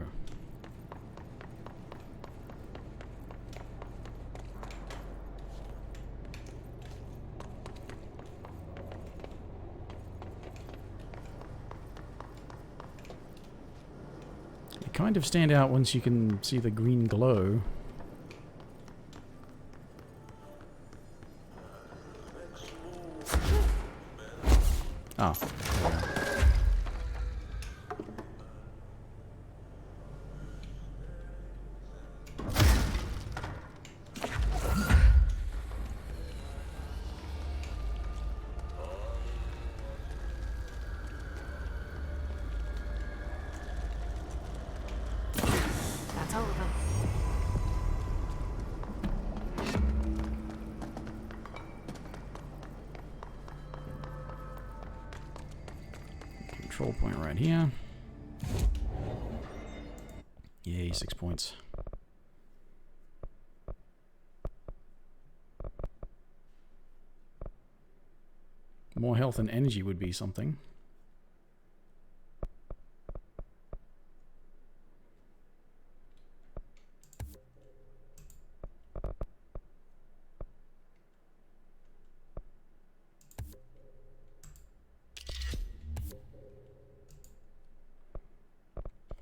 They kind of stand out once you can see the green glow. Oh. That's all of them. Control point right here. Yay, 6 points. More health and energy would be something.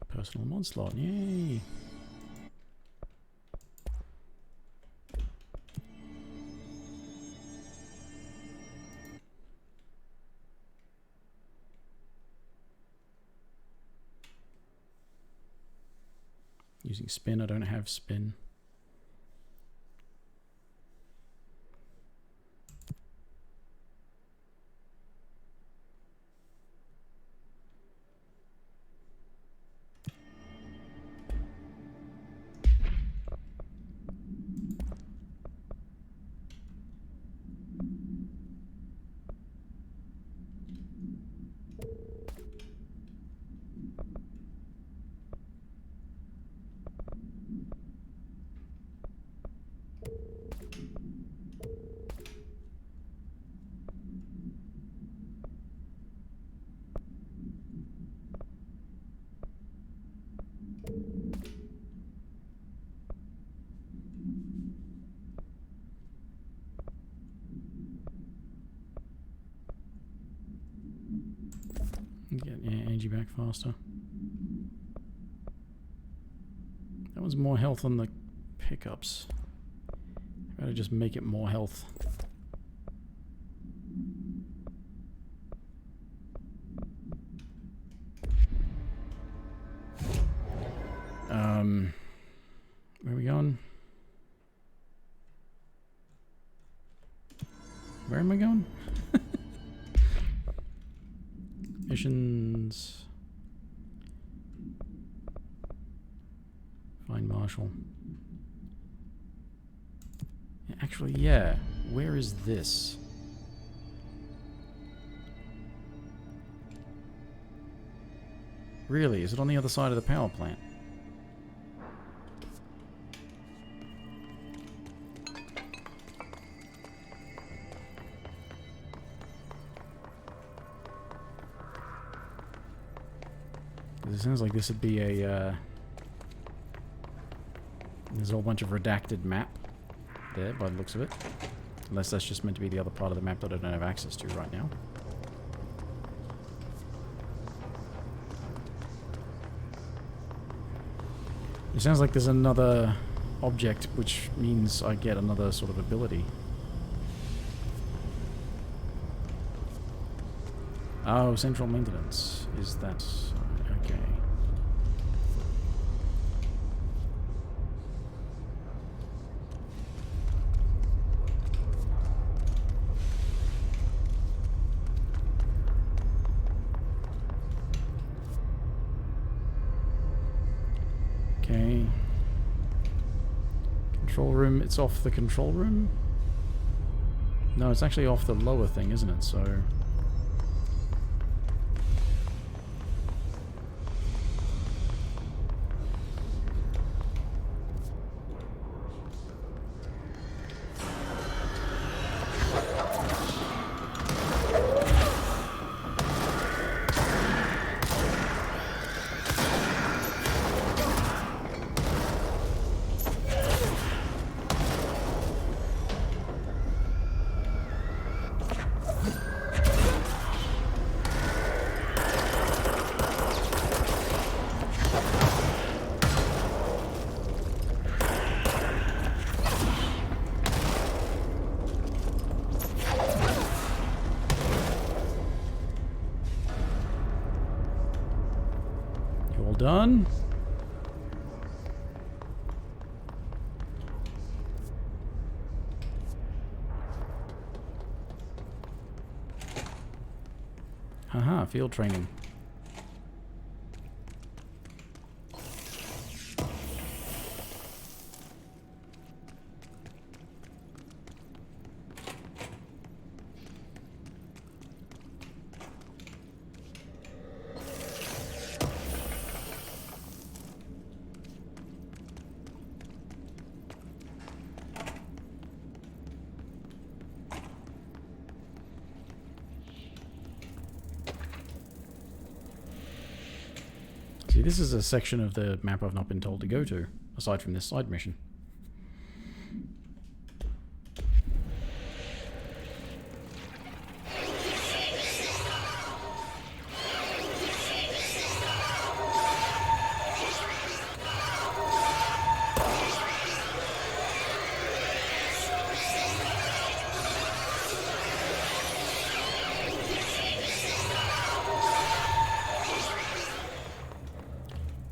Personal mod slot, yay! Using spin, I don't have spin. Get energy back faster. That one's more health on the pickups. Gotta just make it more health. Where are we going? Where am I going? Missions. Find Marshall. Actually, yeah. Where is this? Really? Is it on the other side of the power plant? It sounds like this would be a, there's a whole bunch of redacted map there by the looks of it. Unless that's just meant to be the other part of the map that I don't have access to right now. It sounds like there's another object, which means I get another sort of ability. Oh, central maintenance. Is that... okay. Okay. Control room. It's off the control room. No, it's actually off the lower thing, isn't it? So... Done. Haha, field training. See, this is a section of the map I've not been told to go to, aside from this side mission.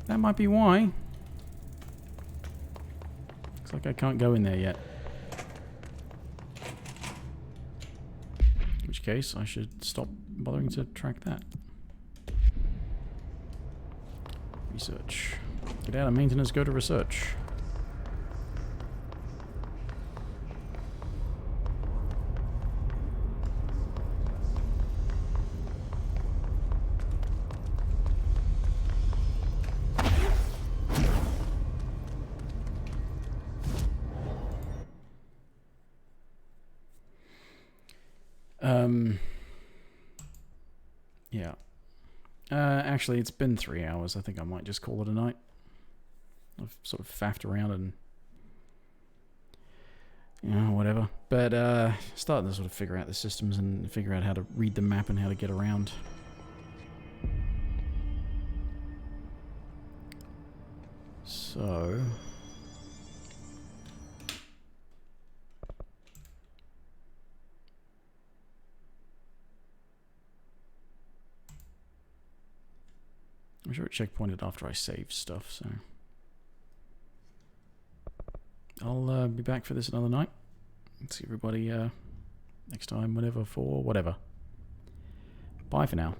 That might be why. Looks like I can't go in there yet. In which case, I should stop bothering to track that. Research. Get out of maintenance, go to research. Yeah. Actually, it's been 3 hours. I think I might just call it a night. I've sort of faffed around and... you know, whatever. But, starting to sort of figure out the systems and figure out how to read the map and how to get around. So... I'm sure it checkpointed after I saved stuff, so... I'll be back for this another night. See everybody next time, whenever, for whatever. Bye for now.